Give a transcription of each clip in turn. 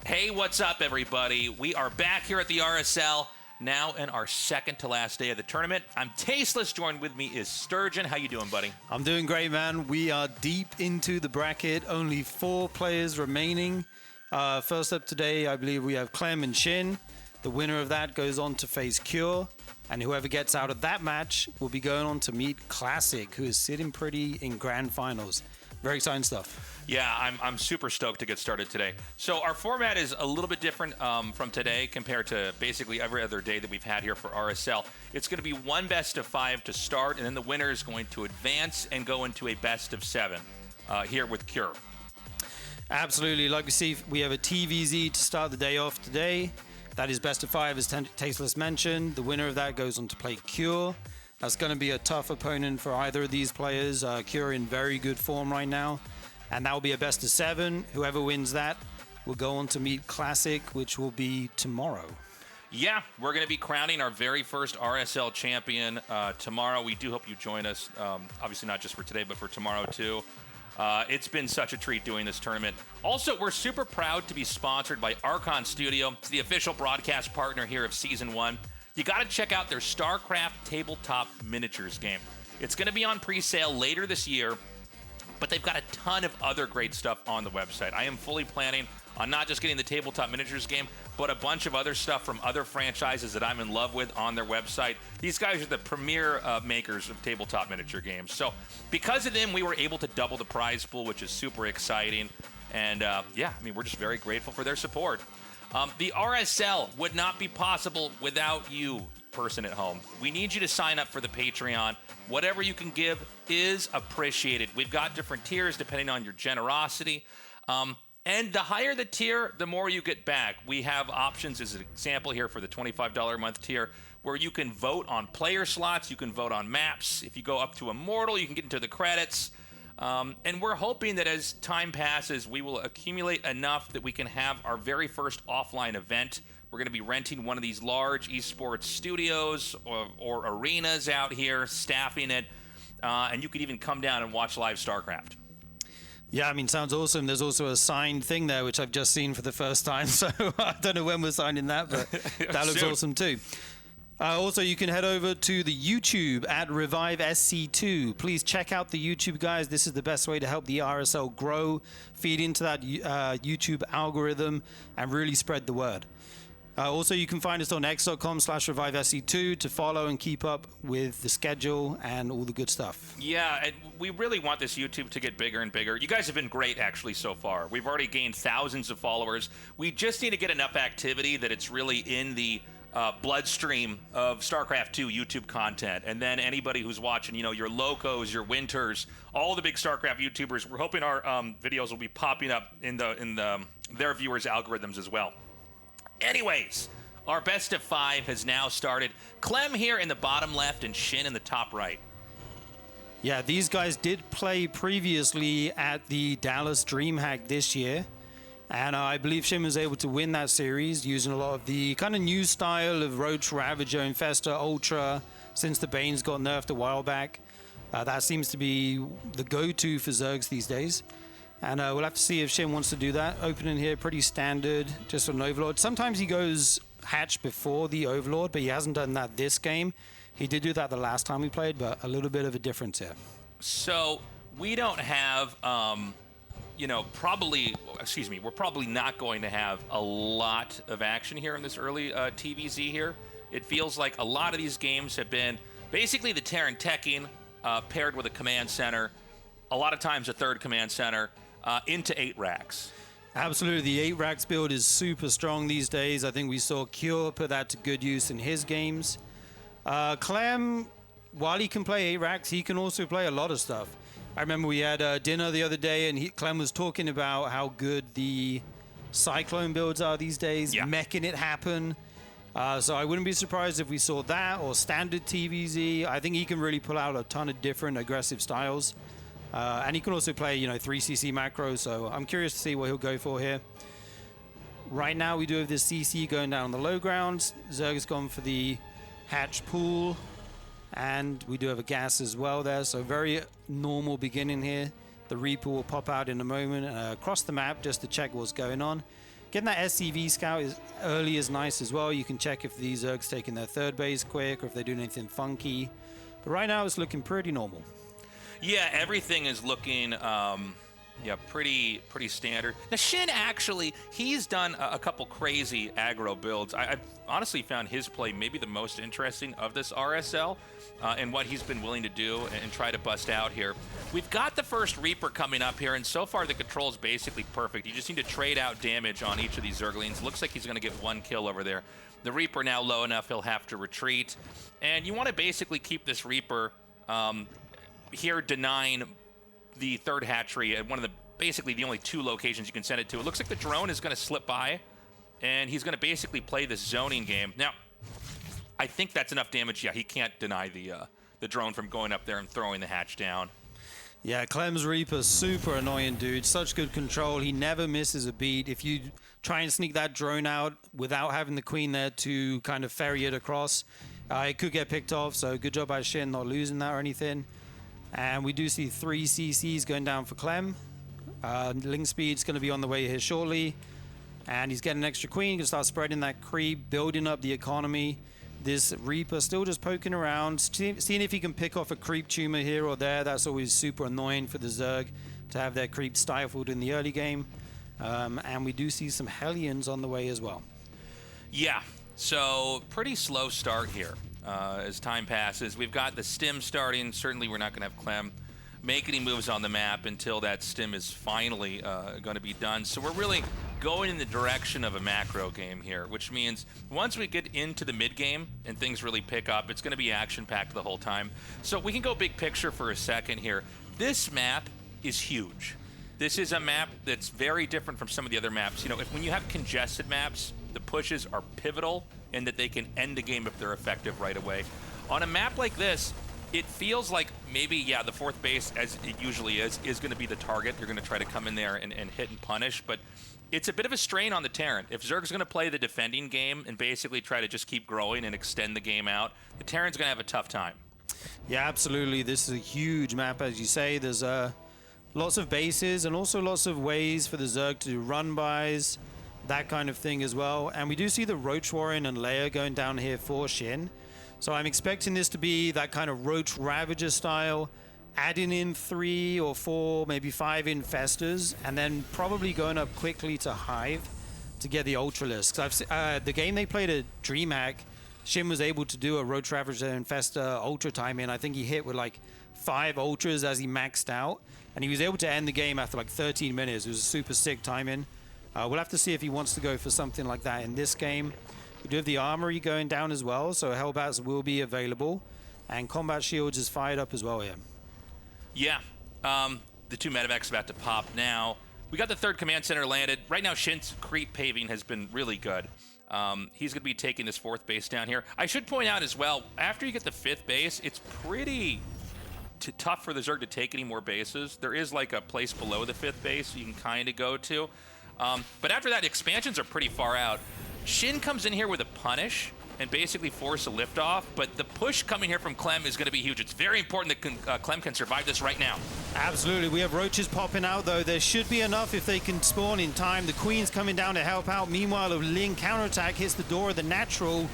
Hey, what's up, everybody? We are back here at the RSL, now in our second to last day of the tournament. I'm Tasteless. Joined with me is Sturgeon. How you doing, buddy? I'm doing great, man. We are deep into the bracket. Only 4 players remaining. First up today, I believe we have Clem and SHIN. The winner of that goes on to face Cure. And whoever gets out of that match will be going on to meet Classic, who is sitting pretty in grand finals. Very exciting stuff. Yeah, I'm super stoked to get started today. So our format is a little bit different from today compared to basically every other day that we've had here for RSL. It's going to be one best of 5 to start, and then the winner is going to advance and go into a best of 7 here with Cure. Absolutely. Like we see, we have a TVZ to start the day off today. That is best of 5, as Tasteless mentioned. The winner of that goes on to play Cure. That's going to be a tough opponent for either of these players. Cure in very good form right now. And that will be a best of 7. Whoever wins that will go on to meet Classic, which will be tomorrow. Yeah, we're going to be crowning our very first RSL champion tomorrow. We do hope you join us. Obviously not just for today, but for tomorrow too. It's been such a treat doing this tournament. Also, we're super proud to be sponsored by Archon Studio. It's the official broadcast partner here of Season 1. You got to check out their StarCraft tabletop miniatures game. It's going to be on pre-sale later this year, but they've got a ton of other great stuff on the website. I am fully planning on not just getting the tabletop miniatures game, but a bunch of other stuff from other franchises that I'm in love with on their website. These guys are the premier makers of tabletop miniature games. So because of them, we were able to double the prize pool, which is super exciting. And yeah, I mean, we're just very grateful for their support. The RSL would not be possible without you, person at home. We need you to sign up for the Patreon. Whatever you can give is appreciated. We've got different tiers depending on your generosity. And the higher the tier, the more you get back. We have options as an example here for the $25 a month tier where you can vote on player slots, you can vote on maps. If you go up to Immortal, you can get into the credits. And we're hoping that as time passes, we will accumulate enough that we can have our very first offline event. We're going to be renting one of these large esports studios or arenas out here, staffing it, and you could even come down and watch live StarCraft. Yeah, I mean, sounds awesome. There's also a signed thing there, which I've just seen for the first time, so I don't know when we're signing that, but that looks awesome too. Also, you can head over to the YouTube at Revive SC2. Please check out the YouTube, guys. This is the best way to help the RSL grow, feed into that YouTube algorithm, and really spread the word. Also, you can find us on x.com/ReviveSC2 to follow and keep up with the schedule and all the good stuff. Yeah, and we really want this YouTube to get bigger and bigger. You guys have been great, actually, so far. We've already gained thousands of followers. We just need to get enough activity that it's really in the bloodstream of StarCraft II YouTube content. And then anybody who's watching, you know, your Locos, your Winters, all the big StarCraft YouTubers, we're hoping our videos will be popping up in their viewers' algorithms as well. Anyways, our best of 5 has now started. Clem here in the bottom left and SHIN in the top right. Yeah, these guys did play previously at the Dallas DreamHack this year. And I believe SHIN was able to win that series using a lot of the kind of new style of Roach, Ravager, Infestor, Ultra, since the Banes got nerfed a while back. That seems to be the go-to for Zergs these days. And we'll have to see if SHIN wants to do that. Opening here, pretty standard, just an Overlord. Sometimes he goes hatch before the Overlord, but he hasn't done that this game. He did do that the last time we played, but a little bit of a difference here. So we don't have, you know, we're probably not going to have a lot of action here in this early TVZ here. It feels like a lot of these games have been basically the Terran Teching paired with a command center, a lot of times a third command center, into 8 racks. Absolutely, the 8 racks build is super strong these days. I think we saw Cure put that to good use in his games. Clem, while he can play 8 racks, he can also play a lot of stuff. I remember we had dinner the other day, and Clem was talking about how good the Cyclone builds are these days, making it happen. So I wouldn't be surprised if we saw that or standard TVZ. I think he can really pull out a ton of different aggressive styles. And he can also play, you know, 3cc macro, so I'm curious to see what he'll go for here. Right now we do have this CC going down on the low ground. Zerg has gone for the hatch pool, and we do have a gas as well there, so very normal beginning here. The Reaper will pop out in a moment across the map just to check what's going on. Getting that SCV scout early is nice as well. You can check if these Zerg's taking their third base quick or if they're doing anything funky. But right now it's looking pretty normal. Yeah, everything is looking pretty standard. Now SHIN actually, he's done a couple crazy aggro builds. I've honestly found his play maybe the most interesting of this RSL. And what he's been willing to do and try to bust out here. We've got the first Reaper coming up here, and so far the control is basically perfect. You just need to trade out damage on each of these Zerglings. Looks like he's going to get one kill over there. The Reaper now low enough, he'll have to retreat. And you want to basically keep this Reaper here denying the third hatchery at one of the, basically the only two locations you can send it to. It looks like the drone is going to slip by, and he's going to basically play this zoning game. Now, I think that's enough damage. Yeah, he can't deny the drone from going up there and throwing the hatch down. Yeah, Clem's Reaper, super annoying dude. Such good control. He never misses a beat. If you try and sneak that drone out without having the queen there to kind of ferry it across, it could get picked off. So good job by SHIN not losing that or anything. And we do see 3 CCs going down for Clem. Link speed's going to be on the way here shortly. And he's getting an extra queen. He can start spreading that creep, building up the economy. This Reaper still just poking around, seeing if he can pick off a creep tumor here or there. That's always super annoying for the Zerg to have their creep stifled in the early game. And we do see some Hellions on the way as well. Yeah, so pretty slow start here as time passes. We've got the stim starting. Certainly we're not going to have Clem make any moves on the map until that stim is finally going to be done. So we're really going in the direction of a macro game here, which means once we get into the mid game and things really pick up, it's going to be action-packed the whole time. So we can go big picture for a second here. This map is huge. This is a map that's very different from some of the other maps. You know, when you have congested maps, the pushes are pivotal in that they can end the game if they're effective right away. On a map like this, it feels like maybe, yeah, the fourth base, as it usually is going to be the target. You're going to try to come in there and hit and punish, but it's a bit of a strain on the Terran. If Zerg's going to play the defending game and basically try to just keep growing and extend the game out, the Terran's going to have a tough time. Yeah, absolutely. This is a huge map, as you say. There's lots of bases and also lots of ways for the Zerg to do run-bys, that kind of thing as well. And we do see the Roach Warren and Leia going down here for SHIN. So I'm expecting this to be that kind of Roach Ravager style, adding in 3 or 4, maybe 5 infestors, and then probably going up quickly to Hive to get the Ultralisk. The game they played at DreamHack, SHIN was able to do a Roach Ravager Infestor Ultra timing. I think he hit with like 5 Ultras as he maxed out, and he was able to end the game after like 13 minutes. It was a super sick timing. We'll have to see if he wants to go for something like that in this game. We do have the Armory going down as well, so Hellbats will be available, and Combat Shields is fired up as well here. Yeah, the 2 medevacs about to pop now. We got the 3rd command center landed. Right now, SHIN's creep paving has been really good. He's going to be taking this 4th base down here. I should point out as well, after you get the 5th base, it's pretty tough for the Zerg to take any more bases. There is like a place below the 5th base you can kind of go to. But after that, expansions are pretty far out. SHIN comes in here with a punish and basically force a liftoff, but the push coming here from Clem is going to be huge. It's very important that Clem can survive this right now. Absolutely. We have roaches popping out, though. There should be enough if they can spawn in time. The Queen's coming down to help out. Meanwhile, a Ling counterattack hits the door of the natural.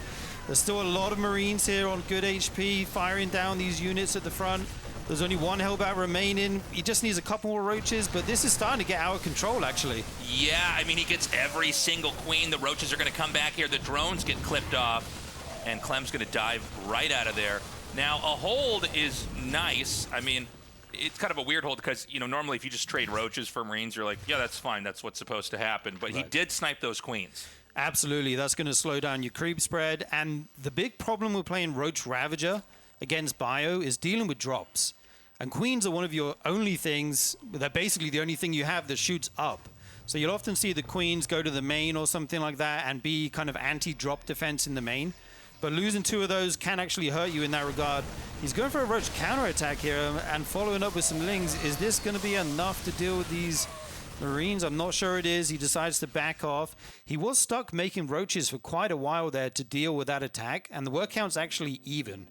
There's still a lot of Marines here on good HP, firing down these units at the front. There's only 1 Hellbat remaining. He just needs a couple more roaches, but this is starting to get out of control, actually. Yeah, I mean, he gets every single queen. The roaches are going to come back here. The drones get clipped off, and Clem's going to dive right out of there. Now, a hold is nice. I mean, it's kind of a weird hold because, you know, normally if you just trade roaches for Marines, you're like, yeah, that's fine. That's what's supposed to happen. But right. He did snipe those queens. Absolutely. That's going to slow down your creep spread. And the big problem with playing Roach Ravager against Bio is dealing with drops. And queens are one of your only things, they're basically the only thing you have that shoots up. So you'll often see the queens go to the main or something like that and be kind of anti-drop defense in the main. But losing 2 of those can actually hurt you in that regard. He's going for a Roach counterattack here and following up with some Lings. Is this going to be enough to deal with these Marines? I'm not sure it is. He decides to back off. He was stuck making roaches for quite a while there to deal with that attack, and the word count's actually even.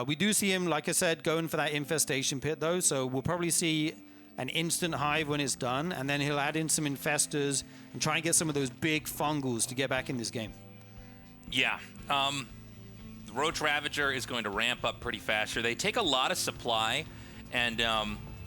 We do see him, like I said, going for that infestation pit, though, so we'll probably see an instant hive when it's done, and then he'll add in some infestors and try and get some of those big fungals to get back in this game. Yeah. The Roach Ravager is going to ramp up pretty fast here. They take a lot of supply, and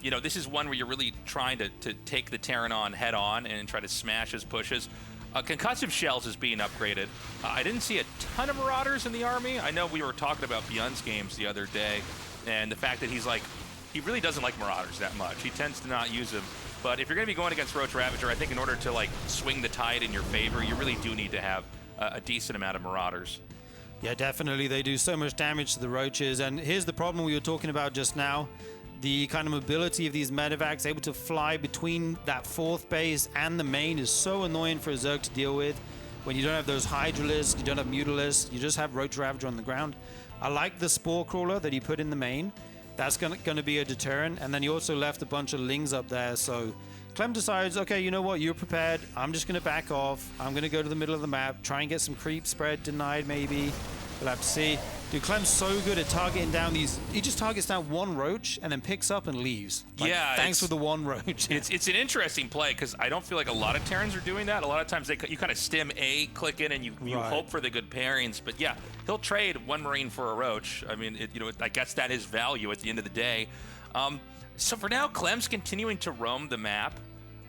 you know, this is one where you're really trying to take the Terran on head on and try to smash his pushes. Concussive Shells is being upgraded. I didn't see a ton of Marauders in the army. I know we were talking about Beyond's games the other day, and the fact that he really doesn't like Marauders that much. He tends to not use them. But if you're going to be going against Roach Ravager, I think in order to like swing the tide in your favor, you really do need to have a decent amount of Marauders. Yeah, definitely. They do so much damage to the Roaches, and here's the problem we were talking about just now. The kind of mobility of these medevacs, able to fly between that 4th base and the main, is so annoying for a Zerg to deal with. When you don't have those Hydralisks, you don't have Mutalisks, you just have Roach Ravager on the ground. I like the Spore Crawler that he put in the main. That's going to be a deterrent. And then he also left a bunch of Lings up there. So Clem decides, okay, you know what? You're prepared. I'm just going to back off. I'm going to go to the middle of the map, try and get some creep spread denied maybe. We'll have to see. Dude, Clem's so good at targeting down these. He just targets down one Roach and then picks up and leaves. Like, yeah, thanks for the one Roach. It's an interesting play because I don't feel like a lot of Terrans are doing that. A lot of times you kind of stim A, click in, and you Right. hope for the good pairings. But yeah, he'll trade one Marine for a Roach. I mean, I guess that is value at the end of the day. So for now, Clem's continuing to roam the map.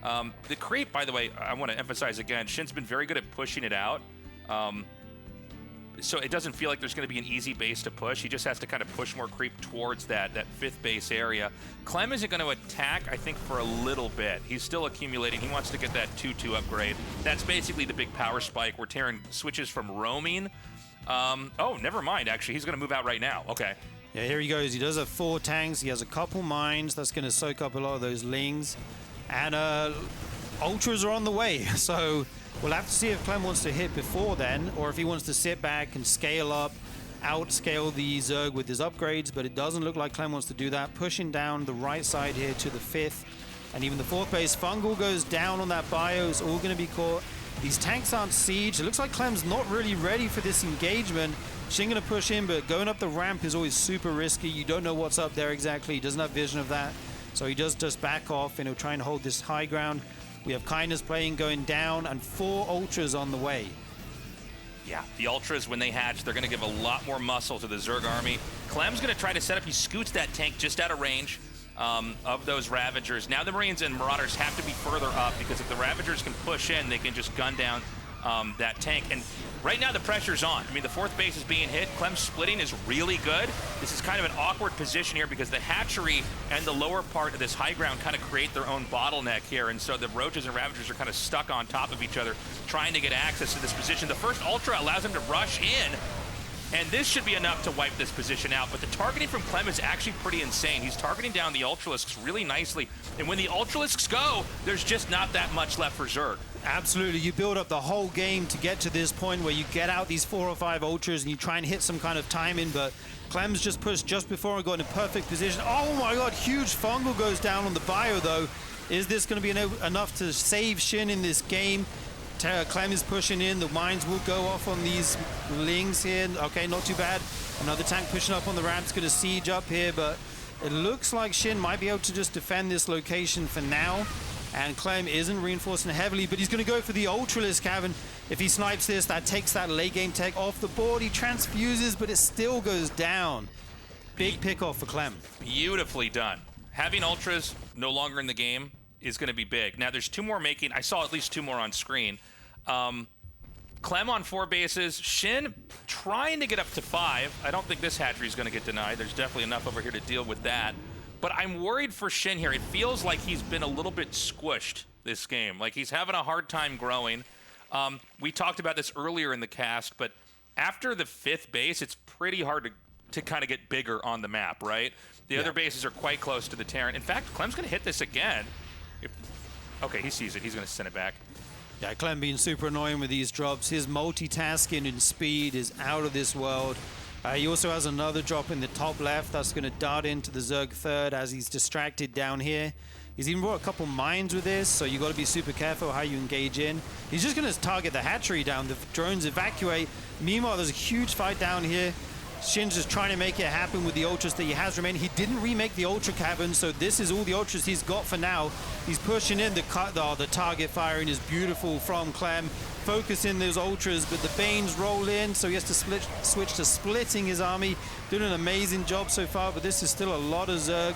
The creep, by the way, I want to emphasize again, Shin's been very good at pushing it out. So it doesn't feel like there's going to be an easy base to push. He just has to kind of push more creep towards that 5th base area. Clem isn't going to attack, I think, for a little bit. He's still accumulating. He wants to get that 2-2 upgrade. That's basically the big power spike where Terran switches from roaming. Oh, never mind, actually. He's going to move out right now. Okay. Yeah, here he goes. He does have 4 tanks. He has a couple mines. That's going to soak up a lot of those Lings. And Ultras are on the way. So we'll have to see if Clem wants to hit before then, or if he wants to sit back and scale up, outscale the Zerg with his upgrades, but it doesn't look like Clem wants to do that. Pushing down the right side here to the 5th, and even the 4th base. Fungal goes down on that bio. It's all going to be caught. These tanks aren't sieged. It looks like Clem's not really ready for this engagement. Shin going to push in, but going up the ramp is always super risky. You don't know what's up there exactly. He doesn't have vision of that. So he does just back off and he'll try and hold this high ground. We have Kindness playing going down and 4 Ultras on the way. Yeah, the Ultras, when they hatch, they're going to give a lot more muscle to the Zerg army. Clem's going to try to set up. He scoots that tank just out of range of those Ravagers. Now the Marines and Marauders have to be further up because if the Ravagers can push in, they can just gun down that tank. And right now the pressure's on. I mean, the 4th base is being hit. Clem's splitting is really good. This is kind of an awkward position here because the hatchery and the lower part of this high ground kind of create their own bottleneck here. And so the Roaches and Ravagers are kind of stuck on top of each other trying to get access to this position. The first Ultra allows them to rush in, and this should be enough to wipe this position out. But the targeting from Clem is actually pretty insane. He's targeting down the Ultralisks really nicely. And when the Ultralisks go, there's just not that much left for Zerg. Absolutely. You build up the whole game to get to this point where you get out these 4 or 5 Ultras and you try and hit some kind of timing, but Clem's just pushed just before and got in a perfect position. Oh my god, huge fungal goes down on the bio though. Is this going to be enough to save Shin in this game? Clem is pushing in. The mines will go off on these Lings here. Okay, not too bad. Another tank pushing up on the ramp. It's going to siege up here, but it looks like Shin might be able to just defend this location for now. And Clem isn't reinforcing heavily, but he's going to go for the Ultralisk Cavern. If he snipes this, that takes that late game tech off the board. He transfuses, but it still goes down. Big pick off for Clem. Beautifully done. Having Ultras no longer in the game is going to be big. Now, there's 2 more making. I saw at least 2 more on screen. Clem on 4 bases. Shin trying to get up to 5. I don't think this hatchery is going to get denied. There's definitely enough over here to deal with that. But I'm worried for Shin here. It feels like he's been a little bit squished this game. Like he's having a hard time growing. We talked about this earlier in the cast, but after the 5th base, it's pretty hard to kind of get bigger on the map, right? The other bases are quite close to the Terran. In fact, Clem's going to hit this again. Okay, he sees it. He's going to send it back. Yeah, Clem being super annoying with these drops. His multitasking and speed is out of this world. He also has another drop in the top left that's going to dart into the Zerg 3rd as he's distracted down here. He's even brought a couple mines with this, so you got to be super careful how you engage in. He's just going to target the hatchery down. The drones evacuate. Meanwhile, there's a huge fight down here. Shin's just trying to make it happen with the ultras that he has remaining. He didn't remake the ultra cavern, so this is all the ultras he's got for now. He's pushing in the target firing is beautiful from Clem. Focus in those ultras, but the Banes roll in, so he has to switch to splitting his army. Doing an amazing job so far, but this is still a lot of Zerg.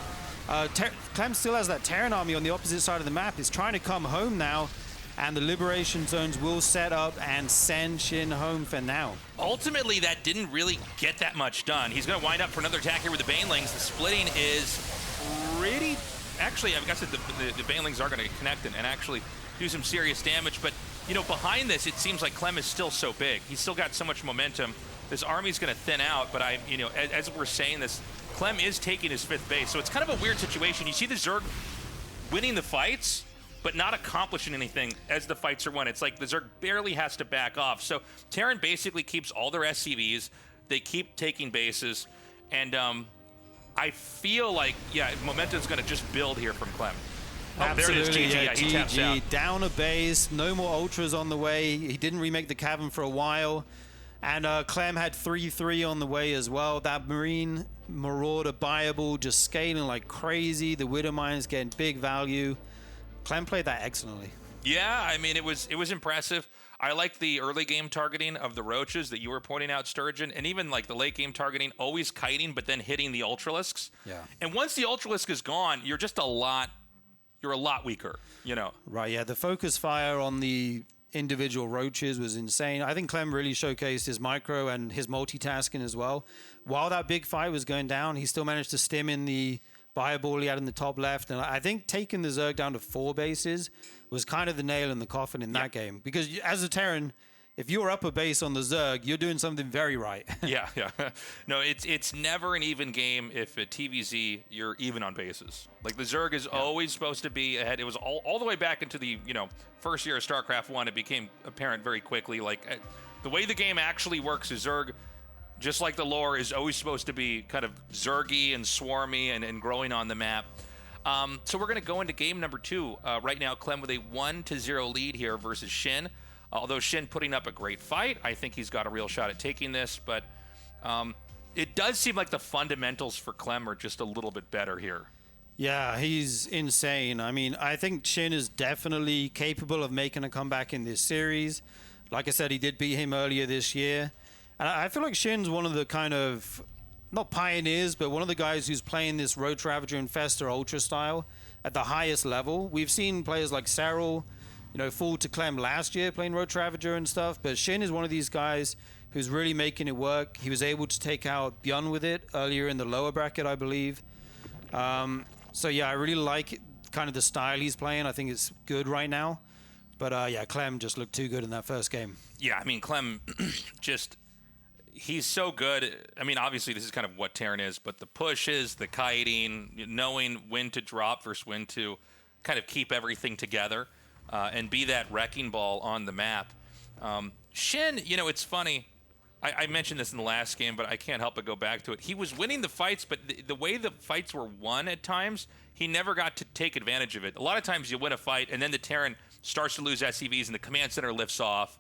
Clem still has that Terran army on the opposite side of the map. He's trying to come home now, and the liberation zones will set up and send Shin home for now. Ultimately, that didn't really get that much done. He's going to wind up for another attack here with the Banelings. The splitting is pretty... Actually, I guess the Banelings are going to connect and actually do some serious damage, but you know, behind this, it seems like Clem is still so big. He's still got so much momentum. This army's going to thin out, but you know, as we're saying this, Clem is taking his 5th base, so it's kind of a weird situation. You see the Zerg winning the fights, but not accomplishing anything as the fights are won. It's like the Zerg barely has to back off. So Terran basically keeps all their SCVs. They keep taking bases, and I feel like, yeah, momentum's going to just build here from Clem. Oh, absolutely, there it is, GG. yeah, He taps out. Down a base, no more ultras on the way. He didn't remake the cavern for a while. And Clem had 3-3 on the way as well. That Marine Marauder buyable just scaling like crazy. The Widow Mine's getting big value. Clem played that excellently. Yeah, I mean, it was impressive. I like the early game targeting of the Roaches that you were pointing out, Sturgeon, and even like the late game targeting, always kiting, but then hitting the Ultralisks. Yeah. And once the Ultralisk is gone, you're just a lot weaker, you know. Right, yeah, the focus fire on the individual Roaches was insane. I think Clem really showcased his micro and his multitasking as well. While that big fight was going down, he still managed to stim in the fireball he had in the top left, and I think taking the Zerg down to 4 bases was kind of the nail in the coffin in that game. Because as a Terran, if you're up a base on the Zerg, you're doing something very right. Yeah. No, it's never an even game if at TVZ you're even on bases. Like the Zerg is always supposed to be ahead. It was all the way back into the, you know, first year of StarCraft I. It became apparent very quickly. Like the way the game actually works is Zerg, just like the lore, is always supposed to be kind of Zergy and swarmy and growing on the map. So we're going to go into game number 2. Right now, Clem with a 1-0 lead here versus SHIN. Although SHIN putting up a great fight, I think he's got a real shot at taking this. But it does seem like the fundamentals for Clem are just a little bit better here. Yeah, he's insane. I mean, I think SHIN is definitely capable of making a comeback in this series. Like I said, he did beat him earlier this year. And I feel like SHIN's one of the kind of, not pioneers, but one of the guys who's playing this Roach Ravager Infestor Ultra style at the highest level. We've seen players like Serral, you know, fall to Clem last year playing Roach Ravager and stuff, but SHIN is one of these guys who's really making it work. He was able to take out Bjorn with it earlier in the lower bracket, I believe. So yeah, I really like kind of the style he's playing. I think it's good right now. But yeah, Clem just looked too good in that first game. Yeah, I mean, Clem just... He's so good. I mean, obviously, this is kind of what Terran is, but the pushes, the kiting, knowing when to drop versus when to kind of keep everything together and be that wrecking ball on the map. SHIN, you know, it's funny. I mentioned this in the last game, but I can't help but go back to it. He was winning the fights, but the way the fights were won at times, he never got to take advantage of it. A lot of times you win a fight, and then the Terran starts to lose SCVs, and the command center lifts off.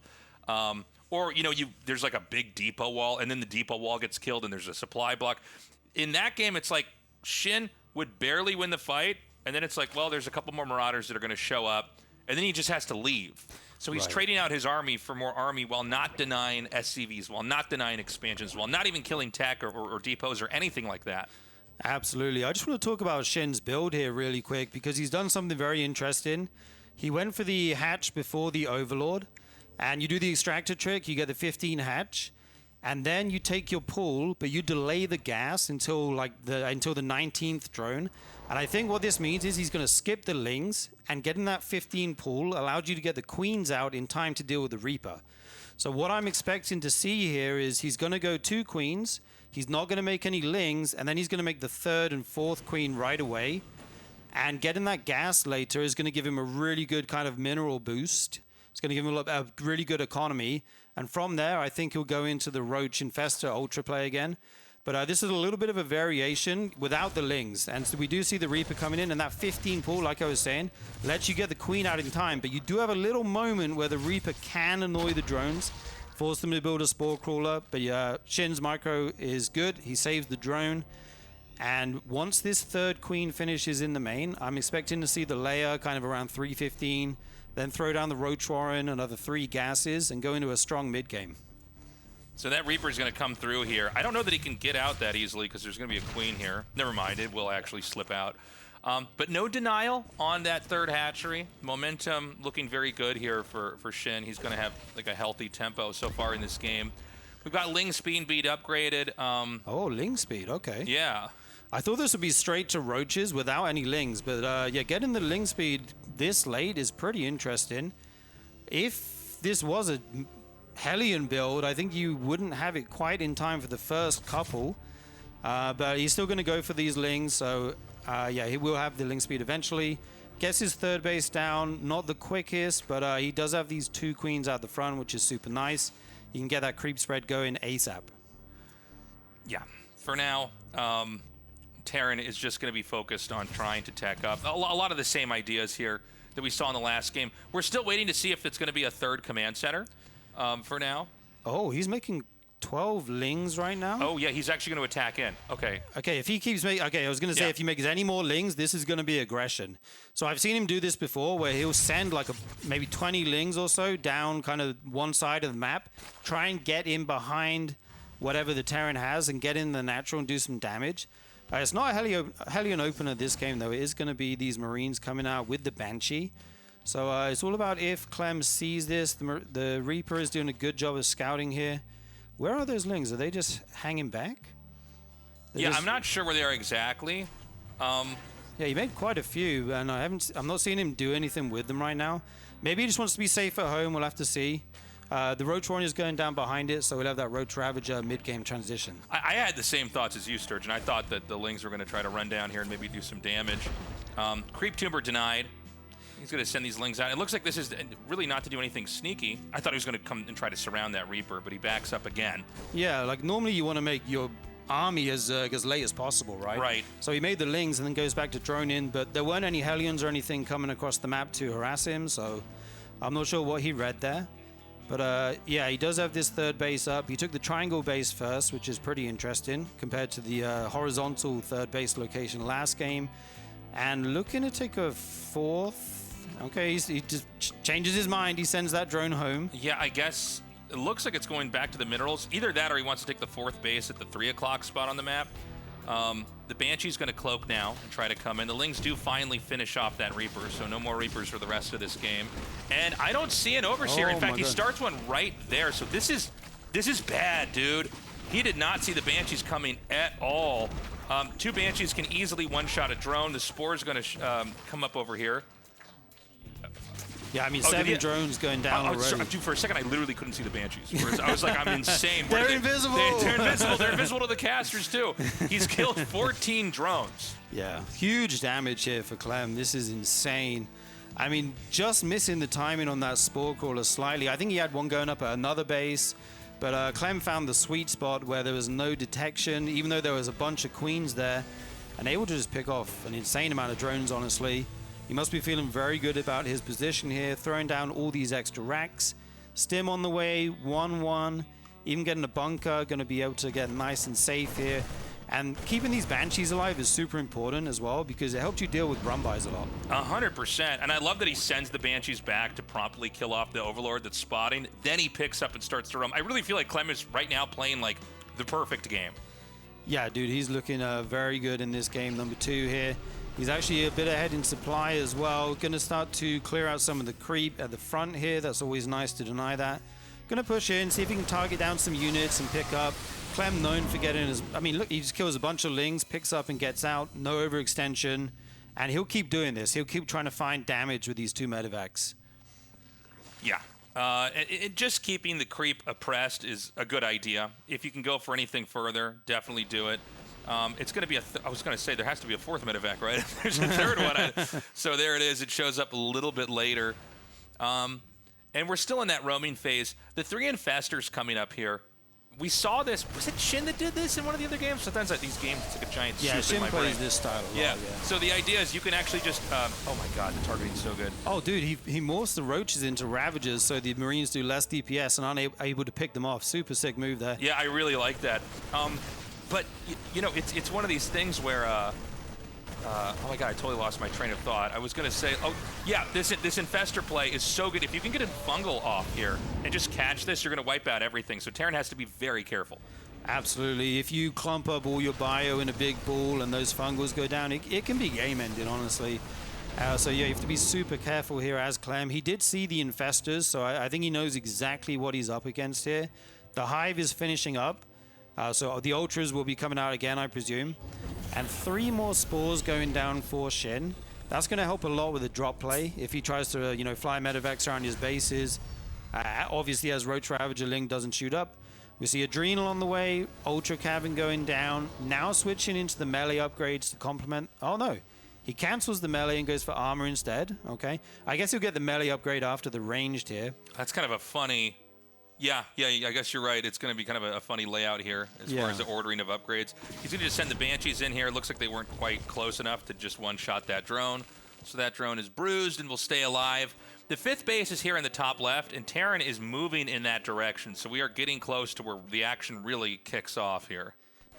Or, you know, there's like a big depot wall, and then the depot wall gets killed, and there's a supply block. In that game, it's like SHIN would barely win the fight, and then it's like, well, there's a couple more Marauders that are going to show up, and then he just has to leave. So he's trading out his army for more army while not denying SCVs, while not denying expansions, while not even killing tech or depots or anything like that. Absolutely. I just want to talk about SHIN's build here really quick, because he's done something very interesting. He went for the hatch before the Overlord. And you do the extractor trick, you get the 15 hatch, and then you take your pull, but you delay the gas until the 19th drone. And I think what this means is he's going to skip the Lings, and getting that 15 pull allowed you to get the Queens out in time to deal with the Reaper. So what I'm expecting to see here is he's going to go 2 Queens, he's not going to make any Lings, and then he's going to make the 3rd and 4th Queen right away. And getting that gas later is going to give him a really good kind of mineral boost. It's going to give him a really good economy. And from there, I think he'll go into the Roach Infestor Ultra play again. But this is a little bit of a variation without the Lings. And so we do see the Reaper coming in. And that 15 pull, like I was saying, lets you get the Queen out in time. But you do have a little moment where the Reaper can annoy the drones. forced them to build a Spore Crawler. But yeah, SHIN's micro is good. He saves the drone. And once this third queen finishes in the main, I'm expecting to see the Leia kind of around 315, then throw down the Roach Warren, another 3 gases, and go into a strong mid game. So that Reaper is going to come through here. I don't know that he can get out that easily because there's going to be a queen here. Never mind, it will actually slip out. But no denial on that third hatchery. Momentum looking very good here for SHIN. He's going to have like a healthy tempo so far in this game. We've got Ling speed beat upgraded. Oh, Ling speed, okay. Yeah. I thought this would be straight to Roaches without any Lings, but yeah, getting the Ling speed this late is pretty interesting. If this was a Hellion build, I think you wouldn't have it quite in time for the first couple, but he's still going to go for these Lings, so yeah, he will have the Ling speed eventually. Gets his third base down, not the quickest, but he does have these 2 queens out the front, which is super nice. You can get that creep spread going ASAP. Yeah, for now, Terran is just going to be focused on trying to tech up. A lot of the same ideas here that we saw in the last game. We're still waiting to see if it's going to be a third command center for now. Oh, he's making 12 Lings right now? Oh, yeah, he's actually going to attack in. Okay. Okay, if he keeps making... Okay, I was going to say, if he makes any more Lings, this is going to be aggression. So I've seen him do this before, where he'll send like maybe 20 Lings or so down kind of one side of the map, try and get in behind whatever the Terran has and get in the natural and do some damage. It's not a Hellion opener this game, though. It is going to be these Marines coming out with the Banshee. So it's all about if Clem sees this. The Reaper is doing a good job of scouting here. Where are those Lings? Are they just hanging back? Yeah, I'm not sure where they are exactly. Yeah, he made quite a few, and I'm not seeing him do anything with them right now. Maybe he just wants to be safe at home. We'll have to see. The Roach Warrior is going down behind it, so we'll have that Roach Ravager mid-game transition. I had the same thoughts as you, Sturgeon. I thought that the Lings were going to try to run down here and maybe do some damage. Creep Tumor denied. He's going to send these Lings out. It looks like this is really not to do anything sneaky. I thought he was going to come and try to surround that Reaper, but he backs up again. Yeah, like normally you want to make your army as late as possible, right? Right. So he made the Lings and then goes back to drone in, but there weren't any Hellions or anything coming across the map to harass him, so I'm not sure what he read there. But yeah, he does have this third base up. He took the triangle base first, which is pretty interesting compared to the horizontal third base location last game. And looking to take a fourth. Okay, he just changes his mind. He sends that drone home. Yeah, I guess it looks like it's going back to the minerals. Either that or he wants to take the 4th base at the 3 o'clock spot on the map. The Banshee's going to cloak now and try to come in. The Lings do finally finish off that Reaper, so no more Reapers for the rest of this game. And I don't see an Overseer. In fact, he starts one right there. So this is bad, dude. He did not see the Banshees coming at all. 2 Banshees can easily one-shot a drone. The Spore's going to come up over here. Yeah, I mean, 7 drones going down already. Dude, for a second, I literally couldn't see the Banshees. I was like, I'm insane. They're invisible. They're invisible. They're invisible to the casters, too. He's killed 14 drones. Yeah, huge damage here for Clem. This is insane. I mean, just missing the timing on that Spore Crawler slightly. I think he had one going up at another base. But Clem found the sweet spot where there was no detection, even though there was a bunch of queens there, and able to just pick off an insane amount of drones, honestly. He must be feeling very good about his position here, throwing down all these extra racks. Stim on the way, 1-1, even getting a bunker, going to be able to get nice and safe here. And keeping these Banshees alive is super important as well because it helps you deal with run-bys a lot. 100%. And I love that he sends the Banshees back to promptly kill off the Overlord that's spotting. Then he picks up and starts to roam. I really feel like Clem is right now playing like the perfect game. Yeah, dude, he's looking very good in this game, number 2 here. He's actually a bit ahead in supply as well. Going to start to clear out some of the creep at the front here. That's always nice to deny that. Going to push in, see if he can target down some units and pick up. Clem known for getting his... I mean, look, he just kills a bunch of Lings, picks up and gets out. No overextension. And he'll keep doing this. He'll keep trying to find damage with these 2 medevacs. Yeah. Just keeping the creep oppressed is a good idea. If you can go for anything further, definitely do it. It's going to be I was going to say there has to be a 4th medevac, right? There's a 3rd one. So there it is. It shows up a little bit later. And we're still in that roaming phase. The 3 infestors coming up here. we saw this. Was it SHIN that did this in one of the other games? Sometimes at these games, it's like a giant Yeah, soup in SHIN my plays brain. this style a lot, Yeah. So the idea is you can actually just, oh my God, the targeting's so good. Oh, dude, he morphs the roaches into Ravagers so the Marines do less DPS and aren't able to pick them off. Super sick move there. Yeah, I really like that. But, you know, it's one of these things where, oh my God, I totally lost my train of thought. I was going to say, oh, yeah, this Infestor play is so good. If you can get a fungal off here and just catch this, you're going to wipe out everything. So Terran has to be very careful. Absolutely. If you clump up all your bio in a big ball and those fungals go down, it can be game-ending, honestly. So yeah, you have to be super careful here as Clem. He did see the Infestors, so I think he knows exactly what he's up against here. The Hive is finishing up, so the Ultras will be coming out again, I presume. And 3 more Spores going down for SHIN. That's going to help a lot with the drop play. If he tries to, you know, fly Medivacs around his bases, obviously as Roach Ravager Link doesn't shoot up. We see Adrenal on the way, Ultra Cabin going down, now switching into the melee upgrades to complement. Oh no, he cancels the melee and goes for armor instead. Okay, I guess he'll get the melee upgrade after the ranged here. That's kind of a funny... Yeah, I guess you're right. It's going to be kind of a funny layout here as far as the ordering of upgrades. He's going to just send the Banshees in here. It looks like they weren't quite close enough to just one-shot that drone. So that drone is bruised and will stay alive. The 5th base is here in the top left, and Terran is moving in that direction. So we are getting close to where the action really kicks off here.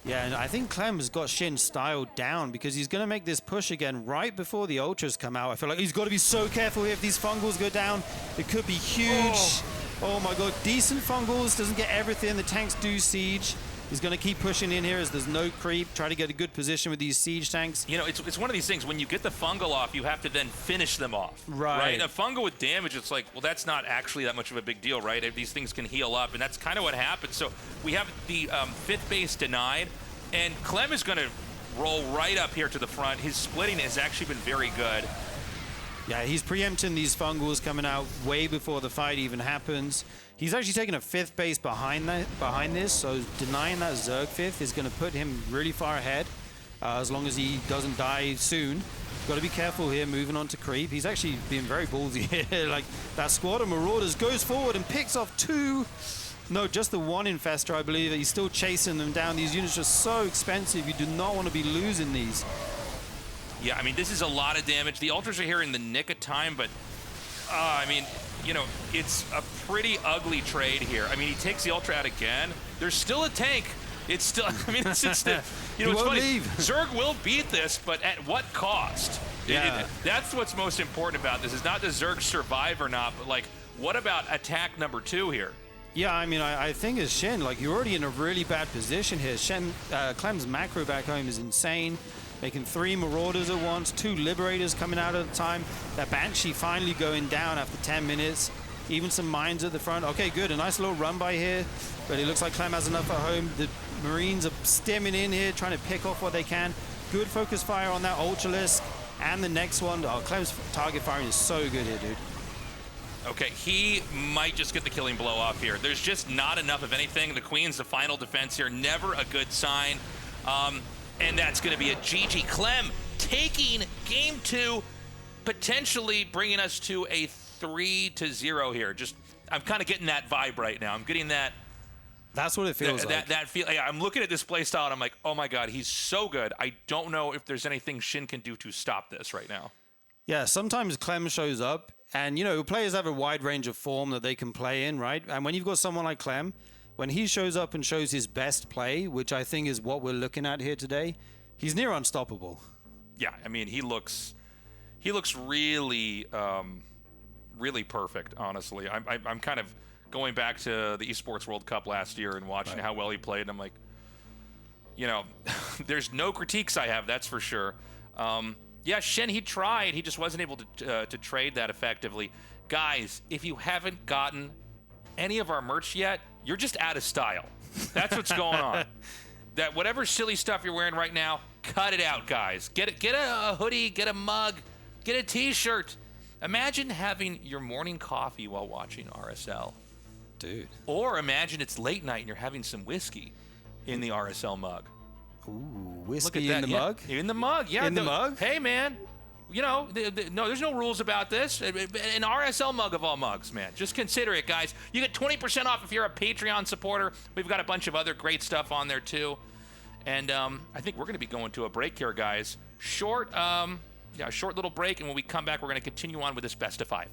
Yeah, and I think Clem has got SHIN styled down because he's going to make this push again right before the Ultras come out. I feel like he's got to be so careful here if these fungals go down. It could be huge. Oh my God, decent fungals, doesn't get everything. The tanks do siege. He's going to keep pushing in here as there's no creep. Try to get a good position with these siege tanks. You know, it's one of these things, when you get the fungal off, you have to then finish them off. Right? A fungal with damage, it's like, well, that's not actually that much of a big deal, right? These things can heal up, and that's kind of what happens. So we have the 5th base denied, and Clem is going to roll right up here to the front. His splitting has actually been very good. Yeah, he's preempting these fungals coming out way before the fight even happens. He's actually taking a 5th base behind this, so denying that Zerg 5th is going to put him really far ahead, as long as he doesn't die soon. Got to be careful here, moving on to creep. He's actually being very ballsy here. Like, that squad of Marauders goes forward and picks off 2. No, just the 1 Infestor, I believe. He's still chasing them down. These units are so expensive. You do not want to be losing these. Yeah, I mean, this is a lot of damage. The Ultras are here in the nick of time, but, I mean, you know, it's a pretty ugly trade here. I mean, he takes the Ultra out again. There's still a tank. It's still, I mean, it's still, you know, it's funny. Leave. Zerg will beat this, but at what cost? Yeah. That's what's most important about this, is not does Zerg survive or not, but, like, what about attack number 2 here? Yeah, I mean, I think as SHIN, like, you're already in a really bad position here. Clem's macro back home is insane. Making 3 Marauders at once, 2 Liberators coming out at a time. That Banshee finally going down after 10 minutes. Even some mines at the front. Okay, good. A nice little run by here. But it looks like Clem has enough at home. The Marines are stemming in here, trying to pick off what they can. Good focus fire on that Ultralisk. And the next one. Oh, Clem's target firing is so good here, dude. Okay, he might just get the killing blow off here. There's just not enough of anything. The Queen's the final defense here. Never a good sign. And that's going to be a GG. Clem taking game 2, potentially bringing us to a 3-0 here. Just, I'm kind of getting that vibe right now. I'm getting that. That's what it feels like. That feel. Yeah, I'm looking at this play style and I'm like, oh my God, he's so good. I don't know if there's anything SHIN can do to stop this right now. Yeah, sometimes Clem shows up, and you know, players have a wide range of form that they can play in, right? And when you've got someone like Clem, when he shows up and shows his best play, which I think is what we're looking at here today, he's near unstoppable. Yeah, I mean, he looks really, really perfect, honestly. I'm kind of going back to the Esports World Cup last year and watching how well he played, and I'm like, you know, there's no critiques I have, that's for sure. Yeah, SHIN, he tried. He just wasn't able to trade that effectively. Guys, if you haven't gotten any of our merch yet, you're just out of style. That's what's going on. That whatever silly stuff you're wearing right now, cut it out, guys. Get a hoodie, get a mug, get a t-shirt. Imagine having your morning coffee while watching RSL. Dude. Or imagine it's late night and you're having some whiskey in the RSL mug. Ooh, whiskey in the mug? In the mug, yeah. In the mug? Hey, man. you know, no, there's no rules about this. An RSL mug of all mugs, man. Just consider it, guys. You get 20% off if you're a Patreon supporter. We've got a bunch of other great stuff on there, too. And I think we're going to be going to a break here, guys. Short little break, and when we come back, we're going to continue on with this best of 5.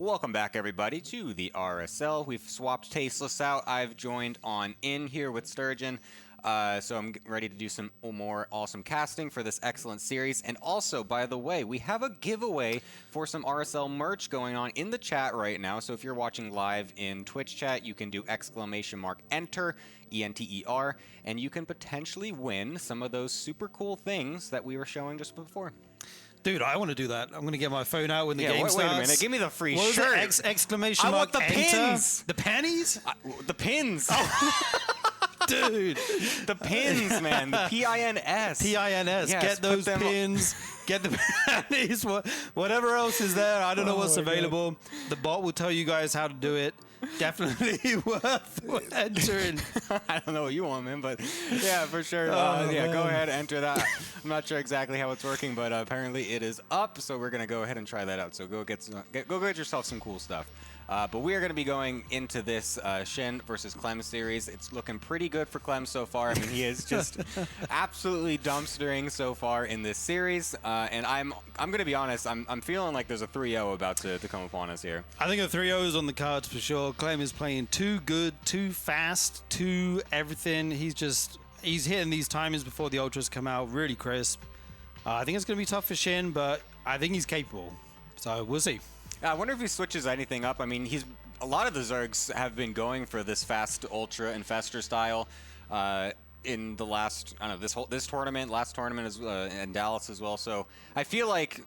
Welcome back, everybody, to the RSL. We've swapped Tasteless out. I've joined on in here with Sturgeon. So I'm ready to do some more awesome casting for this excellent series. And also, by the way, we have a giveaway for some RSL merch going on in the chat right now. So if you're watching live in Twitch chat, you can do !enter, ENTER, and you can potentially win some of those super cool things that we were showing just before. Dude, I want to do that. I'm going to get my phone out when the game starts. Wait a minute. Give me the free what shirt. Was it? Exclamation mark, I want the enter. pins. The panties? The pins. Oh. Dude. The pins, man. The PINS. PINS. Yes, get those pins. Get the panties. Whatever else is there. I don't know what's available. God. The bot will tell you guys how to do it. Definitely worth entering. I don't know what you want, man, but yeah, for sure. Yeah, go ahead, enter that. I'm not sure exactly how it's working, but apparently it is up, so we're gonna go ahead and try that out. So go get yourself some cool stuff. But we are going to be going into this SHIN versus Clem series. It's looking pretty good for Clem so far. I mean, he is just absolutely dumpstering so far in this series. And I'm going to be honest, I'm feeling like there's a 3-0 about to come upon us here. I think a 3-0 is on the cards for sure. Clem is playing too good, too fast, too everything. He's hitting these timings before the ultras come out really crisp. I think it's going to be tough for SHIN, but I think he's capable. So we'll see. I wonder if he switches anything up. I mean, a lot of the Zergs have been going for this fast Ultra Infestor style in the last, I don't know, this tournament, last tournament, and Dallas as well. So I feel like,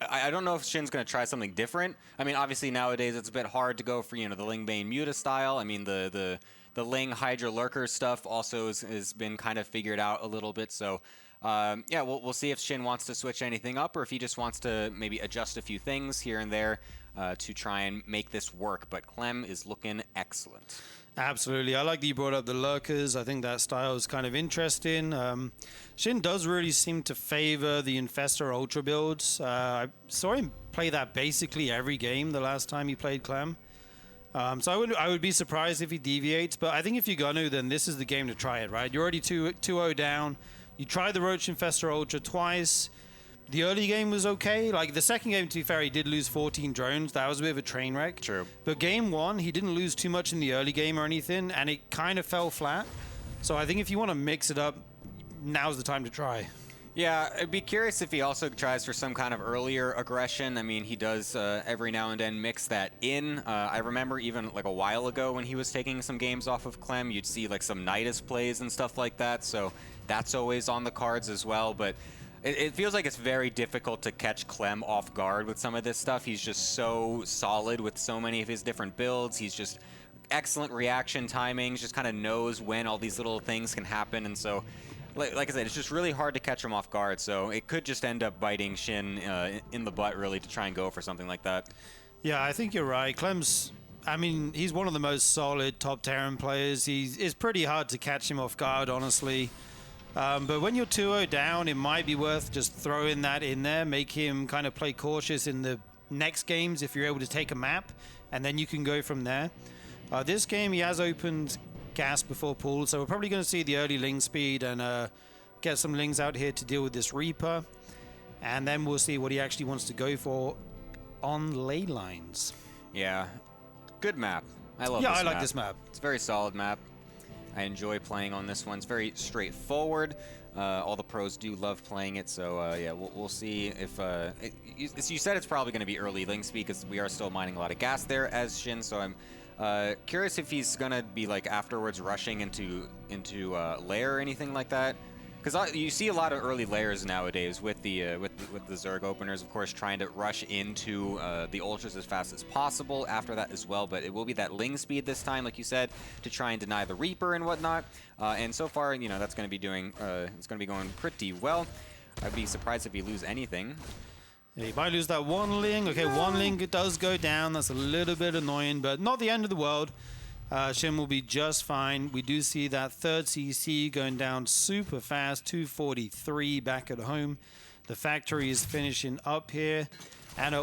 I don't know if SHIN's going to try something different. I mean, obviously nowadays it's a bit hard to go for, the Ling Bane Muta style. I mean, the Ling Hydra Lurker stuff also has been kind of figured out a little bit. So yeah, we'll see if SHIN wants to switch anything up or if he just wants to maybe adjust a few things here and there to try and make this work. But Clem is looking excellent. Absolutely. I like that you brought up the Lurkers. I think that style is kind of interesting. SHIN does really seem to favor the Infestor Ultra builds. I saw him play that basically every game the last time he played Clem. So I would be surprised if he deviates, but I think if you're going to, then this is the game to try it, right? You're already 2-0 down. You tried the Roach Infestor Ultra twice. The early game was okay. Like, the second game, to be fair, he did lose 14 drones. That was a bit of a train wreck. True. But game one, he didn't lose too much in the early game or anything, and it kind of fell flat. So I think if you want to mix it up, now's the time to try. Yeah, I'd be curious if he also tries for some kind of earlier aggression. I mean, he does every now and then mix that in. I remember even like a while ago when he was taking some games off of Clem, you'd see like some Nidus plays and stuff like that. So that's always on the cards as well. But it feels like it's very difficult to catch Clem off guard with some of this stuff. He's just so solid with so many of his different builds. He's just excellent reaction timings, just kind of knows when all these little things can happen. And so, like I said, it's just really hard to catch him off guard. So it could just end up biting SHIN in the butt, really, to try and go for something like that. Yeah, I think you're right. Clem's, I mean, he's one of the most solid top Terran players. It's pretty hard to catch him off guard, honestly. But when you're 2-0 down, it might be worth just throwing that in there, make him kind of play cautious in the next games if you're able to take a map, and then you can go from there. This game, he has opened gas before pool, so we're probably going to see the early Ling speed and get some Lings out here to deal with this Reaper. And then we'll see what he actually wants to go for on ley lines. Yeah, good map. I love this map. Yeah, I like this map. It's a very solid map. I enjoy playing on this one. It's very straightforward. All the pros do love playing it, so yeah, we'll see if... you said it's probably going to be early Ling speed because we are still mining a lot of gas there as SHIN, so I'm curious if he's going to be like afterwards rushing into lair or anything like that. Because you see a lot of early layers nowadays with the Zerg openers, of course, trying to rush into the ultras as fast as possible after that as well. But it will be that Ling speed this time, like you said, to try and deny the Reaper and whatnot. And so far, that's going to be doing. It's going to be going pretty well. I'd be surprised if you lose anything. Yeah, he might lose that one Ling. Okay, one Ling does go down. That's a little bit annoying, but not the end of the world. SHIN will be just fine. We do see that third CC going down super fast, 243 back at home. The factory is finishing up here. And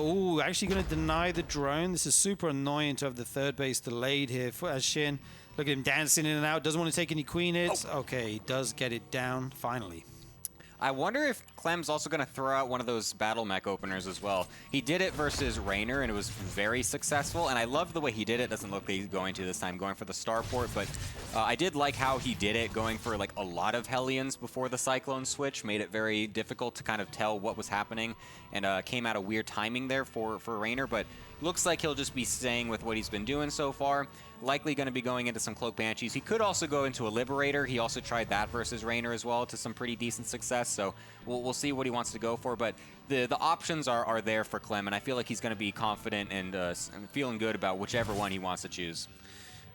actually going to deny the drone. This is super annoying to have the third base delayed here for SHIN. Look at him dancing in and out. Doesn't want to take any queen hits. Okay, he does get it down finally. I wonder if Clem's also going to throw out one of those battle mech openers as well. He did it versus Raynor, and it was very successful, and I love the way he did it. Doesn't look like he's going to this time, going for the starport, but I did like how he did it, going for like a lot of Hellions before the Cyclone switch. Made it very difficult to kind of tell what was happening, and came out of weird timing there for Raynor, but looks like he'll just be staying with what he's been doing so far. Likely going to be going into some Cloak Banshees. He could also go into a Liberator. He also tried that versus Raynor as well to some pretty decent success, so we'll see what he wants to go for, but the options are there for Clem, and I feel like he's going to be confident and feeling good about whichever one he wants to choose.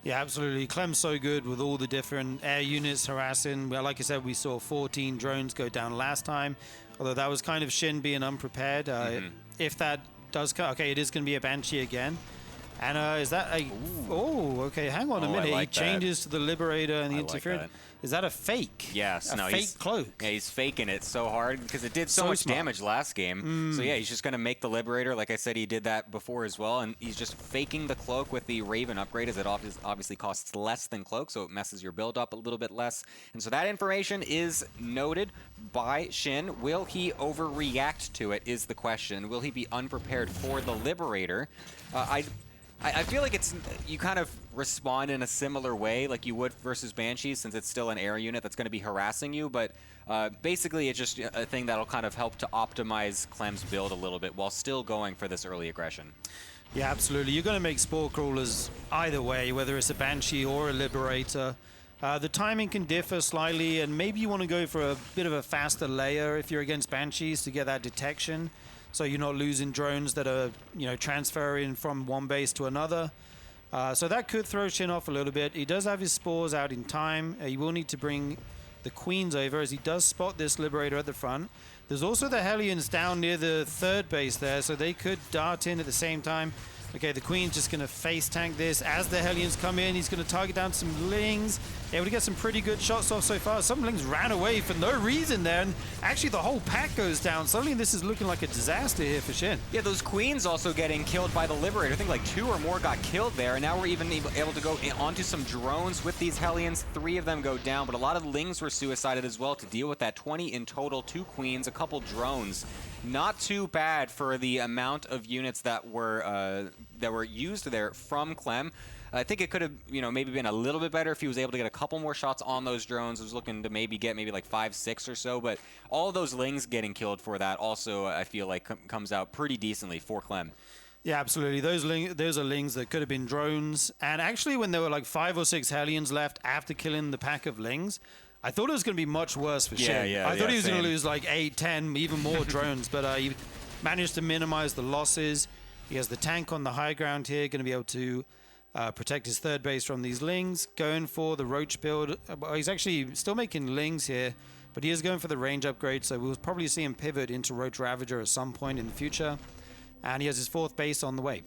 Yeah, absolutely. Clem's so good with all the different air units harassing. Well, like I said, we saw 14 drones go down last time, although that was kind of SHIN being unprepared. If that does come, okay, it is going to be a Banshee again. And is that a... Ooh. Oh, okay, hang on a minute. Like he changes to the Liberator and the Interference. Like is that a fake? Yes. A fake cloak? Yeah, he's faking it so hard because it did so much damage last game. So yeah, he's just going to make the Liberator. Like I said, he did that before as well, and he's just faking the cloak with the Raven upgrade, as it obviously costs less than cloak, so it messes your build up a little bit less. And so that information is noted by SHIN. Will he overreact to it is the question. Will he be unprepared for the Liberator? I feel like you kind of respond in a similar way like you would versus Banshee, since it's still an air unit that's going to be harassing you, but basically it's just a thing that'll kind of help to optimize Clem's build a little bit while still going for this early aggression. Yeah, absolutely. You're going to make Spore Crawlers either way, whether it's a Banshee or a Liberator. The timing can differ slightly, and maybe you want to go for a bit of a faster layer if you're against Banshees to get that detection, so you're not losing drones that are, transferring from one base to another. So that could throw SHIN off a little bit. He does have his spores out in time. He will need to bring the Queens over, as he does spot this Liberator at the front. There's also the Hellions down near the third base there, so they could dart in at the same time. Okay, the Queen's just going to face tank this. As the Hellions come in, he's going to target down some Lings. Able to get some pretty good shots off so far. Some Lings ran away for no reason there, and actually the whole pack goes down. Suddenly this is looking like a disaster here for SHIN. Yeah, those Queens also getting killed by the Liberator. I think like 2 or more got killed there, and now we're even able to go onto some drones with these Hellions. 3 of them go down, but a lot of Lings were suicided as well to deal with that. 20 in total, 2 Queens, a couple drones. Not too bad for the amount of units that were used there from Clem. I think it could have, maybe been a little bit better if he was able to get a couple more shots on those drones. I was looking to maybe get like 5, 6 or so, but all of those Lings getting killed for that also, I feel like, comes out pretty decently for Clem. Yeah, absolutely. Those are Lings that could have been drones. And actually, when there were like 5 or 6 Hellions left after killing the pack of Lings, I thought it was going to be much worse for SHIN. I thought he was going to lose like 8, 10, even more drones, but he managed to minimize the losses. He has the tank on the high ground here, going to be able to protect his third base from these Lings. Going for the Roach build. He's actually still making Lings here, but he is going for the range upgrade, so we'll probably see him pivot into Roach Ravager at some point in the future. And he has his 4th base on the way.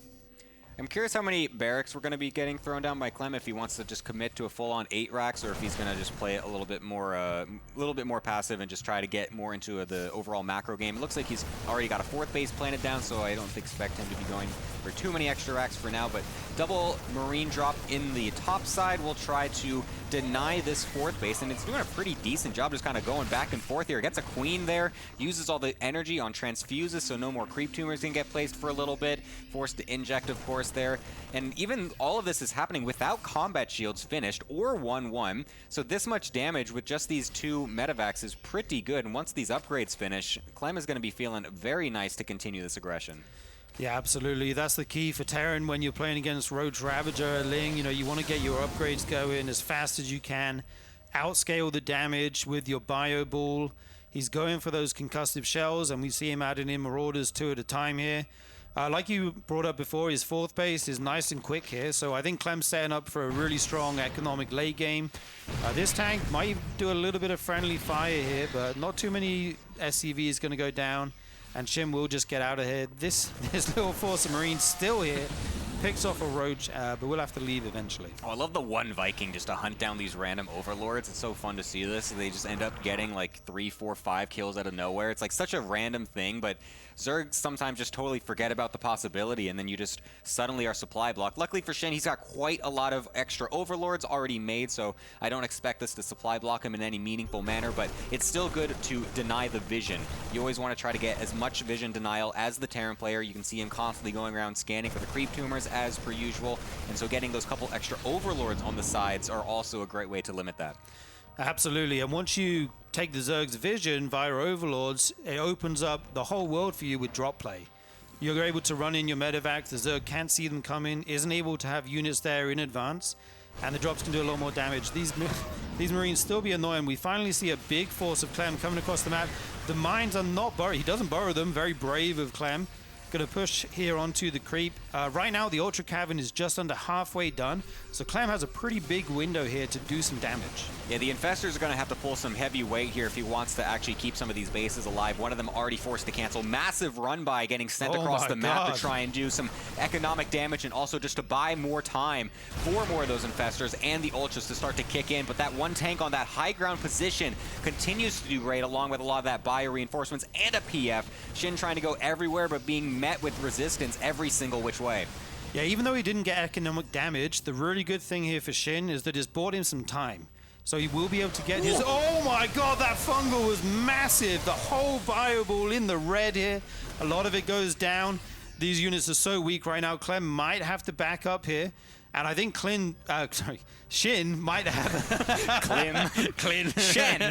I'm curious how many barracks we're going to be getting thrown down by Clem, if he wants to just commit to a full-on 8 racks, or if he's going to just play it a little bit more passive and just try to get more into the overall macro game. It looks like he's already got a 4th base planted down, so I don't expect him to be going for too many extra racks for now, but double Marine drop in the top side will try to deny this 4th base, and it's doing a pretty decent job just kind of going back and forth here. It gets a Queen there, uses all the energy on transfuses, so no more creep tumors can get placed for a little bit, forced to inject, of course, there. And even all of this is happening without combat shields finished or 1-1, so this much damage with just these 2 medevacs is pretty good, and once these upgrades finish, Clem is going to be feeling very nice to continue this aggression. Yeah, absolutely. That's the key for Terran when you're playing against Roach Ravager, Ling. You want to get your upgrades going as fast as you can. Outscale the damage with your Bio Ball. He's going for those concussive shells, and we see him adding in Marauders 2 at a time here. Like you brought up before, his 4th base is nice and quick here, so I think Clem's setting up for a really strong economic late game. This tank might do a little bit of friendly fire here, but not too many SCVs going to go down. And SHIN will just get out of here. This little force of Marines still here. Picks off a Roach, but we'll have to leave eventually. Oh, I love the one Viking just to hunt down these random Overlords. It's so fun to see this. They just end up getting like 3, 4, 5 kills out of nowhere. It's like such a random thing, but Zergs sometimes just totally forget about the possibility, and then you just suddenly are supply blocked. Luckily for SHIN, he's got quite a lot of extra overlords already made, so I don't expect this to supply block him in any meaningful manner, but it's still good to deny the vision. You always want to try to get as much vision denial as the Terran player. You can see him constantly going around scanning for the creep tumors as per usual, and so getting those couple extra overlords on the sides are also a great way to limit that. Absolutely, and once you take the Zerg's vision via overlords, it opens up the whole world for you with drop play. You're able to run in your medevac, the Zerg can't see them coming, isn't able to have units there in advance, and the drops can do a lot more damage. These Marines still be annoying. We finally see a big force of Clem coming across the map. The mines are not burrowed. He doesn't burrow them. Very brave of Clem. Going to push here onto the creep. Right now, the Ultra Cavern is just under halfway done, so Clem has a pretty big window here to do some damage. Yeah, the Infestors are going to have to pull some heavy weight here if he wants to actually keep some of these bases alive. One of them already forced to cancel. Massive run by getting sent across the map to try and do some economic damage, and also just to buy more time for more of those Infestors and the Ultras to start to kick in. But that one tank on that high ground position continues to do great, along with a lot of that bio reinforcements and a PF. SHIN trying to go everywhere, but being met with resistance every single which way. Yeah, even though he didn't get economic damage, the really good thing here for SHIN is that it's bought him some time. So he will be able to get his... Oh my god, that fungal was massive! The whole bio ball in the red here. A lot of it goes down. These units are so weak right now. Clem might have to back up here. And I think SHIN might have... SHIN!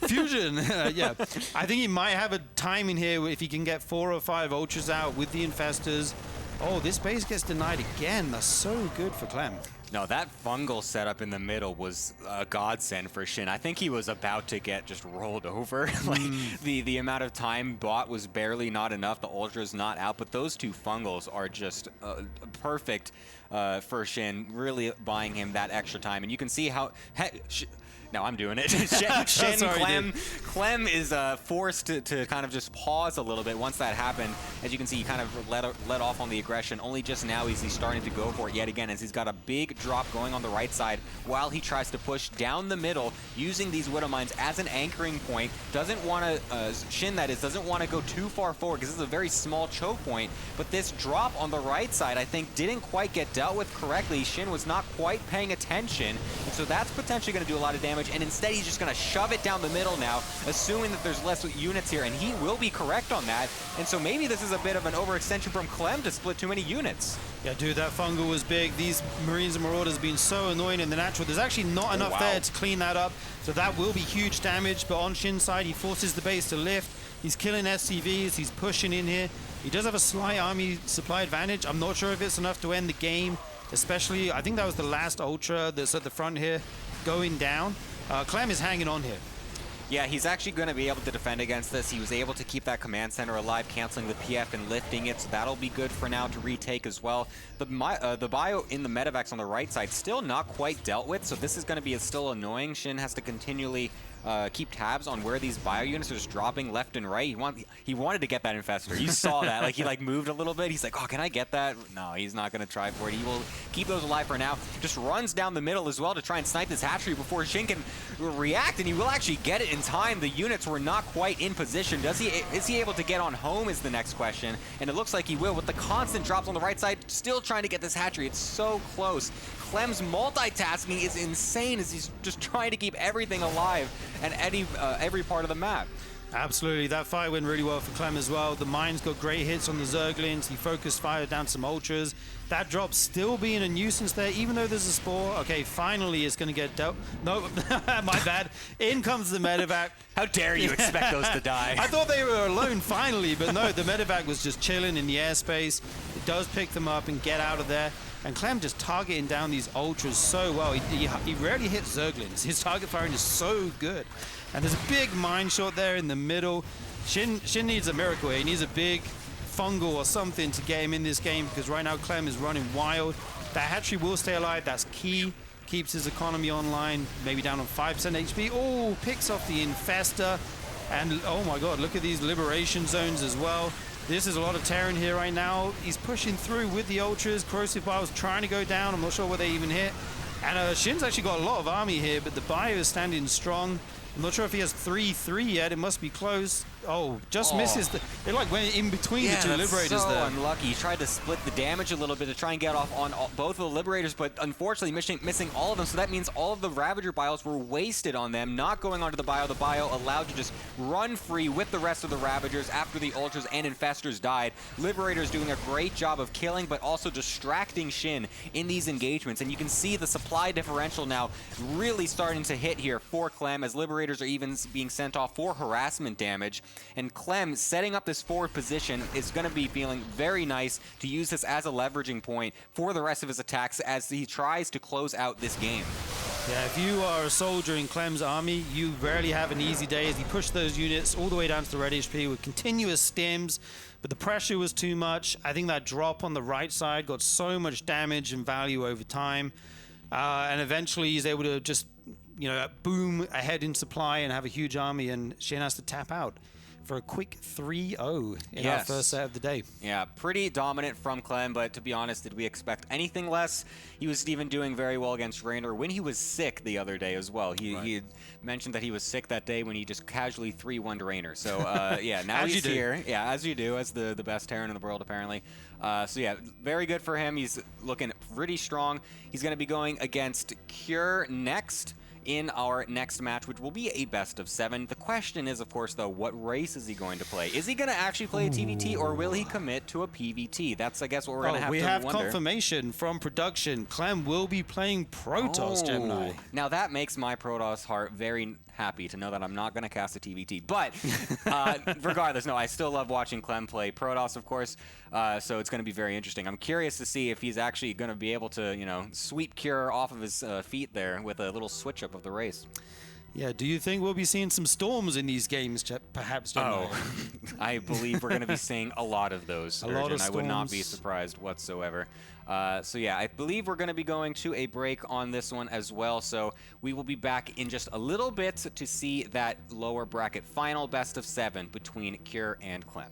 Fusion! Yeah. I think he might have a time in here if he can get 4 or 5 Ultras out with the Infestors. Oh, this base gets denied again. That's so good for Clem. No, that fungal setup in the middle was a godsend for SHIN. I think he was about to get just rolled over. Like, the amount of time bought was barely not enough. The Ultra's not out, but those two fungals are just perfect for SHIN, really buying him that extra time. And you can see how... No, I'm doing it. SHIN, Clem is forced to kind of just pause a little bit once that happened. As you can see, he kind of let off on the aggression. Only just now is he starting to go for it yet again, as he's got a big drop going on the right side while he tries to push down the middle using these Widow Mines as an anchoring point. Doesn't want to, SHIN that is, doesn't want to go too far forward because this is a very small choke point. But this drop on the right side, I think, didn't quite get dealt with correctly. SHIN was not quite paying attention, and so that's potentially going to do a lot of damage. And instead, he's just going to shove it down the middle now, assuming that there's less units here, and he will be correct on that. And so maybe this is a bit of an overextension from Clem to split too many units. Yeah, dude, that fungal was big. These Marines and Marauders have been so annoying in the natural. There's actually not enough there to clean that up, so that will be huge damage. But on SHIN's side, he forces the base to lift. He's killing SCVs. He's pushing in here. He does have a slight army supply advantage. I'm not sure if it's enough to end the game, especially, I think that was the last Ultra that's at the front here going down. Clem is hanging on here. Yeah, he's actually going to be able to defend against this. He was able to keep that command center alive, canceling the PF and lifting it, so that'll be good for now to retake as well. The bio in the medevacs on the right side still not quite dealt with, so this is going to be still annoying. SHIN has to continually keep tabs on where these bio units are just dropping left and right. He wanted to get that Infestor. You saw that. Like, he moved a little bit. He's like, oh, can I get that? No, he's not going to try for it. He will keep those alive for now. Just runs down the middle as well to try and snipe this hatchery before SHIN can react, and he will actually get it in time. The units were not quite in position. Is he able to get on home is the next question, and it looks like he will with the constant drops on the right side, still trying to get this hatchery. It's so close. Clem's multitasking is insane as he's just trying to keep everything alive and every part of the map. Absolutely, that fight went really well for Clem as well. The mines got great hits on the Zerglings. He focused fire down some Ultras. That drop still being a nuisance there, even though there's a spore. Okay, finally it's going to get dealt. No, my bad. In comes the medevac. How dare you expect those to die? I thought they were alone finally, but no, the medevac was just chilling in the airspace. It does pick them up and get out of there. And Clem just targeting down these Ultras so well. He rarely hits Zerglings. His target firing is so good. And there's a big mine shot there in the middle. SHIN needs a miracle here. He needs a big fungal or something to get him in this game, because right now Clem is running wild. That hatchery will stay alive. That's key. Keeps his economy online, maybe down on 5% HP. Oh, picks off the Infestor. And oh my god, look at these liberation zones as well. This is a lot of Terran here right now. He's pushing through with the Ultras. Corrosive Biles trying to go down. I'm not sure where they even hit. And SHIN's actually got a lot of army here, but the bio is standing strong. I'm not sure if he has 3-3 yet. It must be close. Oh, just misses the. It like went in between the two Liberators so there. unlucky. He tried to split the damage a little bit to try and get off on both of the Liberators, but unfortunately missing all of them. So that means all of the Ravager bios were wasted on them, not going onto the bio. The bio allowed to just run free with the rest of the Ravagers after the Ultras and Infestors died. Liberators doing a great job of killing, but also distracting SHIN in these engagements. And you can see the supply differential now really starting to hit here for Clem, as Liberators are even being sent off for harassment damage. And Clem setting up this forward position is going to be feeling very nice to use this as a leveraging point for the rest of his attacks as he tries to close out this game. Yeah, if you are a soldier in Clem's army, you rarely have an easy day as he pushed those units all the way down to the red HP with continuous stims, but the pressure was too much. I think that drop on the right side got so much damage and value over time, and eventually he's able to just, you know, boom ahead in supply and have a huge army, and SHIN has to tap out for a quick 3-0 in our first set of the day. Yeah, pretty dominant from Clem, but to be honest, did we expect anything less? He was even doing very well against Raynor when he was sick the other day as well. He had mentioned that he was sick that day when he just casually 3-1'd Raynor. So yeah, now he's here. Yeah, as you do, as the best Terran in the world apparently. So yeah, very good for him. He's looking pretty strong. He's going to be going against Cure next in our next match, which will be a best of 7. The question is, of course, though, what race is he going to play? Is he going to actually play a TVT, or will he commit to a PVT? That's, I guess, what we're going to have to wonder. We have confirmation from production. Clem will be playing Protoss, Gemini. Now that makes my Protoss heart very happy to know that I'm not going to cast a TVT. But regardless, no, I still love watching Clem play Protoss, of course. So it's going to be very interesting. I'm curious to see if he's actually going to be able to, you know, sweep Cure off of his feet there with a little switch up of the race. Yeah, do you think we'll be seeing some storms in these games, perhaps, Gemini? Oh, I believe we're going to be seeing a lot of those, A lot of I would not storms. be surprised whatsoever. So yeah, I believe we're going to be going to a break on this one as well. So we will be back in just a little bit to see that lower bracket final best of 7 between Cure and Clem.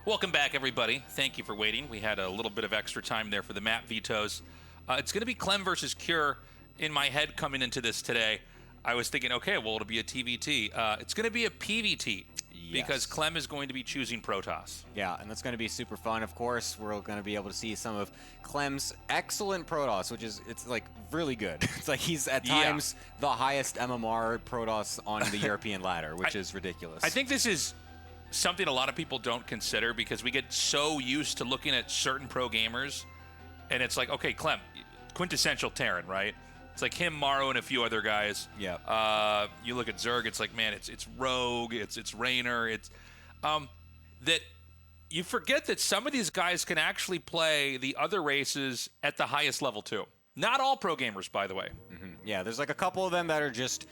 Welcome back, everybody. Thank you for waiting. We had a little bit of extra time there for the map vetoes. It's going to be Clem versus Cure. In my head coming into this today, I was thinking, okay, well, it'll be a TVT. It's going to be a PVT because Clem is going to be choosing Protoss. Yeah, and that's going to be super fun, of course. We're going to be able to see some of Clem's excellent Protoss, which is, it's like really good. It's like he's at times the highest MMR Protoss on the European ladder, which is ridiculous. I think this is something a lot of people don't consider because we get so used to looking at certain pro gamers, and it's like, okay, Clem, quintessential Terran, right? It's like him, Morrow, and a few other guys. Yeah. You look at Zerg, it's like, man, it's Rogue, it's Raynor, it's that you forget that some of these guys can actually play the other races at the highest level too. Not all pro gamers, by the way. Mm-hmm. Yeah, there's like a couple of them that are just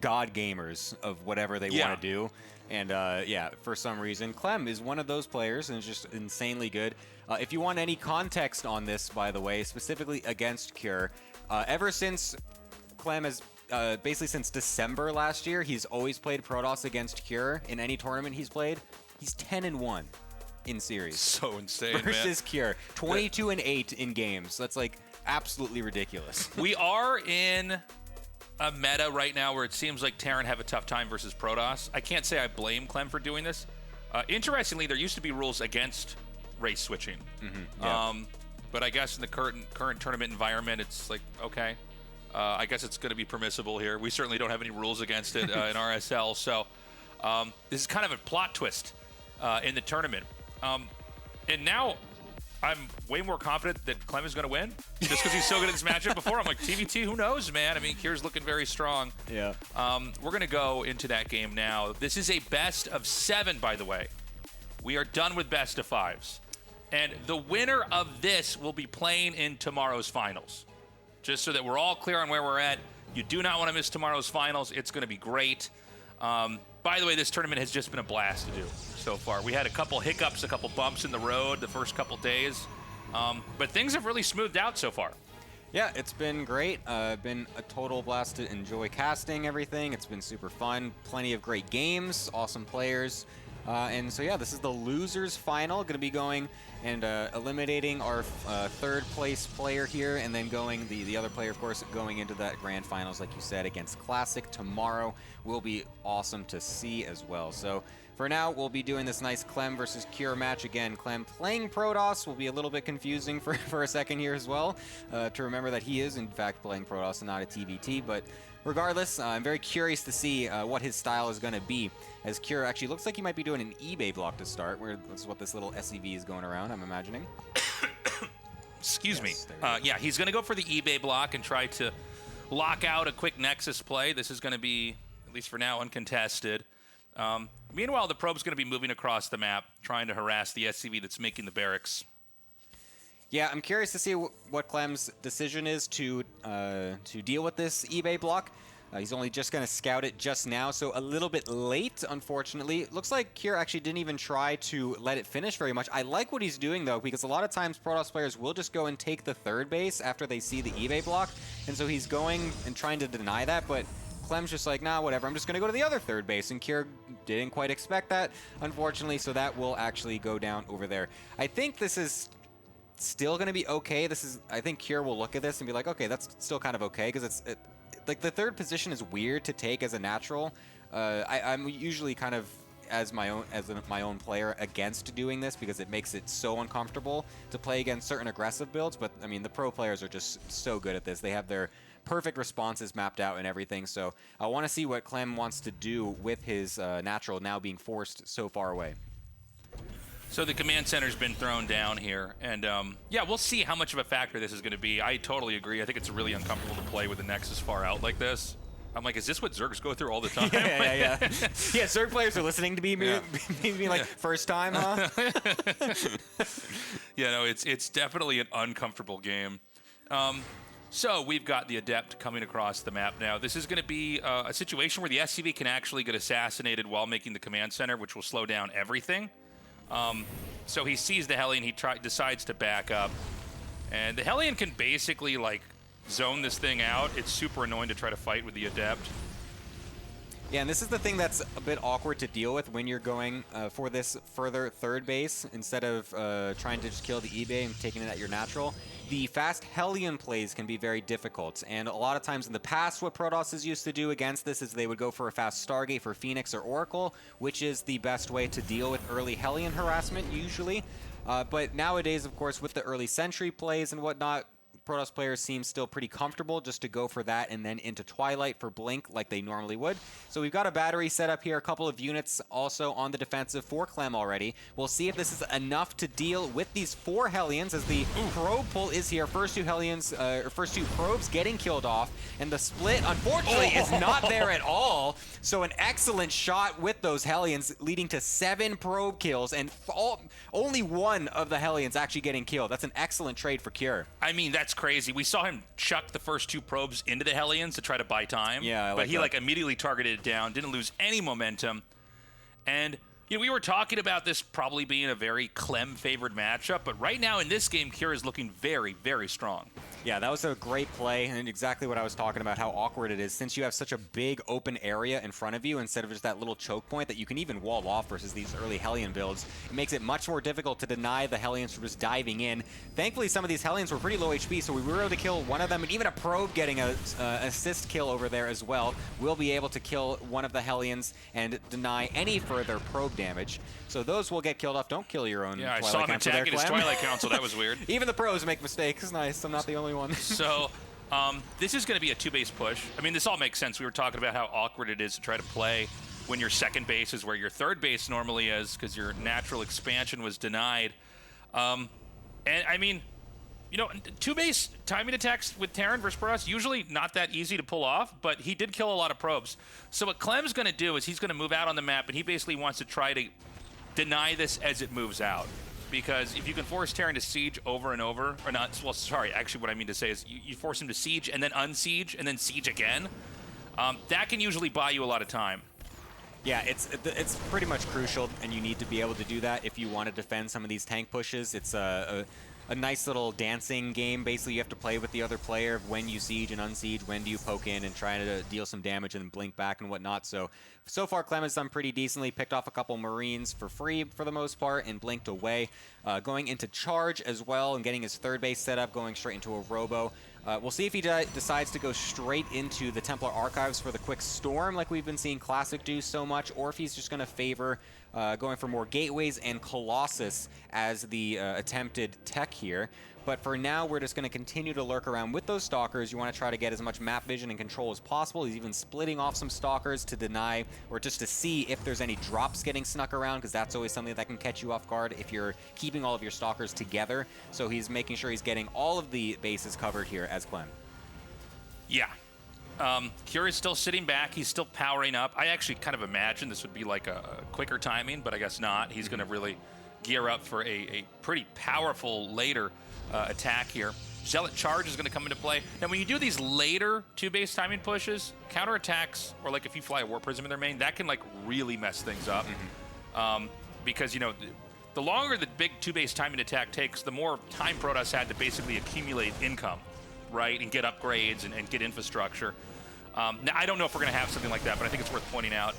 god gamers of whatever they want to do. And yeah, for some reason, Clem is one of those players and is just insanely good. If you want any context on this, by the way, specifically against Cure, ever since Clem has, basically since December last year, he's always played Protoss against Cure in any tournament he's played. He's 10-1 in series. So insane, versus Cure. 22-8 in games. That's like absolutely ridiculous. We are in a meta right now where it seems like Terran have a tough time versus Protoss. I can't say I blame Clem for doing this. Interestingly, there used to be rules against race switching. But I guess in the current tournament environment, it's like, okay, I guess it's going to be permissible here. We certainly don't have any rules against it in RSL. So this is kind of a plot twist in the tournament. And now I'm way more confident that Clem is going to win just because he's so good at this matchup. Before, I'm like, TVT, who knows, man? I mean, Cure's looking very strong. Yeah. We're going to go into that game now. This is a best of 7, by the way. We are done with best of 5s. And the winner of this will be playing in tomorrow's finals. Just so that we're all clear on where we're at. You do not want to miss tomorrow's finals. It's going to be great. By the way, this tournament has just been a blast to do so far. We had a couple hiccups, a couple bumps in the road the first couple days. But things have really smoothed out so far. Yeah, it's been great. Been a total blast to enjoy casting everything. It's been super fun. Plenty of great games, awesome players. And so, yeah, this is the losers final. Going to be going and eliminating our third place player here, and then going the other player, of course, going into that grand finals, like you said, against Classic tomorrow. Will be awesome to see as well. So for now, we'll be doing this nice Clem versus Cure match. Again, Clem playing Protoss will be a little bit confusing for a second here as well, to remember that he is, in fact, playing Protoss and not a TVT. But regardless, I'm very curious to see what his style is going to be, as Cure actually looks like he might be doing an eBay block to start, where that's what this little SCV is going around, I'm imagining. Excuse me. Yeah, he's going to go for the eBay block and try to lock out a quick Nexus play. This is going to be, at least for now, uncontested. Meanwhile, the probe's going to be moving across the map, trying to harass the SCV that's making the barracks. Yeah, I'm curious to see what Clem's decision is to deal with this eBay block. He's only just going to scout it just now, so a little bit late, unfortunately. It looks like Cure actually didn't even try to let it finish very much. I like what he's doing, though, because a lot of times Protoss players will just go and take the third base after they see the eBay block, and so he's going and trying to deny that, but Clem's just like, nah, whatever, I'm just going to go to the other third base, and Cure didn't quite expect that, unfortunately, so that will actually go down over there. I think this is still going to be okay. I think Cure will look at this and be like, okay, that's still kind of okay, because like the third position is weird to take as a natural. I'm usually kind of as my own player against doing this because it makes it so uncomfortable to play against certain aggressive builds. But I mean, the pro players are just so good at this. They have their perfect responses mapped out and everything. So I want to see what Clem wants to do with his natural now being forced so far away. So the command center's been thrown down here, and yeah, we'll see how much of a factor this is going to be. I totally agree. I think it's really uncomfortable to play with the Nexus far out like this. I'm like, is this what Zergs go through all the time? Yeah. Zerg players are listening to me, maybe like, first time, huh? Yeah, no, it's definitely an uncomfortable game. So we've got the Adept coming across the map now. This is going to be a situation where the SCV can actually get assassinated while making the command center, which will slow down everything. So he sees the Hellion, he decides to back up, and the Hellion can basically like zone this thing out. It's super annoying to try to fight with the Adept. Yeah, and this is the thing that's a bit awkward to deal with when you're going for this further third base instead of trying to just kill the eBay and taking it at your natural. The fast Hellion plays can be very difficult, and a lot of times in the past what Protoss used to do against this is they would go for a fast Stargate for Phoenix or Oracle, which is the best way to deal with early Hellion harassment usually. But nowadays, of course, with the early Sentry plays and whatnot, Protoss players seem still pretty comfortable just to go for that and then into Twilight for Blink like they normally would. So we've got a battery set up here, a couple of units also on the defensive for Clem already. We'll see if this is enough to deal with these 4 Hellions as the probe pull is here. First 2 Hellions, or first 2 probes getting killed off, and the split, unfortunately, is not there at all. So an excellent shot with those Hellions leading to 7 probe kills, and only 1 of the Hellions actually getting killed. That's an excellent trade for Cure. I mean, that's crazy. We saw him chuck the first 2 probes into the Hellions to try to buy time. Yeah, but he like immediately targeted it down, didn't lose any momentum. And you know, we were talking about this probably being a very Clem-favored matchup, but right now in this game, Cure is looking very, very strong. Yeah, that was a great play, and exactly what I was talking about, how awkward it is since you have such a big open area in front of you instead of just that little choke point that you can even wall off versus these early Hellion builds. It makes it much more difficult to deny the Hellions from just diving in. Thankfully, some of these Hellions were pretty low HP, so we were able to kill one of them, and even a probe getting an assist kill over there as well. We'll be able to kill one of the Hellions and deny any further probe damage. So those will get killed off. Don't kill your own Yeah, Twilight I saw him Council attacking there, his Clem. Twilight Council. That was weird. Even the pros make mistakes. Nice. I'm not the only one. So this is going to be a 2-base push. I mean, this all makes sense. We were talking about how awkward it is to try to play when your second base is where your third base normally is because your natural expansion was denied. And I mean, you know, 2-base timing attacks with Terran versus Protoss, usually not that easy to pull off, but he did kill a lot of probes. So what Clem's going to do is he's going to move out on the map, and he basically wants to try to deny this as it moves out. Because if you can force Terran to siege over and over, or not, well, sorry, actually what I mean to say is you force him to siege and then unsiege and then siege again, that can usually buy you a lot of time. Yeah, it's pretty much crucial, and you need to be able to do that if you want to defend some of these tank pushes. It's a nice little dancing game. Basically, you have to play with the other player of when you siege and unsiege, when do you poke in and try to deal some damage and then blink back and whatnot. So far, Clem has done pretty decently, picked off a couple Marines for free for the most part and blinked away. Going into charge as well and getting his third base set up, going straight into a robo. We'll see if he decides to go straight into the Templar Archives for the quick storm like we've been seeing Classic do so much, or if he's just going to favor going for more gateways and Colossus as the attempted tech here. But for now, we're just going to continue to lurk around with those Stalkers. You want to try to get as much map vision and control as possible. He's even splitting off some Stalkers to deny, or just to see if there's any drops getting snuck around, because that's always something that can catch you off guard if you're keeping all of your Stalkers together. So he's making sure he's getting all of the bases covered here as Clem. Yeah. Cure is still sitting back. He's still powering up. I actually kind of imagined this would be like a quicker timing, but I guess not. He's going to really gear up for a pretty powerful later attack here. Zealot Charge is going to come into play. Now, when you do these later 2-base timing pushes, counterattacks, or like if you fly a War Prism in their main, that can like really mess things up. Because, you know, the longer the big 2-base timing attack takes, the more time Protoss had to basically accumulate income, right, and get upgrades and get infrastructure. Now, I don't know if we're going to have something like that, but I think it's worth pointing out.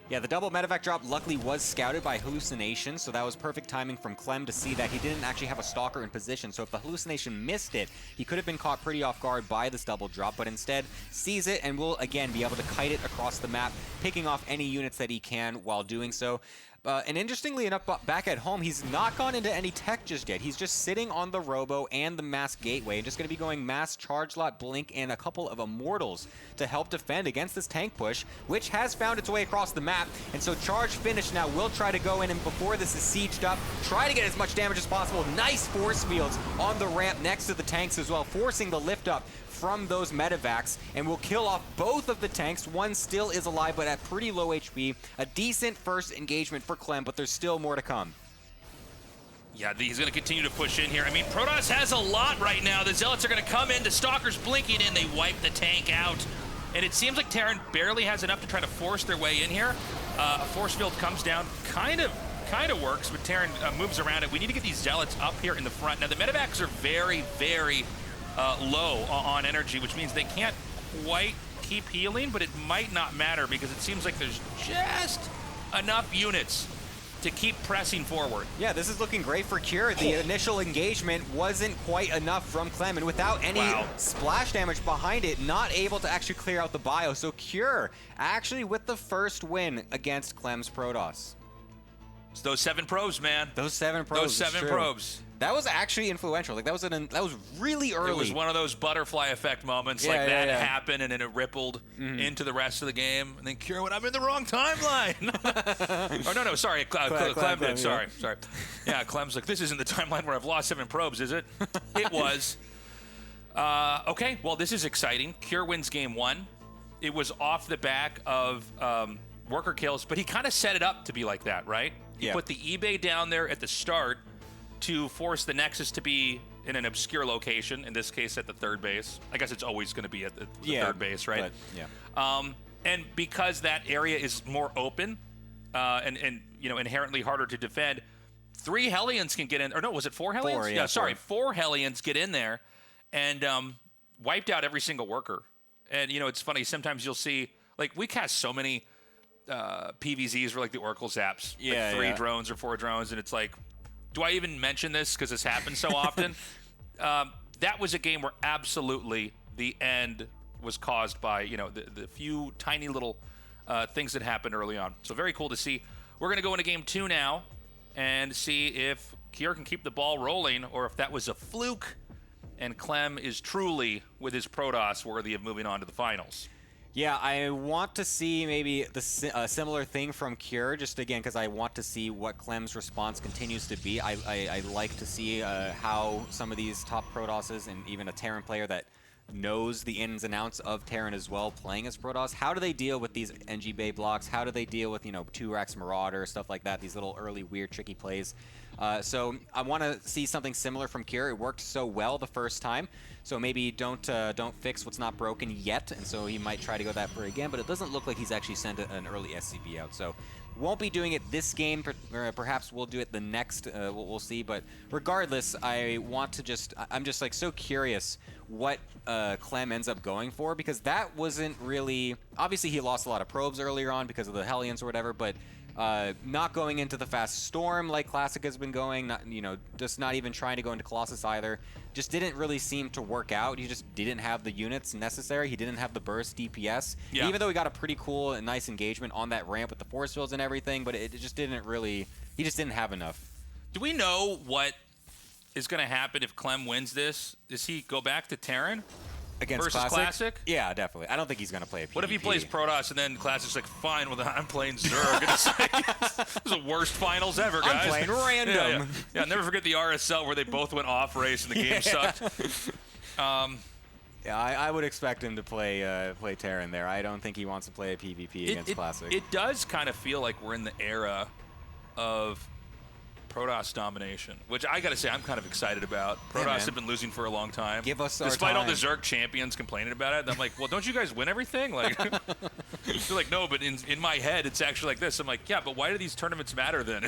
Yeah, the double medevac drop luckily was scouted by Hallucination, so that was perfect timing from Clem to see that he didn't actually have a Stalker in position. So if the Hallucination missed it, he could have been caught pretty off guard by this double drop, but instead sees it and will again be able to kite it across the map, picking off any units that he can while doing so. And interestingly enough, back at home, he's not gone into any tech just yet. He's just sitting on the Robo and the Mass Gateway, and just going to be going Mass, Charge Lot, Blink, and a couple of Immortals to help defend against this tank push, which has found its way across the map. And so Charge Finish now will try to go in, and before this is sieged up, try to get as much damage as possible. Nice force fields on the ramp next to the tanks as well, forcing the lift up from those medevacs, and will kill off both of the tanks. One still is alive, but at pretty low HP. A decent first engagement for Clem, but there's still more to come. Yeah, he's going to continue to push in here. I mean, Protoss has a lot right now. The Zealots are going to come in. The Stalkers blinking in. They wipe the tank out. And it seems like Terran barely has enough to try to force their way in here. A force field comes down. Kind of works, but Terran moves around it. We need to get these Zealots up here in the front. Now, the medevacs are very, very low on energy, which means they can't quite keep healing, but it might not matter because it seems like there's just enough units to keep pressing forward. Yeah, this is looking great for Cure. The initial engagement wasn't quite enough from Clem, and without any splash damage behind it, not able to actually clear out the bio. So Cure actually with the first win against Clem's Protoss. It's those 7 probes, man. Those 7 probes. Those 7 probes. That was actually influential. Like that was really early. It was one of those butterfly effect moments. That happened and then it rippled into the rest of the game. And then Cure went, I'm in the wrong timeline. Oh no, sorry, Clem did. Sorry. Yeah, Clem's like, this isn't the timeline where I've lost 7 probes, is it? It was. Okay, well this is exciting. Cure wins game 1. It was off the back of worker kills, but he kind of set it up to be like that, right? He put the eBay down there at the start to force the Nexus to be in an obscure location, in this case at the 3rd base. I guess it's always going to be at the 3rd base, right? But, and because that area is more open and you know, inherently harder to defend, 3 Hellions can get in, or no, was it 4 Hellions? 4, yeah, sorry, 4 Hellions get in there and wiped out every single worker. And, you know, it's funny, sometimes you'll see, like, we cast so many PVZs for, like, the Oracle Zaps. Like 3 drones or 4 drones, and it's like, do I even mention this because this happens so often? That was a game where absolutely the end was caused by, you know, the few tiny little things that happened early on. So very cool to see. We're going to go into game 2 now and see if Cure can keep the ball rolling or if that was a fluke and Clem is truly, with his Protoss, worthy of moving on to the finals. Yeah, I want to see maybe the similar thing from Cure, just again, because I want to see what Clem's response continues to be. I like to see how some of these top Protosses and even a Terran player that knows the ins and outs of Terran as well, playing as Protoss, how do they deal with these NG Bay blocks? How do they deal with, you know, 2-Rex Marauder, stuff like that, these little early weird tricky plays? So I want to see something similar from Cure. It worked so well the first time, so maybe don't fix what's not broken yet, and so he might try to go that for again, but it doesn't look like he's actually sent an early SCV out, so won't be doing it this game. Perhaps we'll do it the next, we'll see, but regardless, I want to I'm just like so curious what Clem ends up going for, because that wasn't really, obviously he lost a lot of probes earlier on because of the Hellions or whatever, but not going into the fast storm like Classic has been going, not, you know, just not even trying to go into Colossus either. Just didn't really seem to work out. He just didn't have the units necessary. He didn't have the burst DPS. Yeah. Even though he got a pretty cool and nice engagement on that ramp with the force fields and everything, but it just didn't really, he just didn't have enough. Do we know what is going to happen if Clem wins this? Does he go back to Terran? Against versus Classic? Yeah, definitely. I don't think he's going to play a PvP. What if he plays Protoss and then Classic's like, fine, well, I'm playing Zerg. It's like, this is the worst finals ever, guys. I'm playing random. Yeah, I'll never forget the RSL where they both went off race and the game sucked. Yeah, I would expect him to play Terran there. I don't think he wants to play a PvP against Classic. It does kind of feel like we're in the era of Protoss domination, which I gotta say I'm kind of excited about. Protoss have been losing for a long time. Give us our Despite time. all the Zerg champions complaining about it, I'm like, well, don't you guys win everything? Like, they're like, no, but in my head, it's actually like this. I'm like, yeah, but why do these tournaments matter then?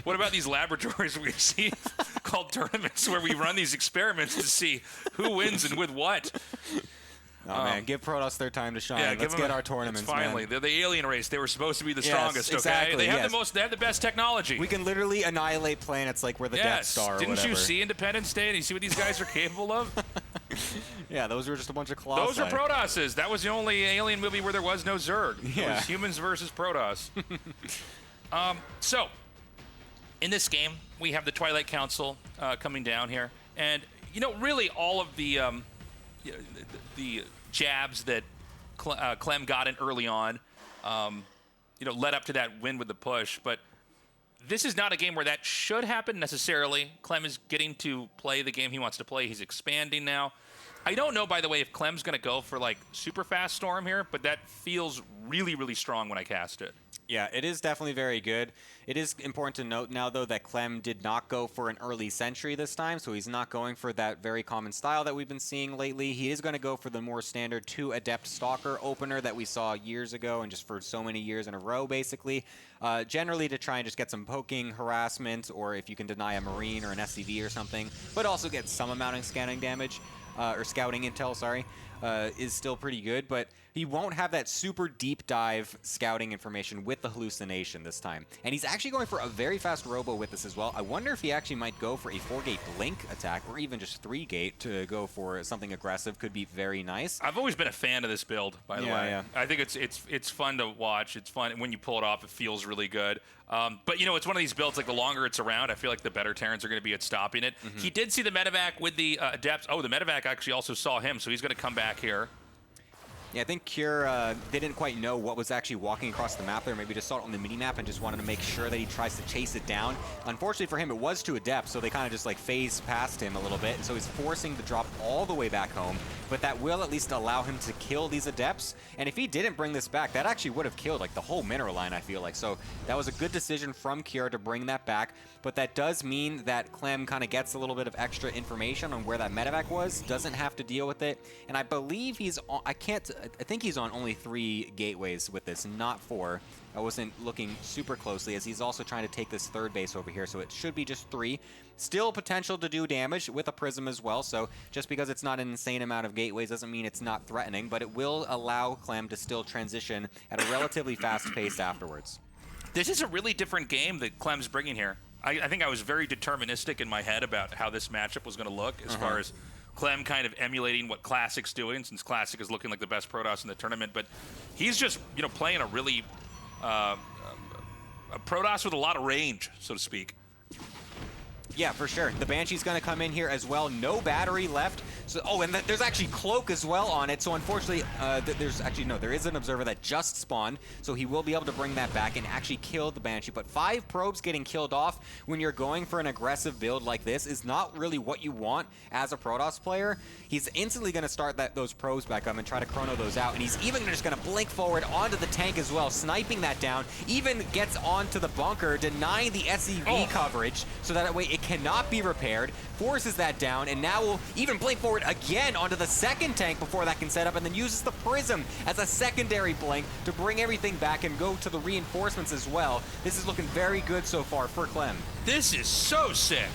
What about these laboratories we see called tournaments where we run these experiments to see who wins and with what? Oh man, give Protoss their time to shine. Yeah, Let's get our tournaments. Finally, man. They're the alien race. They were supposed to be the strongest. Exactly, okay, they have the most. They have the best technology. We can literally annihilate planets like we're the Death Star. Didn't or whatever. you see Independence Day? And you see what these guys are capable of? Yeah, those were just a bunch of Colossi. Those are Protosses. That was the only alien movie where there was no Zerg. Yeah. It was humans versus Protoss. So, in this game, we have the Twilight Council coming down here, and you know, really all of the jabs that Clem got in early on, you know, led up to that win with the push. But this is not a game where that should happen necessarily. Clem is getting to play the game he wants to play. He's expanding now. I don't know, by the way, if Clem's going to go for like super fast storm here, but that feels really, really strong when I cast it. Yeah, it is definitely very good. It is important to note now, though, that Clem did not go for an early sentry this time, so he's not going for that very common style that we've been seeing lately. He is going to go for the more standard 2 Adept Stalker opener that we saw years ago and just for so many years in a row, basically. Generally to try and just get some poking, harassment, or if you can deny a Marine or an SCV or something, but also get some amount of scanning damage, or scouting intel, sorry. is still pretty good, but he won't have that super deep dive scouting information with the hallucination this time. And he's actually going for a very fast robo with this as well. I wonder if he actually might go for a 4-gate blink attack or even just 3-gate to go for something aggressive. Could be very nice. I've always been a fan of this build, by the way. I think it's fun to watch. It's fun when you pull it off. It feels really good. But you know, it's one of these builds. Like the longer it's around, I feel like the better Terrans are going to be at stopping it. He did see the medevac with the adepts. Oh, the medevac actually also saw him, so he's going to come back here. Yeah, I think Cure didn't quite know what was actually walking across the map there. Maybe just saw it on the mini-map and just wanted to make sure that he tries to chase it down. Unfortunately for him, it was to Adept, so they kind of just like phased past him a little bit. And so he's forcing the drop all the way back home. But that will at least allow him to kill these Adepts. And if he didn't bring this back, that actually would have killed like the whole mineral line, I feel like. So that was a good decision from Cure to bring that back. But that does mean that Clem kind of gets a little bit of extra information on where that medevac was, doesn't have to deal with it. And I believe he's on, I think he's on only 3 gateways with this, not 4. I wasn't looking super closely as he's also trying to take this 3rd base over here, so it should be just 3. Still potential to do damage with a prism as well, so just because it's not an insane amount of gateways doesn't mean it's not threatening, but it will allow Clem to still transition at a relatively fast pace afterwards. This is a really different game that Clem's bringing here. I think I was very deterministic in my head about how this matchup was going to look as far as Clem kind of emulating what Classic's doing, since Classic is looking like the best Protoss in the tournament. But he's just, you know, playing a really a Protoss with a lot of range, so to speak. Yeah, for sure. The Banshee's going to come in here as well. No battery left. So, oh, and there's actually Cloak as well on it. So, unfortunately, there is an Observer that just spawned. So, he will be able to bring that back and actually kill the Banshee. But 5 probes getting killed off when you're going for an aggressive build like this is not really what you want as a Protoss player. He's instantly going to start those probes back up and try to chrono those out. And he's even just going to blink forward onto the tank as well, sniping that down. Even gets onto the bunker, denying the SEV coverage so that way it cannot be repaired, forces that down, and now will even blink forward again onto the 2nd tank before that can set up, and then uses the prism as a secondary blink to bring everything back and go to the reinforcements as well. This is looking very good so far for Clem. This is so sick.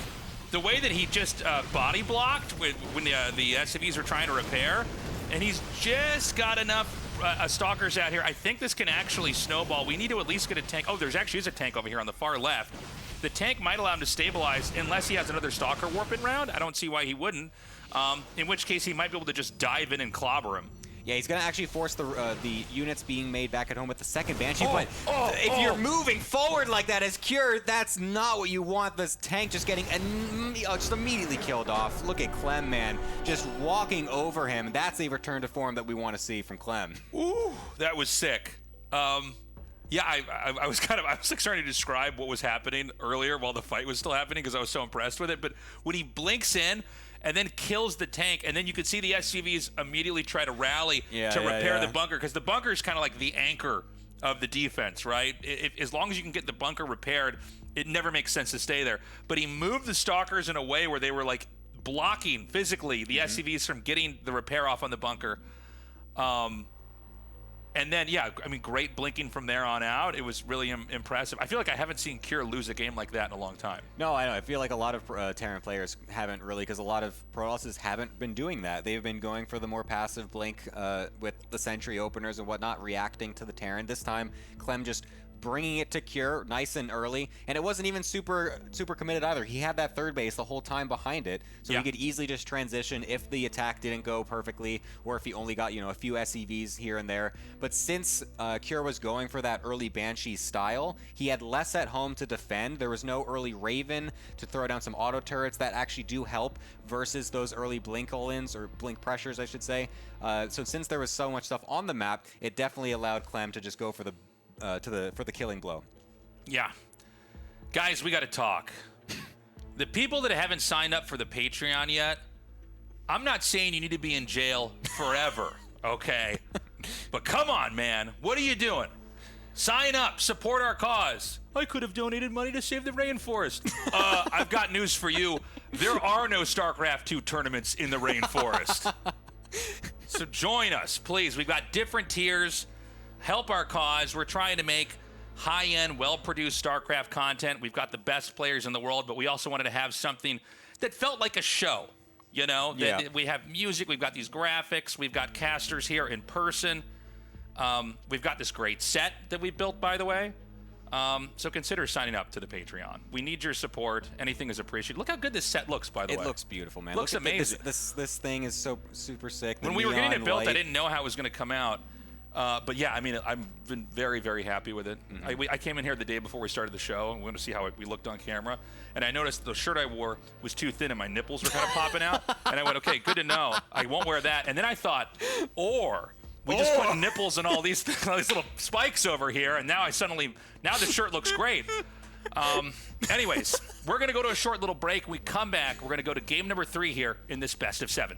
The way that he just body blocked when the SCVs were trying to repair, and he's just got enough stalkers out here. I think this can actually snowball. We need to at least get a tank. Oh, there's actually is a tank over here on the far left. The tank might allow him to stabilize unless he has another Stalker warping round. I don't see why he wouldn't. In which case, he might be able to just dive in and clobber him. Yeah, he's going to actually force the units being made back at home with the 2nd Banshee. But if you're moving forward like that as Cure, that's not what you want. This tank just getting just immediately killed off. Look at Clem, man. Just walking over him. That's a return to form that we want to see from Clem. Ooh, that was sick. Yeah, I was like starting to describe what was happening earlier while the fight was still happening because I was so impressed with it. But when he blinks in and then kills the tank, and then you could see the SCVs immediately try to rally to repair the bunker, because the bunker is kind of like the anchor of the defense, right? As long as you can get the bunker repaired, it never makes sense to stay there. But he moved the Stalkers in a way where they were like blocking physically the SCVs from getting the repair off on the bunker. And then, yeah, I mean, great blinking from there on out. It was really impressive. I feel like I haven't seen Cure lose a game like that in a long time. No, I know. I feel like a lot of Terran players haven't really, because a lot of Protosses haven't been doing that. They've been going for the more passive blink with the Sentry openers and whatnot, reacting to the Terran. This time, Clem just bringing it to Cure nice and early, and it wasn't even super committed either. He had that 3rd base the whole time behind it, so he could easily just transition if the attack didn't go perfectly, or if he only got, you know, a few SCVs here and there. But since Cure was going for that early Banshee style, he had less at home to defend. There was no early Raven to throw down some auto turrets that actually do help versus those early blink all-ins, or blink pressures, I should say. So since there was so much stuff on the map, it definitely allowed Clem to just go for the for the killing blow. Yeah. Guys, we got to talk. The people that haven't signed up for the Patreon yet, I'm not saying you need to be in jail forever, okay? But come on, man. What are you doing? Sign up. Support our cause. I could have donated money to save the rainforest. I've got news for you. There are no StarCraft II tournaments in the rainforest. So join us, please. We've got different tiers. Help our cause. We're trying to make high-end, well-produced StarCraft content. We've got the best players in the world, but we also wanted to have something that felt like a show. You know, Yeah. we have music, we've got these graphics, we've got casters here in person. We've got this great set that we built, by the way. So consider signing up to the Patreon. We need your support. Anything is appreciated. Look how good this set looks, by the way. It looks beautiful, man. Looks Look at amazing. This thing is so super sick. The When we were getting it neon built, I light. didn't know how it was going to come out. But yeah, I mean, I've been very, very happy with it. I came in here the day before we started the show, and we wanted to see how we looked on camera. And I noticed the shirt I wore was too thin, and my nipples were kind of popping out. And I went, okay, good to know. I won't wear that. And then I thought, we just put nipples and all these little spikes over here, and now the shirt looks great. Anyways, we're going to go to a short little break. We come back. We're going to go to game number 3 here in this best of 7.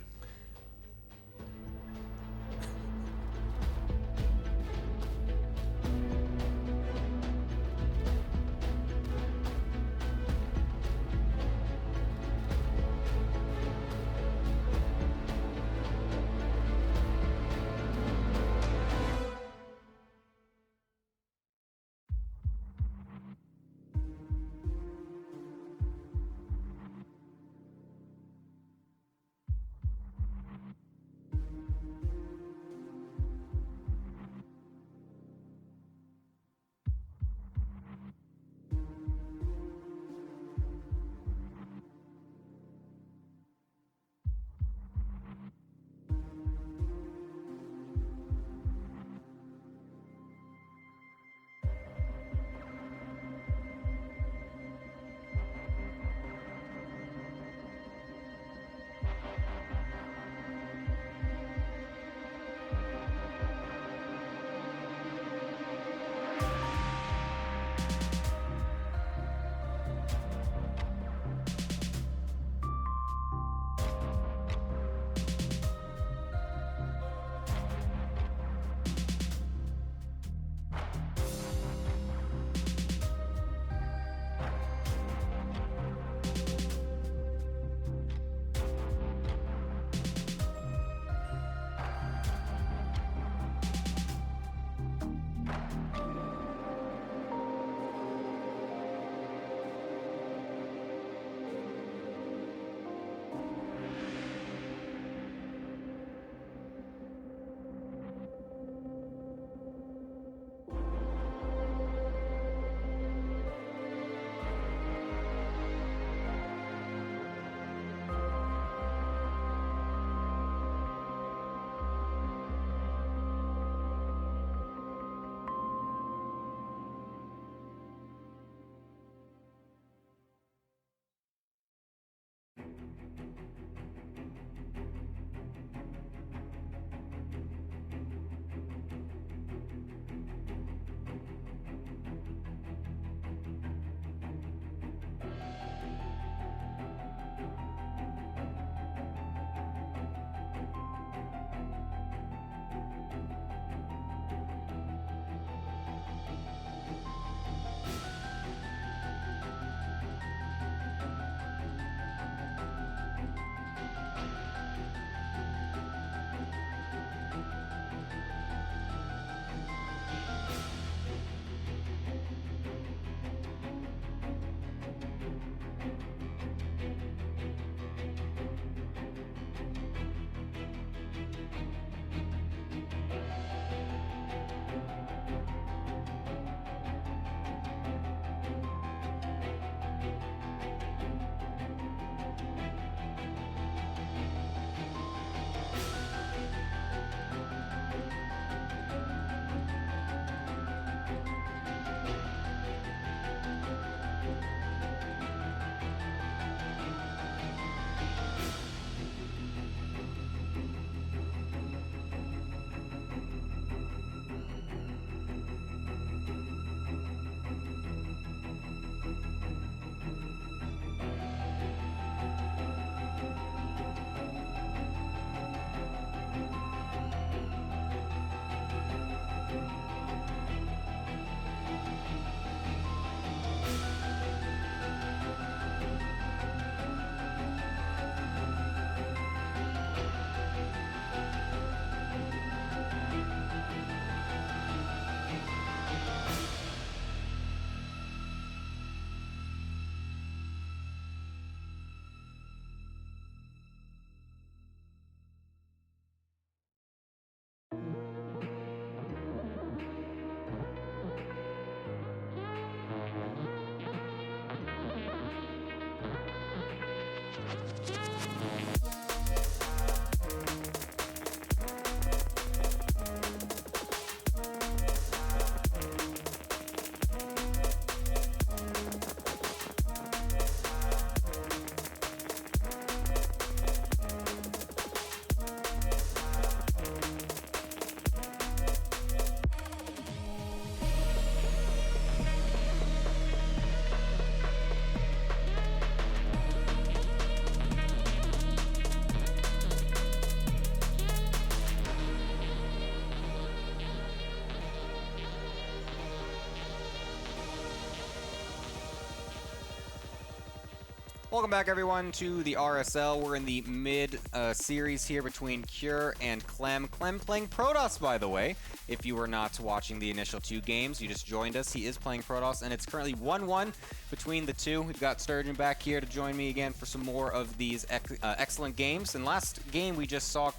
Welcome back, everyone, to the RSL. We're in the mid-series here between Cure and Clem. Clem playing Protoss, by the way. If you were not watching the initial 2 games, you just joined us. He is playing Protoss, and it's currently 1-1 between the two. We've got Sturgeon back here to join me again for some more of these excellent games. And last game, we just saw,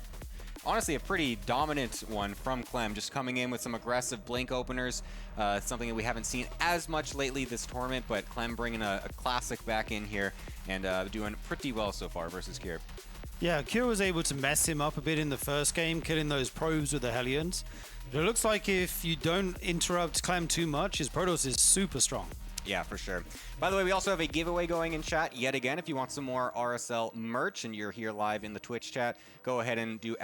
honestly, a pretty dominant one from Clem, just coming in with some aggressive blink openers. Something that we haven't seen as much lately this tournament, but Clem bringing a classic back in here and doing pretty well so far versus Cure. Yeah, Cure was able to mess him up a bit in the first game, killing those probes with the Hellions. But it looks like if you don't interrupt Clem too much, his Protoss is super strong. Yeah, for sure. By the way, we also have a giveaway going in chat yet again. If you want some more RSL merch and you're here live in the Twitch chat, go ahead and do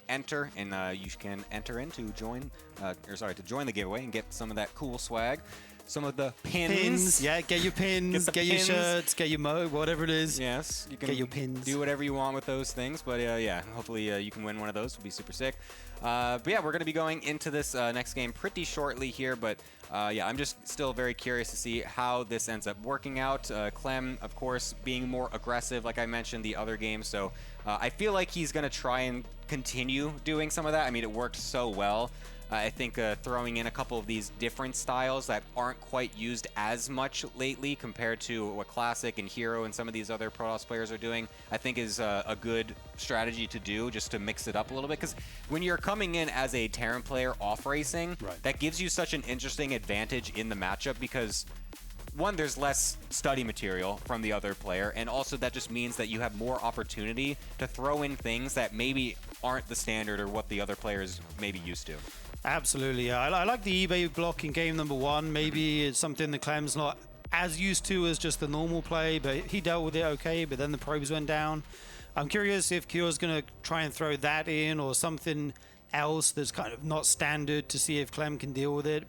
!enter, and you can enter in to join, to join the giveaway and get some of that cool swag. Some of the pins. Yeah, get your pins, get your shirts, get your mug, whatever it is. Yes, you can get your pins. Do whatever you want with those things. But yeah, hopefully you can win one of those. Would be super sick. But yeah, we're going to be going into this next game pretty shortly here. But yeah, I'm just still very curious to see how this ends up working out. Clem, of course, being more aggressive, like I mentioned the other game. So I feel like he's going to try and continue doing some of that. I mean, it worked so well. I think throwing in a couple of these different styles that aren't quite used as much lately compared to what Classic and Hero and some of these other Protoss players are doing, I think is a good strategy to do, just to mix it up a little bit. Because when you're coming in as a Terran player off racing, that gives you such an interesting advantage in the matchup because one, there's less study material from the other player, and also that just means that you have more opportunity to throw in things that maybe aren't the standard or what the other players may be used to. Absolutely, yeah. I like the eBay block in game number 1. Maybe it's something that Clem's not as used to as just the normal play, but he dealt with it okay, but then the probes went down. I'm curious if Cure's going to try and throw that in or something else that's kind of not standard to see if Clem can deal with it.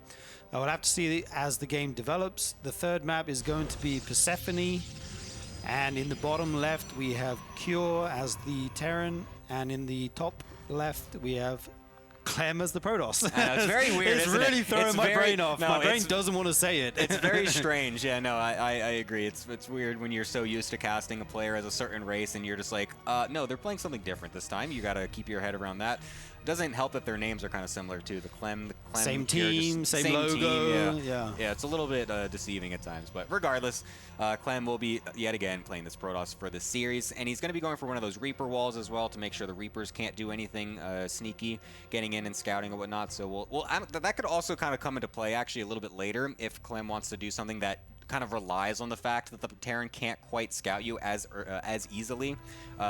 I will have to see as the game develops. The third map is going to be Persephone, and in the bottom left we have Cure as the Terran, and in the top left we have Clem as the Protoss. It's very weird. It's really throwing my brain off. My brain doesn't want to say it. It's very strange. Yeah, no, I agree. It's weird when you're so used to casting a player as a certain race and you're just like, no, they're playing something different this time. You got to keep your head around that. It doesn't help that their names are kind of similar too. The Clem same team, same logo. Team, yeah, it's a little bit deceiving at times. But regardless, Clem will be yet again playing this Protoss for this series, and he's going to be going for one of those Reaper walls as well to make sure the Reapers can't do anything sneaky, getting in and scouting and whatnot. So that could also kind of come into play actually a little bit later if Clem wants to do something that kind of relies on the fact that the Terran can't quite scout you as easily.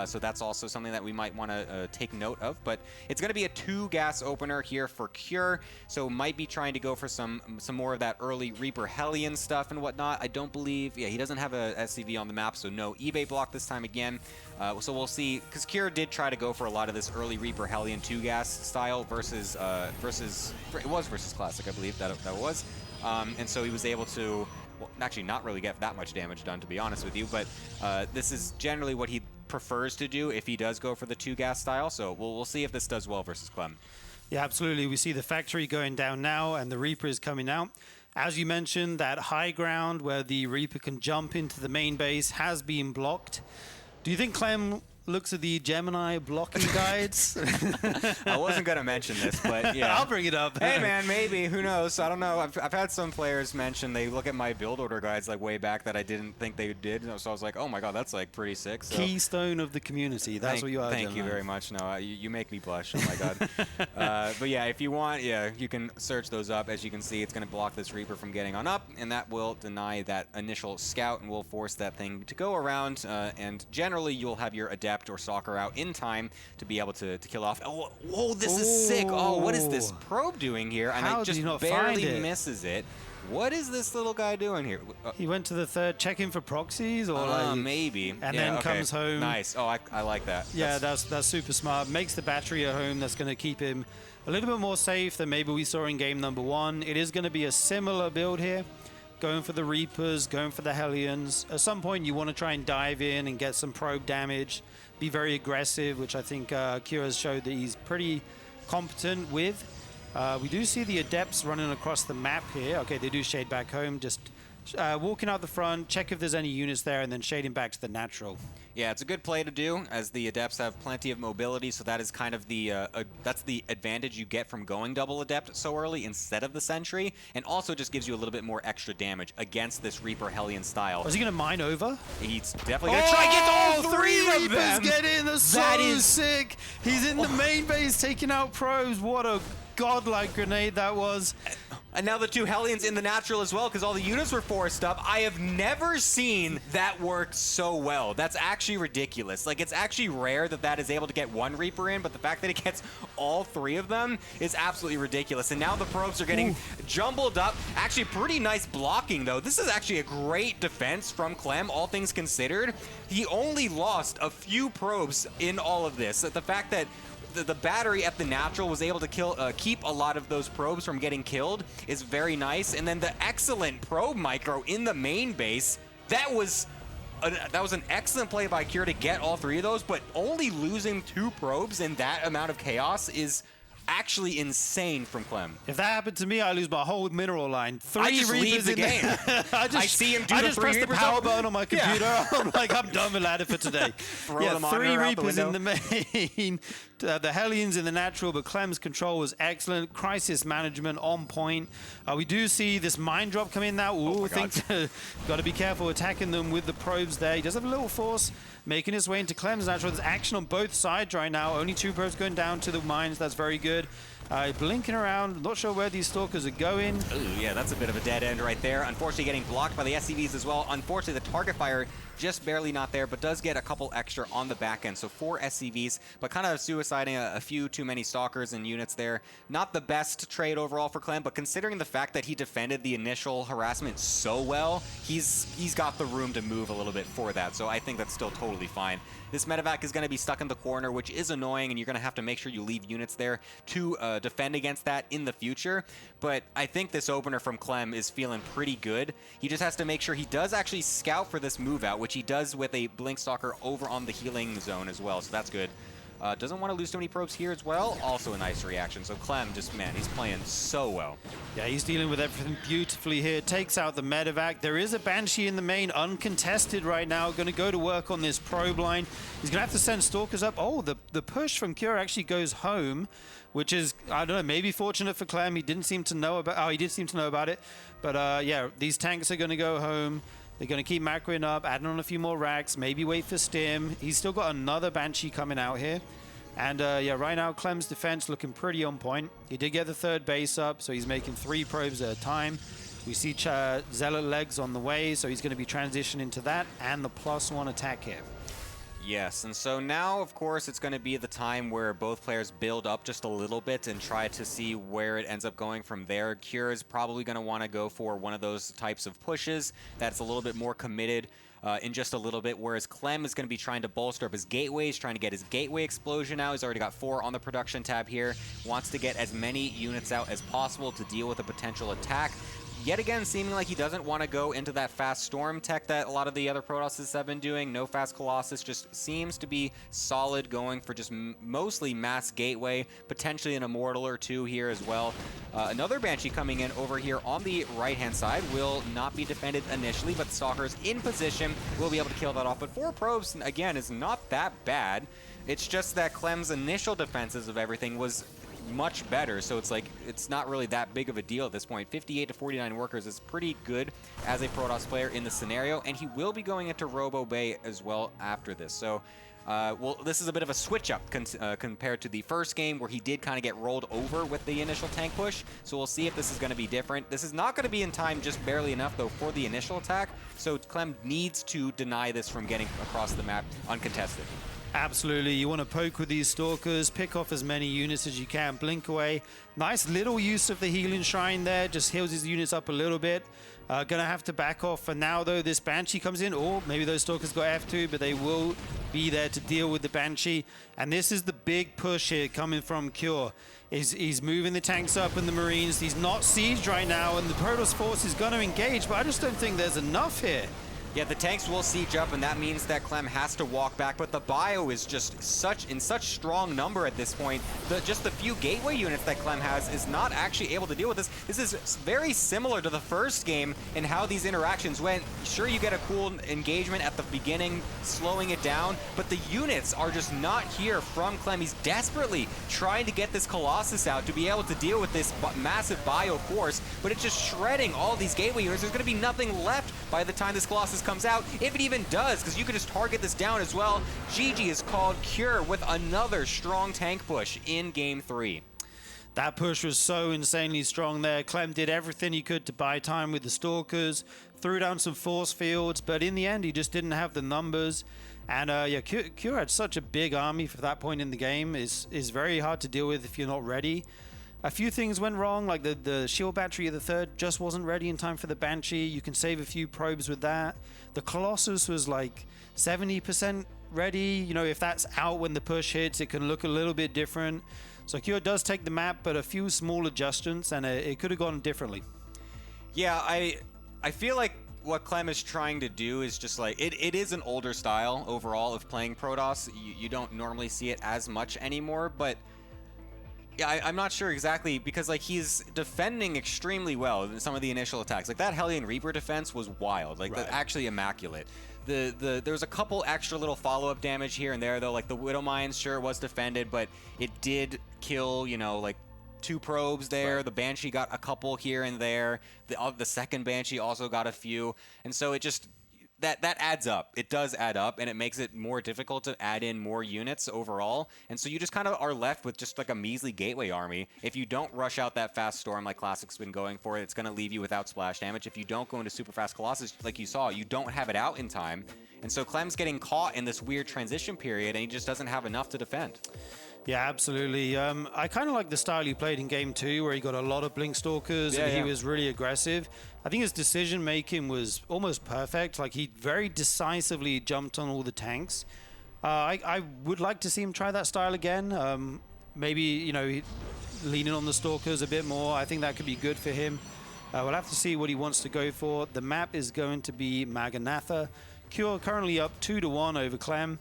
So that's also something that we might want to take note of. But it's going to be a 2-gas opener here for Cure, so might be trying to go for some more of that early Reaper Hellion stuff and whatnot. I don't believe, he doesn't have a SCV on the map, so no eBay block this time again. So we'll see, because Cure did try to go for a lot of this early Reaper Hellion 2-gas style versus Classic, I believe that was. And so he was able to, well, actually not really get that much damage done, to be honest with you, but this is generally what he prefers to do if he does go for the 2-gas style, so we'll see if this does well versus Clem. Yeah, absolutely. We see the factory going down now, and the Reaper is coming out. As you mentioned, that high ground where the Reaper can jump into the main base has been blocked. Do you think Clem looks at the Gemini blocking guides? I wasn't going to mention this, but yeah. I'll bring it up. Hey, man, maybe. Who knows? I don't know. I've had some players mention they look at my build order guides like way back that I didn't think they did. So I was like, oh my god, that's like pretty sick. So, keystone of the community. That's what you are. Thank you very much. No, you make me blush. Oh my god. But yeah, if you want, you can search those up. As you can see, it's going to block this Reaper from getting on up, and that will deny that initial scout and will force that thing to go around. And generally, you'll have your Adept or Soccer out in time to be able to kill off. Oh, whoa, this is sick. Oh, what is this probe doing here? And How it just barely misses it. What is this little guy doing here? He went to the third, checking for proxies, or like, maybe. And then comes home. Nice. Oh, I like that. Yeah, that's super smart. Makes the battery at home. That's going to keep him a little bit more safe than maybe we saw in game number 1. It is going to be a similar build here. Going for the Reapers, going for the Hellions. At some point, you want to try and dive in and get some probe damage. Be very aggressive, which I think Cure has showed that he's pretty competent with. We do see the Adepts running across the map here. Okay, they do shade back home, just walking out the front, check if there's any units there, and then shading back to the natural. Yeah, it's a good play to do, as the Adepts have plenty of mobility, so that is kind of the that's the advantage you get from going double Adept so early instead of the Sentry, and also just gives you a little bit more extra damage against this Reaper Hellion style. Is he going to mine over? He's definitely going to try and get all three of Reapers them! get in, that's so sick! He's in the main base taking out probes. What a godlike grenade that was. And now the 2 Hellions in the natural as well, because all the units were forced up. I have never seen that work so well. That's actually ridiculous. Like, it's actually rare that that is able to get 1 Reaper in, but the fact that it gets all 3 of them is absolutely ridiculous. And now the probes are getting jumbled up. Actually, pretty nice blocking, though. This is actually a great defense from Clem, all things considered. He only lost a few probes in all of this. The fact that the battery at the natural was able to keep a lot of those probes from getting killed is very nice. And then the excellent probe micro in the main base, that was an excellent play by Cure to get all 3 of those, but only losing 2 probes in that amount of chaos is actually insane from Clem. If that happened to me, I lose my whole mineral line. 3 I just Reapers leave the in game. I see him do I the just 3 press the Reapers power up. button on my computer. Yeah. I'm like, I'm done with ladder for today. The monitor 3 out the Reapers in window. the main. The Hellions in the natural, but Clem's control was excellent. Crisis management on point. We do see this mine drop come in now. Ooh, got to be careful attacking them with the probes there. He does have a little force making his way into Clem's natural. There's action on both sides right now. Only 2 probes going down to the mines. That's very good. Blinking around, not sure where these stalkers are going. Ooh, yeah, that's a bit of a dead end right there. Unfortunately, getting blocked by the SCVs as well. Unfortunately, the target fire just barely not there, but does get a couple extra on the back end. So 4 SCVs, but kind of suiciding a few too many stalkers and units there. Not the best trade overall for Clem, but considering the fact that he defended the initial harassment so well, he's got the room to move a little bit for that. So I think that's still totally fine. This medevac is going to be stuck in the corner, which is annoying, and you're going to have to make sure you leave units there to defend against that in the future. But I think this opener from Clem is feeling pretty good. He just has to make sure he does actually scout for this move out, which he does with a Blink Stalker over on the healing zone as well, so that's good. Doesn't want to lose too many probes here as well. Also a nice reaction. So Clem just, man, he's playing so well. Yeah, he's dealing with everything beautifully here. Takes out the medevac. There is a Banshee in the main, uncontested right now. Going to go to work on this probe line. He's going to have to send stalkers up. Oh, the push from Cure actually goes home, which is, I don't know, maybe fortunate for Clem. He didn't seem to know about, oh, he did seem to know about it. But yeah, these tanks are going to go home. They're going to keep macroing up, adding on a few more racks, maybe wait for Stim. He's still got another Banshee coming out here. And yeah, right now Clem's defense looking pretty on point. He did get the 3rd base up, so he's making 3 probes at a time. We see Zealot legs on the way, so he's going to be transitioning to that and the +1 attack here. Yes, and so now, of course, it's going to be the time where both players build up just a little bit and try to see where it ends up going from there. Cure is probably going to want to go for one of those types of pushes that's a little bit more committed in just a little bit, whereas Clem is going to be trying to bolster up his gateways, trying to get his gateway explosion out. He's already got 4 on the production tab here. Wants to get as many units out as possible to deal with a potential attack. Yet again, seeming like he doesn't want to go into that fast storm tech that a lot of the other Protosses have been doing. No fast Colossus, just seems to be solid, going for just mostly mass gateway, potentially an Immortal or 2 here as well. Another Banshee coming in over here on the right-hand side will not be defended initially, but the Stalkers in position will be able to kill that off. But 4 probes, again, is not that bad. It's just that Clem's initial defenses of everything was much better, so it's like it's not really that big of a deal at this point. 58 to 49 workers is pretty good as a Protoss player in the scenario, and he will be going into Robo Bay as well after this. So well, this is a bit of a switch up compared to the first game where he did kind of get rolled over with the initial tank push. So we'll see if this is going to be different. This is not going to be in time, just barely enough though for the initial attack. So Clem needs to deny this from getting across the map uncontested. Absolutely. You want to poke with these stalkers, pick off as many units as you can, blink away. Nice little use of the healing shrine there, just heals his units up a little bit. Gonna have to back off for now though. This Banshee comes in, or maybe those stalkers got F2, but they will be there to deal with the Banshee. And this is the big push here coming from Cure. He's moving the tanks up and the Marines. He's not sieged right now, and the Protoss force is going to engage, but I just don't think there's enough here. Yeah, the tanks will siege up, and that means that Clem has to walk back, but the bio is just in such strong number at this point. Just the few gateway units that Clem has is not actually able to deal with this. This is very similar to the first game in how these interactions went. Sure, you get a cool engagement at the beginning, slowing it down, but the units are just not here from Clem. He's desperately trying to get this Colossus out to be able to deal with this massive bio force, but it's just shredding all these gateway units. There's going to be nothing left by the time this Colossus comes out, if it even does, because you can just target this down as well. GG is called Cure with another strong tank push in Game 3. That push was so insanely strong there. Clem did everything he could to buy time with the Stalkers, threw down some force fields, but in the end, he just didn't have the numbers. And yeah, Cure had such a big army for that point in the game. Is very hard to deal with if you're not ready. A few things went wrong, like the shield battery of the third just wasn't ready in time for the Banshee. You can save a few probes with that. The Colossus was like 70% ready. You know, if that's out when the push hits, it can look a little bit different. So Cure does take the map, but a few small adjustments, and it could have gone differently. Yeah, I feel like what Clem is trying to do is just like, it is an older style overall of playing Protoss. You don't normally see it as much anymore, but yeah, I'm not sure exactly, because like he's defending extremely well in some of the initial attacks. Like that Hellion Reaper defense was wild, like right. Actually immaculate. There was a couple extra little follow-up damage here and there though, like the Widow Mines sure was defended, but it did kill, you know, like 2 probes there. Right. The Banshee got a couple here and there. The second Banshee also got a few, and so it just that adds up. It does add up, and it makes it more difficult to add in more units overall. And so you just kind of are left with just like a measly gateway army. If you don't rush out that fast storm like Classic's been going for, it's going to leave you without splash damage. If you don't go into super fast Colossus like you saw, you don't have it out in time. And so Clem's getting caught in this weird transition period, and he just doesn't have enough to defend. Yeah, absolutely. I kind of like the style he played in Game 2, where he got a lot of Blink Stalkers and he was really aggressive. I think his decision making was almost perfect. Like, he very decisively jumped on all the tanks. I would like to see him try that style again. Maybe, you know, leaning on the Stalkers a bit more. I think that could be good for him. We'll have to see what he wants to go for. The map is going to be Maganatha. Cure currently up 2-1 over Clem,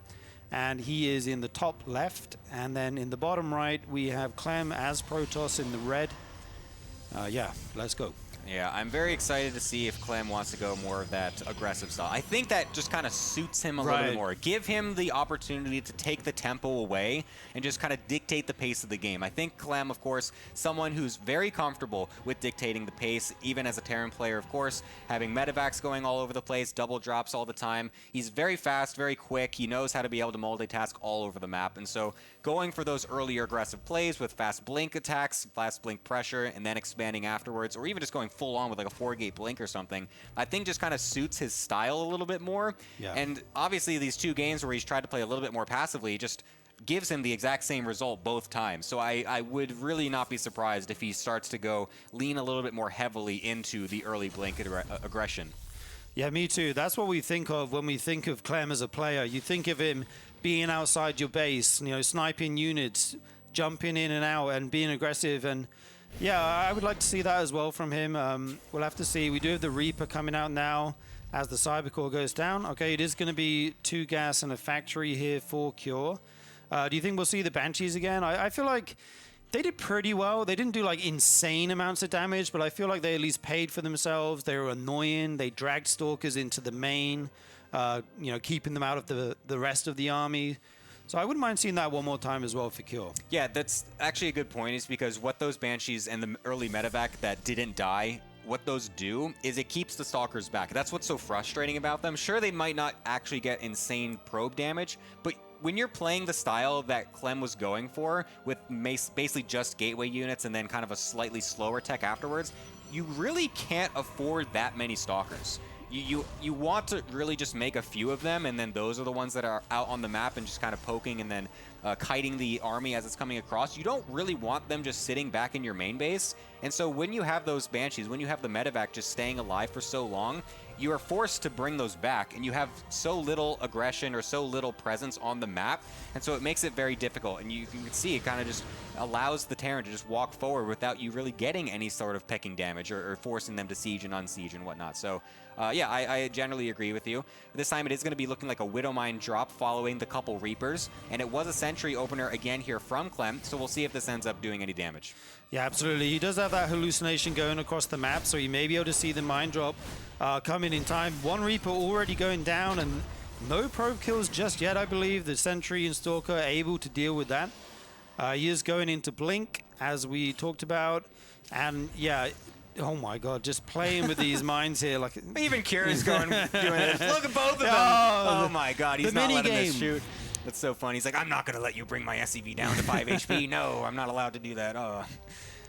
and he is in the top left. And then in the bottom right, we have Clem as Protoss in the red. Yeah, let's go. Yeah, I'm very excited to see if Clem wants to go more of that aggressive style. I think that just kind of suits him a little bit more. Give him the opportunity to take the tempo away and just kind of dictate the pace of the game. I think Clem, of course, someone who's very comfortable with dictating the pace, even as a Terran player, of course, having medevacs going all over the place, double drops all the time. He's very fast, very quick. He knows how to be able to multitask all over the map. And so going for those earlier aggressive plays with fast blink attacks, fast blink pressure, and then expanding afterwards, or even just going full on with like a 4-gate blink or something, I think just kind of suits his style a little bit more. Yeah. And obviously these 2 games where he's tried to play a little bit more passively just gives him the exact same result both times. So I would really not be surprised if he starts to go lean a little bit more heavily into the early blink aggression. Yeah, me too. That's what we think of when we think of Clem as a player. You think of him being outside your base, you know, sniping units, jumping in and out and being aggressive. And yeah, I would like to see that as well from him. We'll have to see. We do have the Reaper coming out now as the Cybercore goes down. Okay, it is going to be 2 gas and a factory here for Cure. Do you think we'll see the Banshees again? I feel like they did pretty well. They didn't do like insane amounts of damage, but I feel like they at least paid for themselves. They were annoying. They dragged Stalkers into the main, you know, keeping them out of the rest of the army. So I wouldn't mind seeing that one more time as well for Cure. Yeah, that's actually a good point, is because what those Banshees and the early medevac that didn't die, what those do is it keeps the Stalkers back. That's what's so frustrating about them. Sure, they might not actually get insane probe damage, but when you're playing the style that Clem was going for, with basically just gateway units and then kind of a slightly slower tech afterwards, you really can't afford that many Stalkers. You want to really just make a few of them, and then those are the ones that are out on the map and just kind of poking and then kiting the army as it's coming across. You don't really want them just sitting back in your main base. And so when you have those Banshees, when you have the medevac just staying alive for so long, you are forced to bring those back, and you have so little aggression or so little presence on the map, and so it makes it very difficult. And you can see it kind of just allows the Terran to just walk forward without you really getting any sort of pecking damage or forcing them to siege and unsiege and whatnot. So yeah, I generally agree with you. This time it is going to be looking like a Widowmine drop following the couple Reapers, and it was a Sentry opener again here from Clem, so we'll see if this ends up doing any damage. Yeah, absolutely. He does have that hallucination going across the map, so he may be able to see the mine drop coming in time. One Reaper already going down, and no probe kills just yet, I believe. The Sentry and Stalker are able to deal with that. He is going into Blink, as we talked about, and yeah, oh my god, just playing with these mines here. Like even Kira's going doing this. Look at both of them. Oh my god, he's not letting us shoot. That's so funny. He's like, I'm not going to let you bring my SCV down to 5 HP. No, I'm not allowed to do that. Oh.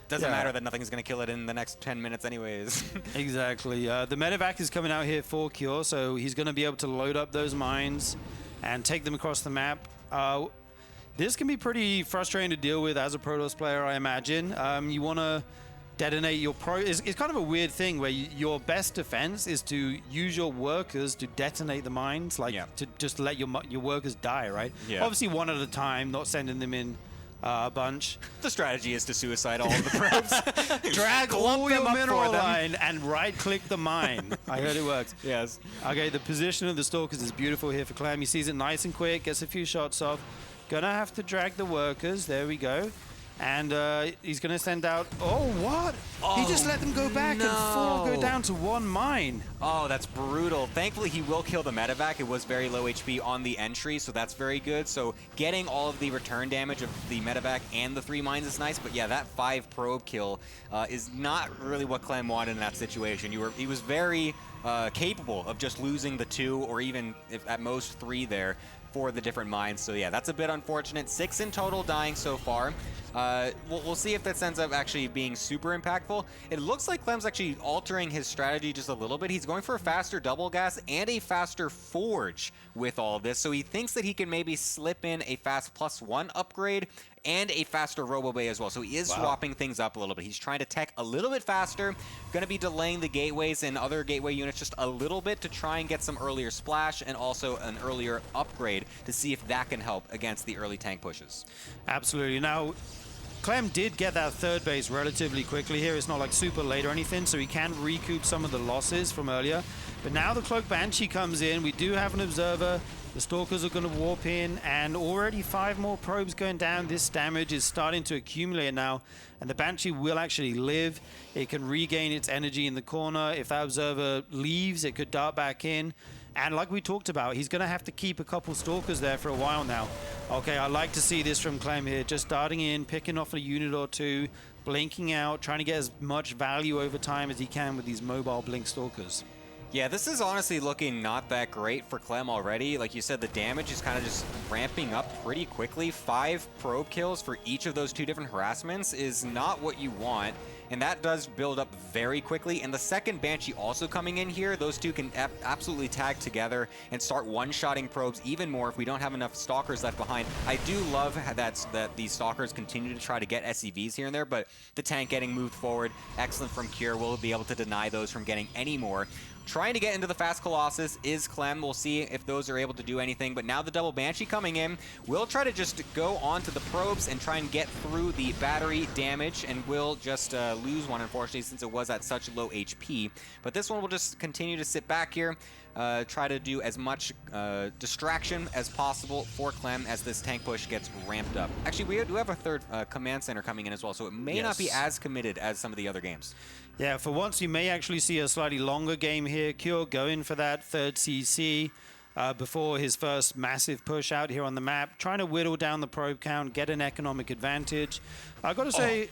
Doesn't matter that nothing's going to kill it in the next 10 minutes anyways. Exactly. The medevac is coming out here for Cure, so he's going to be able to load up those mines and take them across the map. This can be pretty frustrating to deal with as a Protoss player, I imagine. You want to detonate your it's kind of a weird thing where your best defense is to use your workers to detonate the mines, like to just let your workers die, right? Yeah. Obviously one at a time, not sending them in a bunch. The strategy is to suicide all of the probes. Drag all your mineral line and right-click the mine. I heard it works. Yes. Okay, the position of the Stalkers is beautiful here for Clem. He sees it nice and quick, gets a few shots off. Gonna have to drag the workers. There we go. And he's going to send out... Oh, what? Oh, he just let them go back and 4 go down to 1 mine. Oh, that's brutal. Thankfully, he will kill the medevac. It was very low HP on the entry, so that's very good. So getting all of the return damage of the medevac and the 3 mines is nice. But yeah, that 5 probe kill is not really what Clem wanted in that situation. He was very capable of just losing the 2 or even, if at most, 3 there for the different mines. So yeah, that's a bit unfortunate. 6 in total dying so far. We'll see if that ends up actually being super impactful. It looks like Clem's actually altering his strategy just a little bit. He's going for a faster double gas and a faster forge with all of this. So he thinks that he can maybe slip in a fast +1 upgrade and a faster Robo Bay as well. So he is swapping things up a little bit. He's trying to tech a little bit faster, going to be delaying the gateways and other gateway units just a little bit to try and get some earlier splash and also an earlier upgrade to see if that can help against the early tank pushes. Absolutely. Now, Clem did get that 3rd base relatively quickly here. It's not like super late or anything, so he can recoup some of the losses from earlier. But now the Cloak Banshee comes in. We do have an observer. The Stalkers are going to warp in, and already 5 more probes going down. This damage is starting to accumulate now, and the Banshee will actually live. It can regain its energy in the corner. If that observer leaves, it could dart back in. And like we talked about, he's going to have to keep a couple Stalkers there for a while now. Okay, I like to see this from Clem here. Just darting in, picking off a unit or 2, blinking out, trying to get as much value over time as he can with these mobile blink Stalkers. Yeah, this is honestly looking not that great for Clem already. Like you said, the damage is kind of just ramping up pretty quickly. 5 probe kills for each of those 2 different harassments is not what you want, and that does build up very quickly. And the second Banshee also coming in here, those 2 can absolutely tag together and start one-shotting probes even more if we don't have enough Stalkers left behind. I do love that these Stalkers continue to try to get SCVs here and there, but the tank getting moved forward, excellent from Cure. We'll be able to deny those from getting any more. Trying to get into the fast Colossus is Clem. We'll see if those are able to do anything. But now the double Banshee coming in. We'll try to just go onto the probes and try and get through the battery damage. And we'll just lose one, unfortunately, since it was at such low HP. But this one will just continue to sit back here. Try to do as much distraction as possible for Clem as this tank push gets ramped up. Actually, we do have a 3rd command center coming in as well, so it may not be as committed as some of the other games. Yeah, for once you may actually see a slightly longer game here. Cure going for that 3rd CC before his first massive push out here on the map, trying to whittle down the probe count, get an economic advantage. I got to say,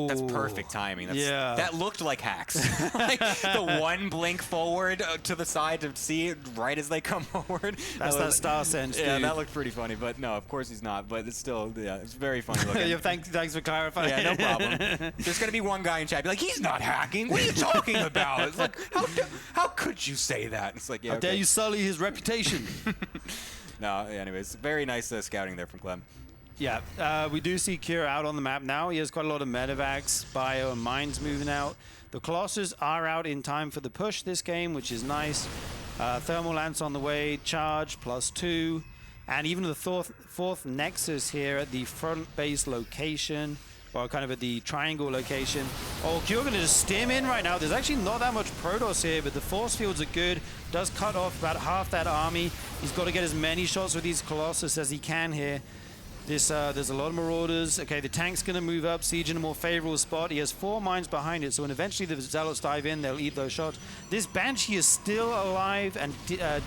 that's perfect timing. That looked like hacks. Like the 1 blink forward to the side to see it right as they come forward. That's that star sense, Yeah, dude. that looked pretty funny, but no, of course he's not. But it's still, yeah, it's very funny looking. Yeah, thanks for clarifying. Yeah, no problem. There's going to be one guy in chat be like, he's not hacking. What are you talking about? It's like, how could you say that? It's like, yeah, How dare you sully his reputation? No, anyways, very nice scouting there from Clem. Yeah, we do see Cure out on the map now. He has quite a lot of medevacs, bio, and mines moving out. The Colossus are out in time for the push this game, which is nice. Thermal Lance on the way, charge, +2. And even the fourth Nexus here at the front base location, or kind of at the triangle location. Oh, Cure going to just stim in right now. There's actually not that much Protoss here, but the force fields are good. Does cut off about half that army. He's got to get as many shots with these Colossus as he can here. There's a lot of Marauders. Okay, the tank's going to move up, siege in a more favorable spot. He has 4 mines behind it, so when eventually the Zealots dive in, they'll eat those shots. This Banshee is still alive and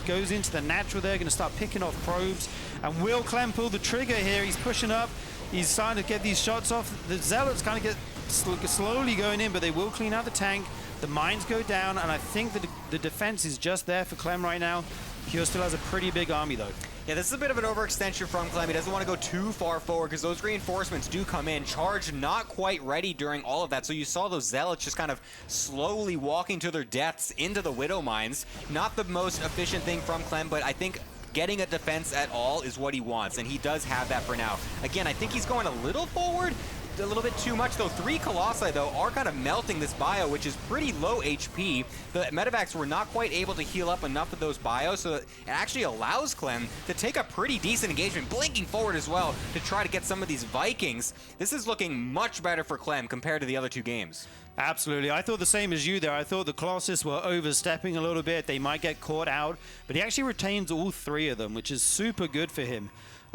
goes into the natural there, going to start picking off probes. And will Clem pull the trigger here? He's pushing up. He's starting to get these shots off. The Zealots kind of get slowly going in, but they will clean out the tank. The mines go down, and I think that the defense is just there for Clem right now. Cure still has a pretty big army, though. Yeah, this is a bit of an overextension from Clem. He doesn't want to go too far forward because those reinforcements do come in. Charge not quite ready during all of that. So you saw those Zealots just kind of slowly walking to their deaths into the Widow Mines. Not the most efficient thing from Clem, but I think getting a defense at all is what he wants, and he does have that for now. Again, I think he's going a little forward, a little bit too much, though. 3 Colossi, though, are kind of melting this bio, which is pretty low HP. The medevacs were not quite able to heal up enough of those bios, so it actually allows Clem to take a pretty decent engagement, blinking forward as well, to try to get some of these Vikings. This is looking much better for Clem compared to the other 2 games. Absolutely. I thought the same as you there. I thought the Colossus were overstepping a little bit. They might get caught out, but he actually retains all 3 of them, which is super good for him.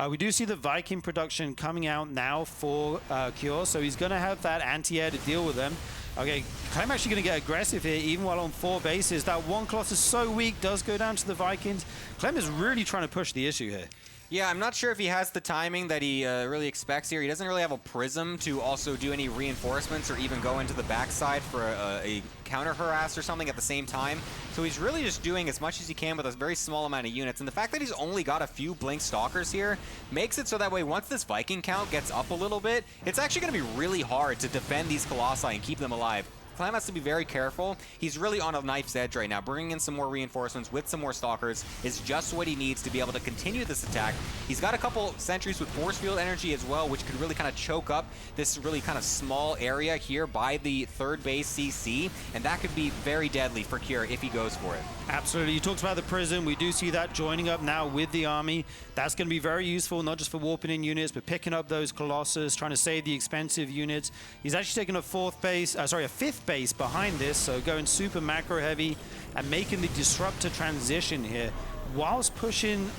We do see the Viking production coming out now for Cure, so he's going to have that anti-air to deal with them. Okay, Clem actually going to get aggressive here, even while on 4 bases. That one Colossus so weak does go down to the Vikings. Clem is really trying to push the issue here. Yeah, I'm not sure if he has the timing that he really expects here. He doesn't really have a Prism to also do any reinforcements or even go into the backside for a counter harass or something at the same time. So he's really just doing as much as he can with a very small amount of units. And the fact that he's only got a few Blink Stalkers here makes it so that way once this Viking count gets up a little bit, it's actually going to be really hard to defend these Colossi and keep them alive. Clem has to be very careful. He's really on a knife's edge right now. Bringing in some more reinforcements with some more Stalkers is just what he needs to be able to continue this attack. He's got a couple sentries with force field energy as well, which could really kind of choke up this really kind of small area here by the 3rd base CC, and that could be very deadly for Cure if he goes for it. Absolutely. You talked about the Prism. We do see that joining up now with the army. That's going to be very useful, not just for warping in units, but picking up those Colossus, trying to save the expensive units. He's actually taking a 5th base behind this, so going super macro heavy and making the disruptor transition here whilst pushing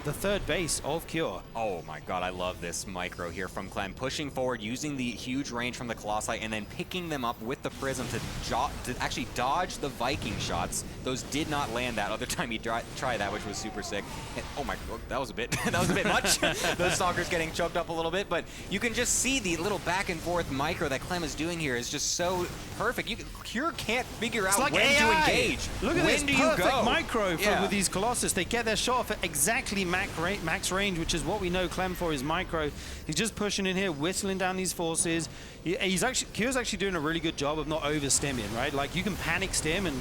the 3rd base of Cure. Oh my god, I love this micro here from Clem. Pushing forward, using the huge range from the Colossi, and then picking them up with the Prism to actually dodge the Viking shots. Those did not land that other time he tried that, which was super sick. And, oh my god, that was a bit much. Those Stalkers getting choked up a little bit, but you can just see the little back and forth micro that Clem is doing here is just so perfect. Cure can't figure out like when AI. to engage. Look at when this do perfect you go? micro with these Colossus. They get their shot off at exactly max range, which is what we know Clem for is micro. He's just pushing in here, whistling down these forces. Cure's actually doing a really good job of not over-stimming, right? Like, you can panic stim and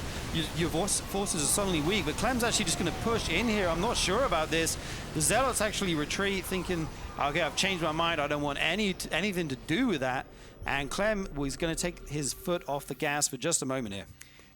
your forces are suddenly weak, but Clem's actually just going to push in here. I'm not sure about this. The Zealots actually retreat, thinking, okay, I've changed my mind. I don't want anything to do with that. And Clem was going to take his foot off the gas for just a moment here.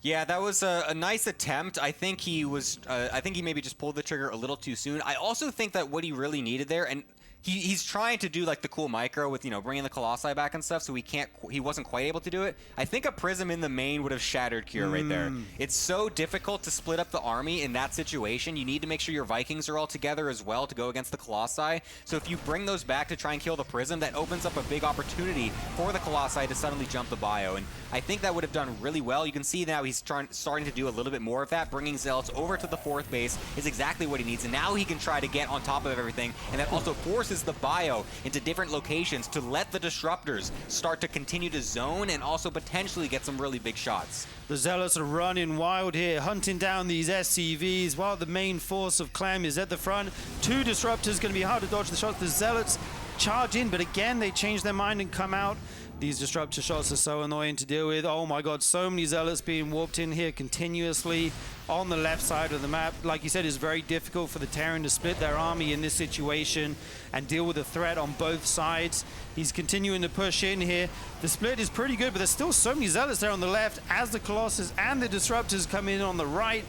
Yeah, that was a nice attempt. I think he was. I think he maybe just pulled the trigger a little too soon. I also think that what he really needed there, and he's trying to do like the cool micro with, you know, bringing the Colossi back and stuff, so he wasn't quite able to do it. I think a Prism in the main would have shattered Cure right there. It's so difficult to split up the army in that situation. You need to make sure your Vikings are all together as well to go against the Colossi. So if you bring those back to try and kill the Prism, that opens up a big opportunity for the Colossi to suddenly jump the bio. And I think that would have done really well. You can see now he's starting to do a little bit more of that. Bringing Zealots over to the 4th base is exactly what he needs. And now he can try to get on top of everything. And that also forces the bio into different locations to let the disruptors start to continue to zone and also potentially get some really big shots. The Zealots are running wild here, hunting down these SCVs while the main force of Clem is at the front. 2 disruptors going to be hard to dodge the shots. The Zealots charge in, but again, they change their mind and come out. These disruptor shots are so annoying to deal with. Oh my god, so many zealots being warped in here continuously on the left side of the map. Like you said, it's very difficult for the Terran to split their army in this situation and deal with the threat on both sides. He's continuing to push in here. The split is pretty good, but there's still so many zealots there on the left as the Colossus and the disruptors come in on the right.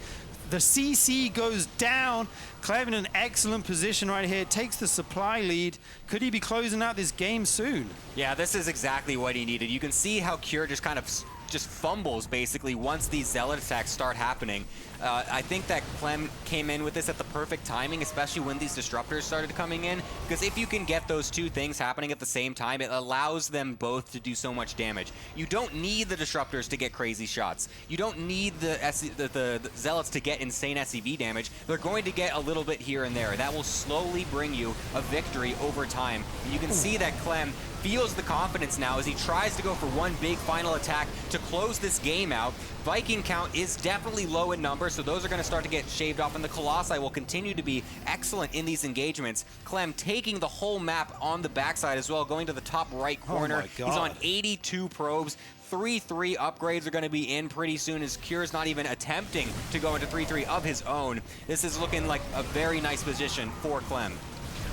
The CC goes down. Clem in an excellent position right here. Takes the supply lead. Could he be closing out this game soon? Yeah, this is exactly what he needed. You can see how Cure just kind of just fumbles basically once these zealot attacks start happening. I think that Clem came in with this at the perfect timing, especially when these disruptors started coming in, because if you can get those two things happening at the same time, it allows them both to do so much damage. You don't need the disruptors to get crazy shots. You don't need the zealots to get insane SCV damage. They're going to get a little bit here and there. That will slowly bring you a victory over time. And you can see that Clem feels the confidence now as he tries to go for one big final attack to close this game out. Viking count is definitely low in numbers, so those are going to start to get shaved off, and the Colossi will continue to be excellent in these engagements. Clem taking the whole map on the backside as well, going to the top right corner. Oh my God. He's on 82 probes. 3-3 upgrades are going to be in pretty soon, as Cure's not even attempting to go into 3-3 of his own. This is looking like a very nice position for Clem.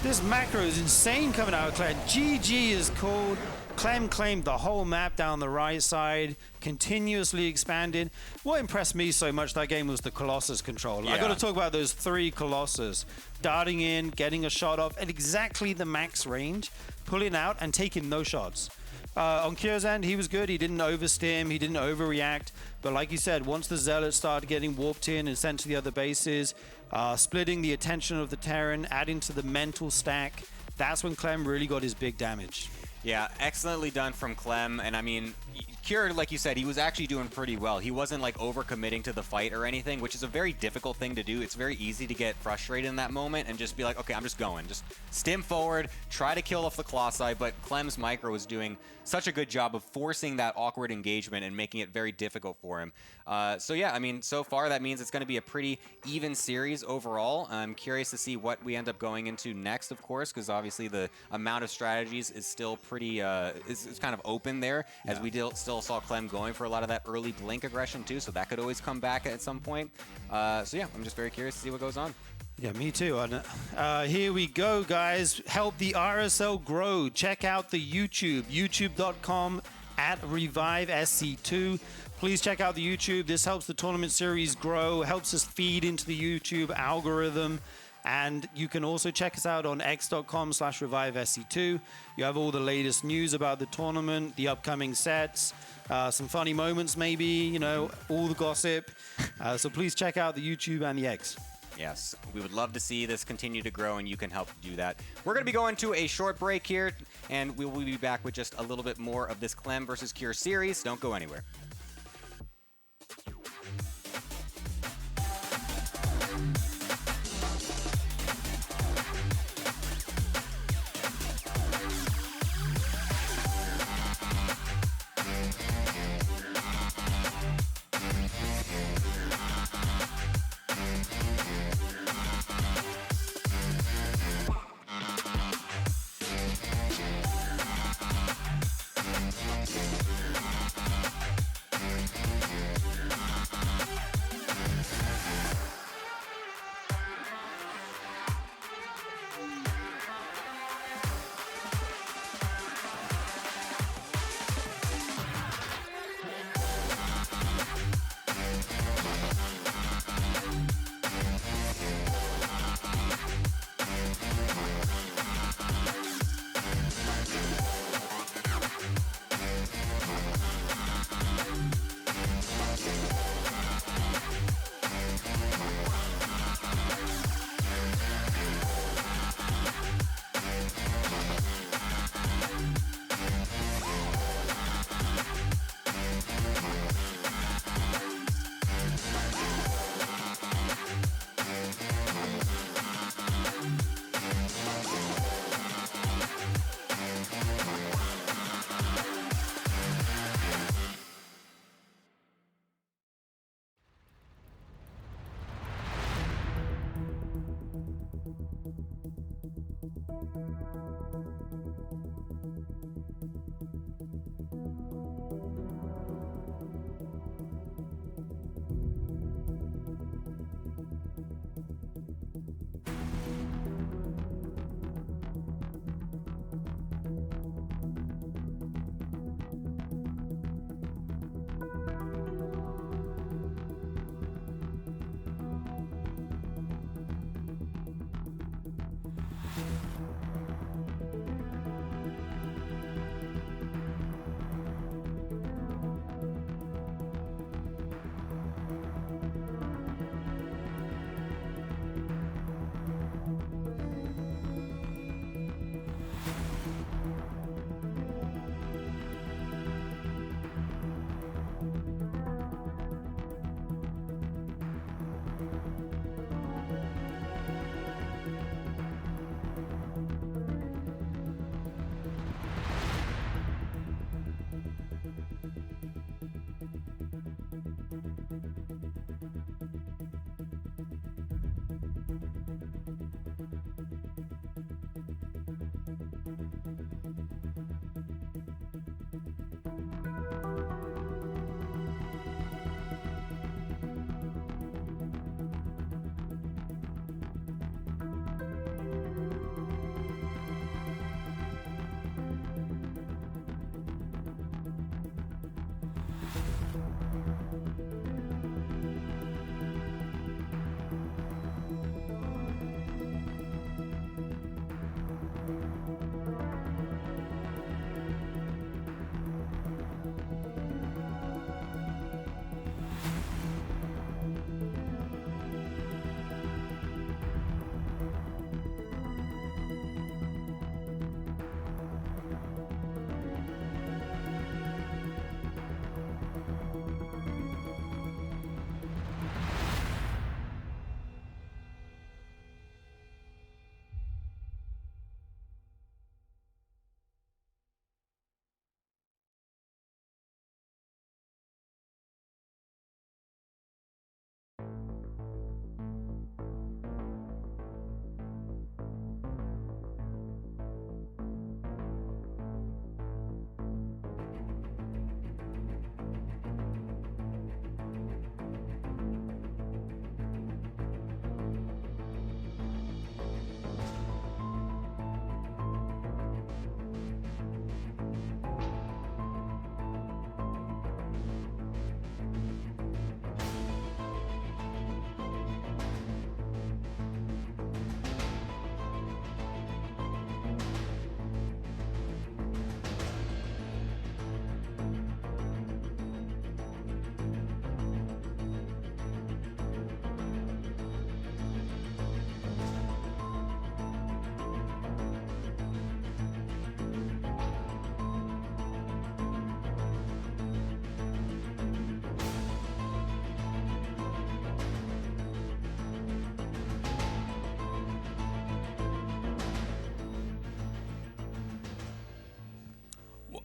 This macro is insane coming out of Clem. GG is called. Clem claimed the whole map down the right side, continuously expanded. What impressed me so much that game was the Colossus control. I got to talk about those 3 Colossus. Darting in, getting a shot off at exactly the max range, pulling out and taking no shots. On Cure's end, he was good. He didn't overstim, he didn't overreact. But like you said, once the Zealots started getting warped in and sent to the other bases, splitting the attention of the Terran, adding to the mental stack, that's when Clem really got his big damage. Yeah, excellently done from Clem. And I mean, Cure, like you said, he was actually doing pretty well. He wasn't like overcommitting to the fight or anything, which is a very difficult thing to do. It's very easy to get frustrated in that moment and just be like, okay, I'm just going. Just stim forward, try to kill off the Colossi, but Clem's micro was doing such a good job of forcing that awkward engagement and making it very difficult for him. So yeah, I mean, so far that means it's going to be a pretty even series overall. I'm curious to see what we end up going into next, of course, because obviously the amount of strategies is still pretty, is kind of open there, as we still saw Clem going for a lot of that early blink aggression too, so that could always come back at some point. So yeah, I'm just very curious to see what goes on. Yeah, me too. Here we go, guys. Help the RSL grow. Check out the YouTube, youtube.com/ReviveSC2. Please check out the YouTube. This helps the tournament series grow, helps us feed into the YouTube algorithm. And you can also check us out on x.com/ReviveSC2. You have all the latest news about the tournament, the upcoming sets, some funny moments maybe, you know, all the gossip. So please check out the YouTube and the X. Yes, we would love to see this continue to grow, and you can help do that. We're going to be going to a short break here, and we will be back with just a little bit more of this Clem versus Cure series. Don't go anywhere.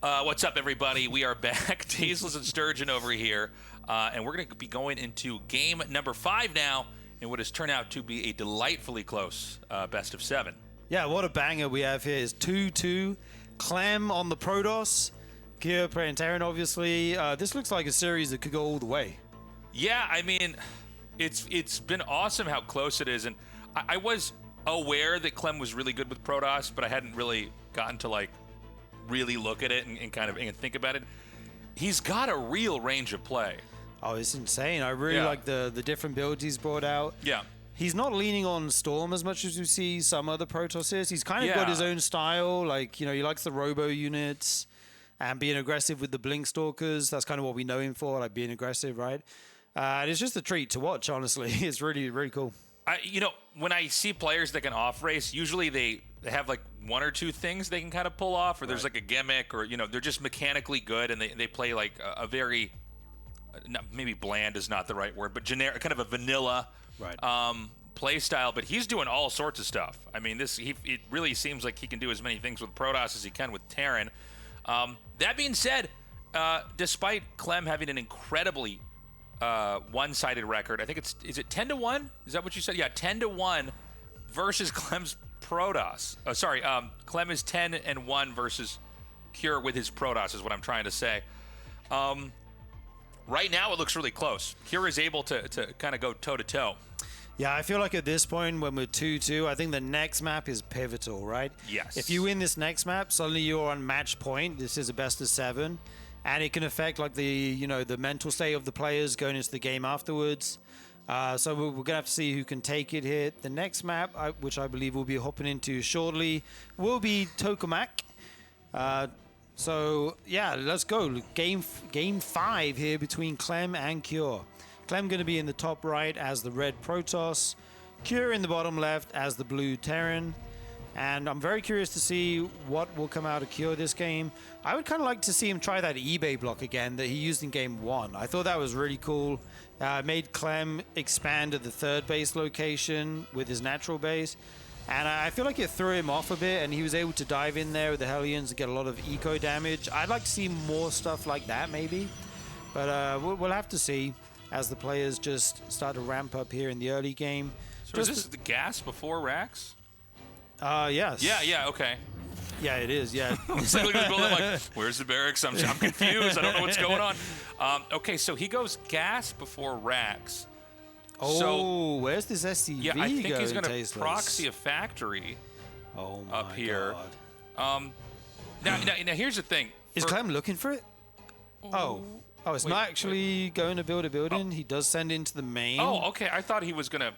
What's up, everybody? We are back. Tasteless and Sturgeon over here. And we're going to be going into game number 5 now in what has turned out to be a delightfully close best of 7. Yeah, what a banger we have here is 2-2. Clem on the Protoss. Kier playing Terran, obviously. This looks like a series that could go all the way. Yeah, I mean, it's been awesome how close it is. And I was aware that Clem was really good with Protoss, but I hadn't really gotten to, like, really look at it and kind of and think about it. He's got a real range of play. Oh, it's insane. I really like the different builds he's brought out. Yeah. He's not leaning on Storm as much as we see some other Protosses. He's kind of got his own style. Like, you know, he likes the robo units and being aggressive with the Blink Stalkers. That's kind of what we know him for, like being aggressive, right? And it's just a treat to watch, honestly. It's really, really cool. You know, when I see players that can off-race, usually they have like 1 or 2 things they can kind of pull off, or there's like a gimmick, or, you know, they're just mechanically good, and they play like a very, maybe bland is not the right word, but generic, kind of a vanilla play style. But he's doing all sorts of stuff. I mean, it really seems like he can do as many things with Protoss as he can with Terran. That being said, despite Clem having an incredibly one-sided record, I think is it 10-1? Is that what you said? Yeah, 10-1 versus Clem's Protoss. Oh, sorry, Clem is 10-1 versus Cure with his Protoss is what I'm trying to say. Right now it looks really close. Cure is able to kind of go toe-to-toe. Yeah, I feel like at this point when we're 2-2, I think the next map is pivotal, right? Yes. If you win this next map, suddenly you're on match point. This is a best of 7. And it can affect like the mental state of the players going into the game afterwards. So we're going to have to see who can take it here. The next map, which I believe we'll be hopping into shortly, will be Tokamak. So yeah, let's go. Game 5 here between Clem and Cure. Clem going to be in the top right as the red Protoss. Cure in the bottom left as the blue Terran. And I'm very curious to see what will come out of Cure this game. I would kind of like to see him try that eBay block again that he used in game 1. I thought that was really cool. Made Clem expand at the third base location with his natural base. And I feel like it threw him off a bit, and he was able to dive in there with the Hellions and get a lot of eco damage. I'd like to see more stuff like that maybe. But we'll have to see as the players just start to ramp up here in the early game. So is this the gas before Rax? Yes. Yeah, okay. Yeah, it is, yeah. It's like looking at the building like, where's the barracks? I'm confused. I don't know what's going on. Okay, so he goes gas before Rax. Oh, so, where's this SCV yeah, I think he's going to proxy a factory up here. God. Now, here's the thing. Is Clem looking for it? Oh, it's not actually going to build a building. He does send into the main. Oh, okay. I thought he was going to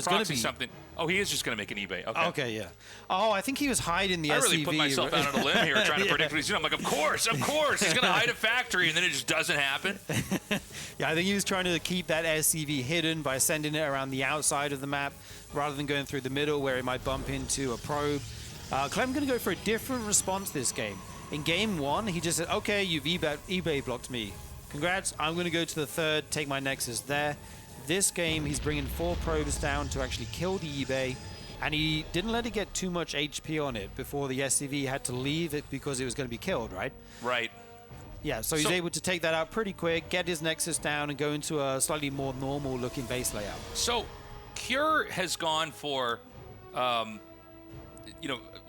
proxy something. Oh, he is just going to make an eBay. Okay, yeah. Oh, I think he was hiding the SCV. I really put myself out on a limb here trying to predict what he's doing. I'm like, of course. He's going to hide a factory, and then it just doesn't happen. Yeah, I think he was trying to keep that SCV hidden by sending it around the outside of the map rather than going through the middle where it might bump into a probe. Clem going to go for a different response this game. In game 1, he just said, okay, you've eBay blocked me. Congrats, I'm going to go to the third, take my Nexus there. This game, he's bringing 4 probes down to actually kill the eBay, and he didn't let it get too much HP on it before the SCV had to leave it because it was going to be killed, right? Right. Yeah, so he's able to take that out pretty quick, get his Nexus down, and go into a slightly more normal-looking base layout. So, Cure has gone for,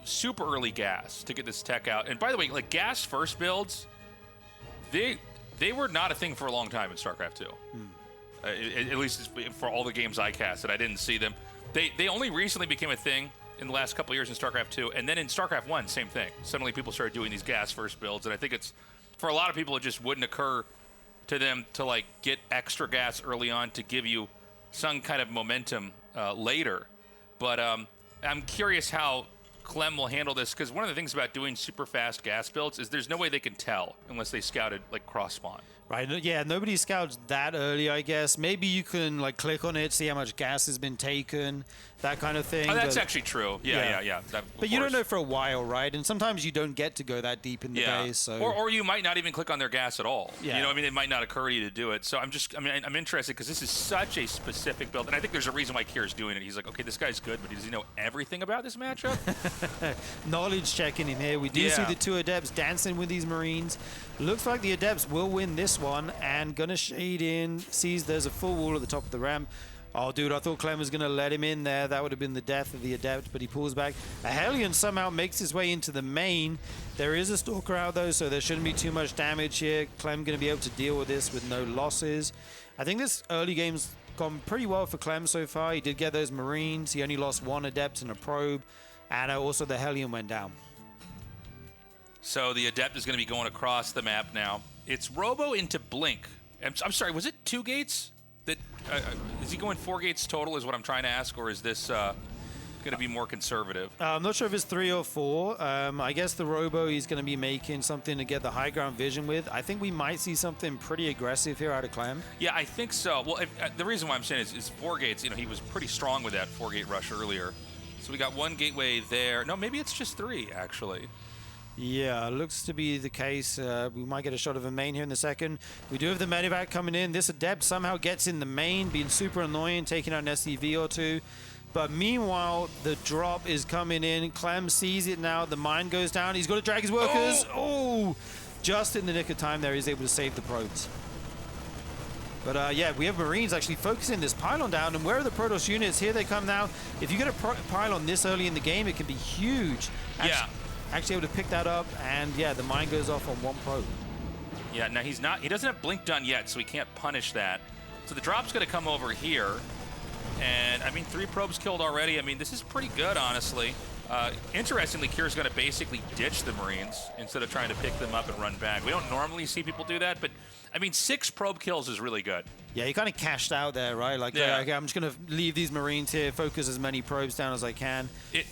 super early gas to get this tech out. And by the way, like, gas first builds, they were not a thing for a long time in StarCraft II. At least for all the games I casted, I didn't see them. They only recently became a thing in the last couple of years in StarCraft 2, and then in StarCraft 1, same thing. Suddenly people started doing these gas first builds, and I think it's, for a lot of people, it just wouldn't occur to them to like get extra gas early on to give you some kind of momentum later. But I'm curious how Clem will handle this, because one of the things about doing super fast gas builds is there's no way they can tell unless they scouted like cross spawn. Right, yeah, nobody scouts that early, I guess. Maybe you can like click on it, see how much gas has been taken, that kind of thing. Oh, that's actually true. Yeah. But you don't know for a while, right? And sometimes you don't get to go that deep in the base. So. Or you might not even click on their gas at all. Yeah. You know, I mean, it might not occur to you to do it. So I'm interested because this is such a specific build. And I think there's a reason why Kier's doing it. He's like, okay, this guy's good, but does he know everything about this matchup? Knowledge checking in here. We do see the two Adepts dancing with these Marines. Looks like the Adepts will win this one and gonna shade in. Sees there's a full wall at the top of the ramp. Oh, dude, I thought Clem was going to let him in there. That would have been the death of the Adept, but he pulls back. A Hellion somehow makes his way into the main. There is a Stalker out, though, so there shouldn't be too much damage here. Clem going to be able to deal with this with no losses. I think this early game's gone pretty well for Clem so far. He did get those Marines. He only lost one Adept and a Probe, and also the Hellion went down. So the Adept is going to be going across the map now. It's Robo into Blink. I'm sorry, was it 2 gates? Is he going 4 gates total is what I'm trying to ask, or is this going to be more conservative? I'm not sure if it's 3 or 4. I guess the Robo he's going to be making something to get the high ground vision with. I think we might see something pretty aggressive here out of Clem. Yeah, I think so. Well, the reason why I'm saying is 4 gates, you know, he was pretty strong with that 4-gate rush earlier. So we got 1 gateway there. No, maybe it's just 3, actually. Yeah, looks to be the case. We might get a shot of a main here in the second. We do have the medevac coming in. This Adept somehow gets in the main, being super annoying, taking out an SCV or 2. But meanwhile, the drop is coming in. Clem sees it now. The mine goes down. He's got to drag his workers. Oh! Just in the nick of time there, he's able to save the probes. But yeah, we have Marines actually focusing this pylon down. And where are the Protoss units? Here they come now. If you get a pylon this early in the game, it can be huge. Actually able to pick that up, and yeah, the mine goes off on 1 probe. Yeah, now he doesn't have Blink done yet, so he can't punish that. So the drop's going to come over here, and I mean, 3 probes killed already. I mean, this is pretty good, honestly. Interestingly, Kier's going to basically ditch the Marines instead of trying to pick them up and run back. We don't normally see people do that, but I mean, 6 probe kills is really good. Yeah, he kind of cashed out there, right? Like, okay, I'm just going to leave these Marines here, focus as many probes down as I can.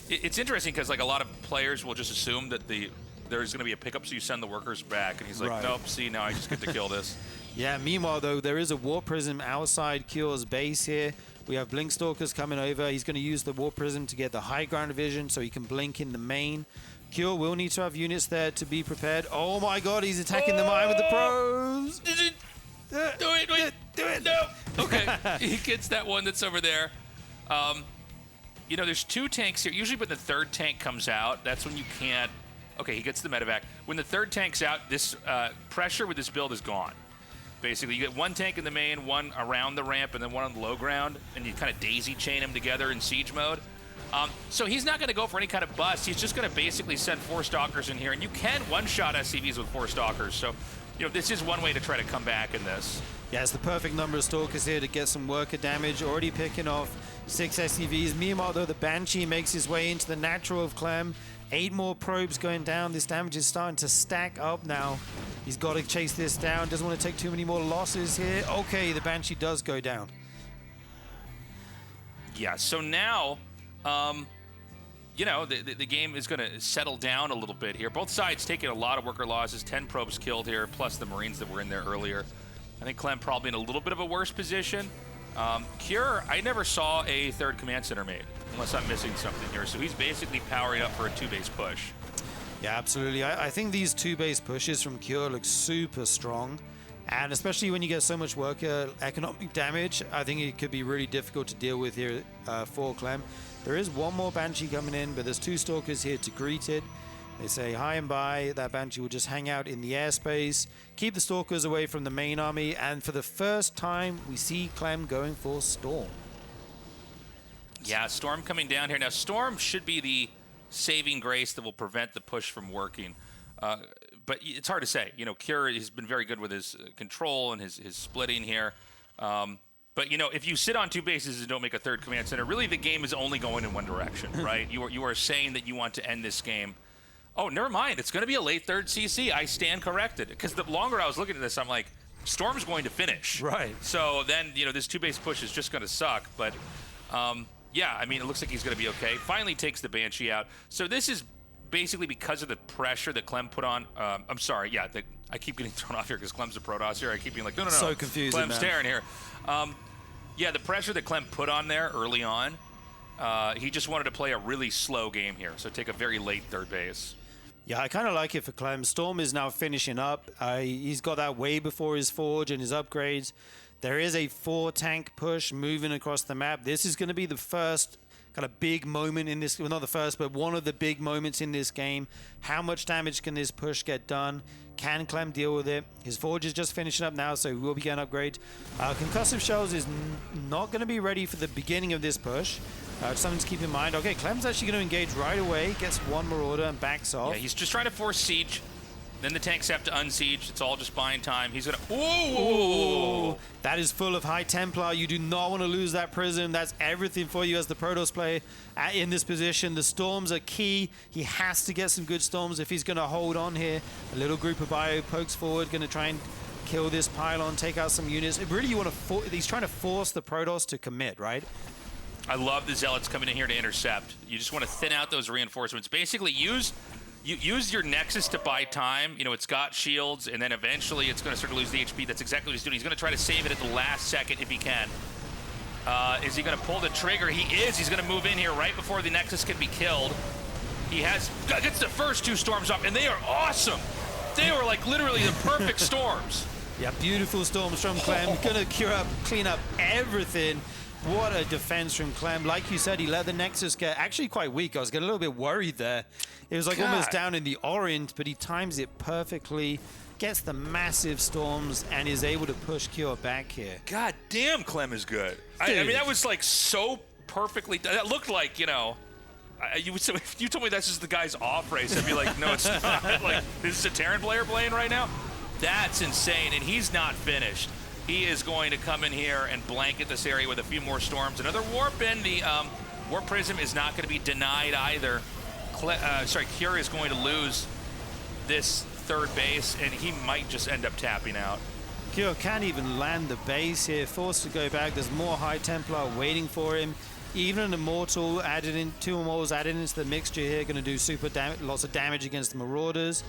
It's interesting because, like, a lot of players will just assume that there's going to be a pickup, so you send the workers back. And he's like, nope, see, now I just get to kill this. Yeah, meanwhile, though, there is a Warp Prism outside Cure's base here. We have Blink Stalkers coming over. He's going to use the Warp Prism to get the high ground vision so he can blink in the main. Cure will need to have units there to be prepared. Oh my god, he's attacking the mine with the probes. Do it. No. Okay, he gets that one that's over there. You know, there's 2 tanks here. Usually when the 3rd tank comes out, that's when you can't... Okay, he gets the medevac. When the 3rd tank's out, this pressure with this build is gone. Basically, you get 1 tank in the main, 1 around the ramp, and then 1 on the low ground, and you kind of daisy chain them together in siege mode. So he's not going to go for any kind of bust. He's just going to basically send 4 Stalkers in here, and you can one-shot SCVs with 4 Stalkers. So, you know, this is one way to try to come back in this. Yeah, it's the perfect number of Stalkers here to get some worker damage. Already picking off 6 SCVs. Meanwhile, though, the Banshee makes his way into the natural of Clem. 8 more probes going down. This damage is starting to stack up now. He's got to chase this down. Doesn't want to take too many more losses here. Okay, the Banshee does go down. Yeah, so now... you know, the game is going to settle down a little bit here. Both sides taking a lot of worker losses, 10 probes killed here, plus the Marines that were in there earlier. I think Clem probably in a little bit of a worse position. Cure, I never saw a 3rd command center made, unless I'm missing something here. So he's basically powering up for a 2-base push. Yeah, absolutely. I think these 2-base pushes from Cure look super strong. And especially when you get so much worker economic damage, I think it could be really difficult to deal with here for Clem. There is 1 more Banshee coming in, but there's 2 Stalkers here to greet it. They say hi and bye. That Banshee will just hang out in the airspace, keep the Stalkers away from the main army, and for the first time, we see Clem going for Storm. Yeah, Storm coming down here. Now, Storm should be the saving grace that will prevent the push from working. But it's hard to say. You know, Cure has been very good with his control and his splitting here. But, you know, if you sit on 2 bases and don't make a 3rd command center, really the game is only going in one direction, right? You are saying that you want to end this game. Oh, never mind. It's going to be a late 3rd CC. I stand corrected. Because the longer I was looking at this, I'm like, Storm's going to finish. Right. So then, you know, this 2-base push is just going to suck. But, yeah, I mean, it looks like he's going to be okay. Finally takes the Banshee out. So this is basically because of the pressure that Clem put on. I'm sorry, yeah, I keep getting thrown off here because Clem's a Protoss here. I keep being like, no. So confusing, Clem's man. staring here. Yeah, the pressure that Clem put on there early on, he just wanted to play a really slow game here, so take a very late third base. Yeah, I kind of like it for Clem. Storm is now finishing up. He's got that way before his Forge and his upgrades. There is a 4-tank push moving across the map. This is going to be the first kind of big moment in this, well, not the first, but one of the big moments in this game. How much damage can this push get done? Can Clem deal with it? His Forge is just finishing up now, so he will be getting upgrades. Concussive Shells is not going to be ready for the beginning of this push. Something to keep in mind. Okay, Clem's actually going to engage right away, gets one Marauder and backs off. Yeah, he's just trying to force siege. Then the tanks have to unsiege. It's all just buying time. He's going to... Ooh! That is full of High Templar. You do not want to lose that Prism. That's everything for you as the Protoss player in this position. The Storms are key. He has to get some good Storms if he's going to hold on here. A little group of Bio pokes forward, going to try and kill this pylon, take out some units. Really, you want to... He's trying to force the Protoss to commit, right? I love the Zealots coming in here to intercept. You just want to thin out those reinforcements. Basically, use your Nexus to buy time. You know, it's got shields, and then eventually it's going to start to lose the HP. That's exactly what he's doing. He's going to try to save it at the last second if he can. Is he going to pull the trigger? He is. He's going to move in here right before the Nexus can be killed. He gets the first 2 storms up, and they are awesome. They were like literally the perfect storms. Yeah, beautiful storms from Clem. Gonna clean up everything. What a defense from Clem. Like you said, he let the Nexus get actually quite weak. I was getting a little bit worried there. It was like almost down in the orange, but he times it perfectly, gets the massive storms, and is able to push Cure back here. God damn, Clem is good. I mean, that was like so perfectly. That looked like, you know, if you told me this is the guy's off race, I'd be like, no, it's not. Like, this is a Terran player playing right now? That's insane, and he's not finished. He is going to come in here and blanket this area with a few more storms. Another warp in. The Warp Prism is not going to be denied either. Cure is going to lose this third base, and he might just end up tapping out. Cure can't even land the base here, forced to go back. There's more High Templar waiting for him. Even an Immortal added in, 2 Immortals added into the mixture here, going to do lots of damage against the Marauders.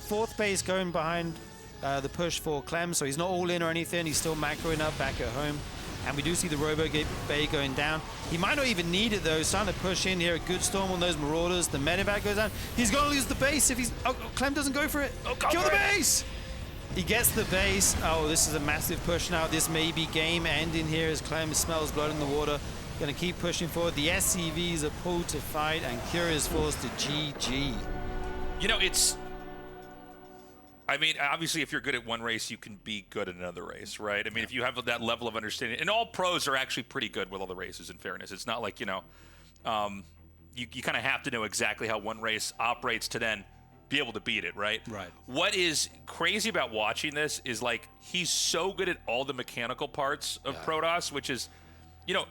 4th base going behind the push for Clem, so he's not all in or anything. He's still macroing up back at home. And we do see the Robo Bay going down. He might not even need it, though. He's starting to push in here. A good storm on those Marauders. The Medevac goes down. He's going to lose the base if he's... Oh, Clem doesn't go for it. Kill the base! He gets the base. Oh, this is a massive push now. This may be game ending here as Clem smells blood in the water. Going to keep pushing forward. The SCVs are pulled to fight, and Cure is forced to GG. You know, it's... I mean, obviously, if you're good at one race, you can be good at another race, right? I mean, if you have that level of understanding, and all pros are actually pretty good with all the races, in fairness. It's not like, you know, you kind of have to know exactly how one race operates to then be able to beat it, right? Right. What is crazy about watching this is, like, he's so good at all the mechanical parts of Protoss, which is, you know,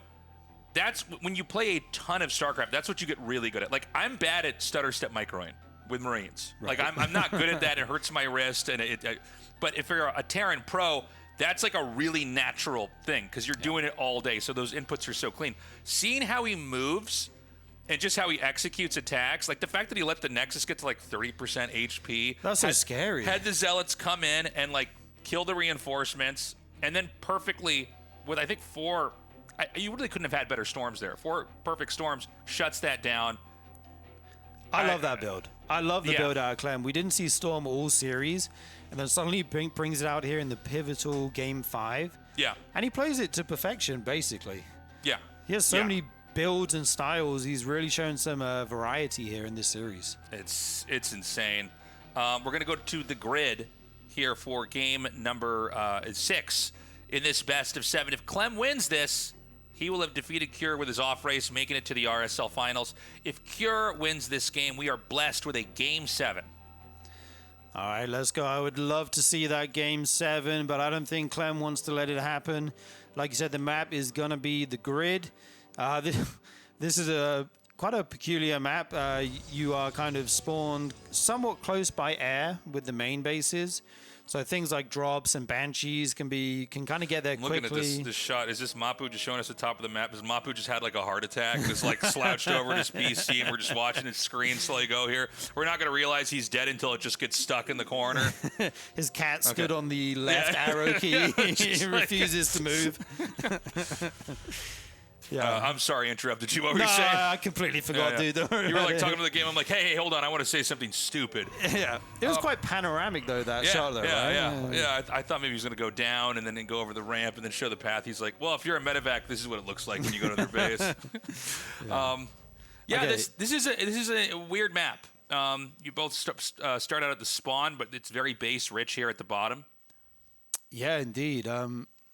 that's when you play a ton of StarCraft, that's what you get really good at. Like, I'm bad at stutter step microing with Marines. Right. Like, I'm not good at that. It hurts my wrist. And but if you're a Terran pro, that's like a really natural thing because you're doing it all day. So those inputs are so clean. Seeing how he moves and just how he executes attacks, like the fact that he let the Nexus get to like 30% HP. That's so scary. Had the Zealots come in and like kill the reinforcements, and then perfectly with, I think, 4, you really couldn't have had better storms there. 4 perfect storms, shuts that down. I love that build. I love the build out of Clem. We didn't see Storm all series, and then suddenly brings it out here in the pivotal Game 5. Yeah. And he plays it to perfection, basically. Yeah. He has so many builds and styles. He's really shown some variety here in this series. It's insane. We're going to go to the grid here for game number 6 in this best of 7. If Clem wins this, he will have defeated Cure with his off race, making it to the RSL finals. If Cure wins this game, we are blessed with a game 7. All right, let's go. I would love to see that game 7, but I don't think Clem wants to let it happen. Like you said, the map is going to be the grid. This is quite a peculiar map. You are kind of spawned somewhat close by air with the main bases. So things like drops and banshees can kind of get there quickly. Looking at this shot, is this Mapu just showing us the top of the map? Has Mapu just had like a heart attack? Just like slouched over his PC, and we're just watching his screen slowly go here. We're not going to realize he's dead until it just gets stuck in the corner. His cat stood on the left arrow key. He refuses to move. Yeah. I'm sorry, I interrupted you. What were No, you saying? I completely forgot, dude. Don't worry You were about like it. talking to the game. I'm like, hey, hold on. I want to say something stupid. Yeah. It was quite panoramic, though, that shot, though, right? Yeah. I thought maybe he was going to go down and then go over the ramp and then show the path. He's like, well, if you're a medevac, this is what it looks like when you go to their base. Okay. This is a weird map. You both start out at the spawn, but it's very base rich here at the bottom. Yeah, indeed.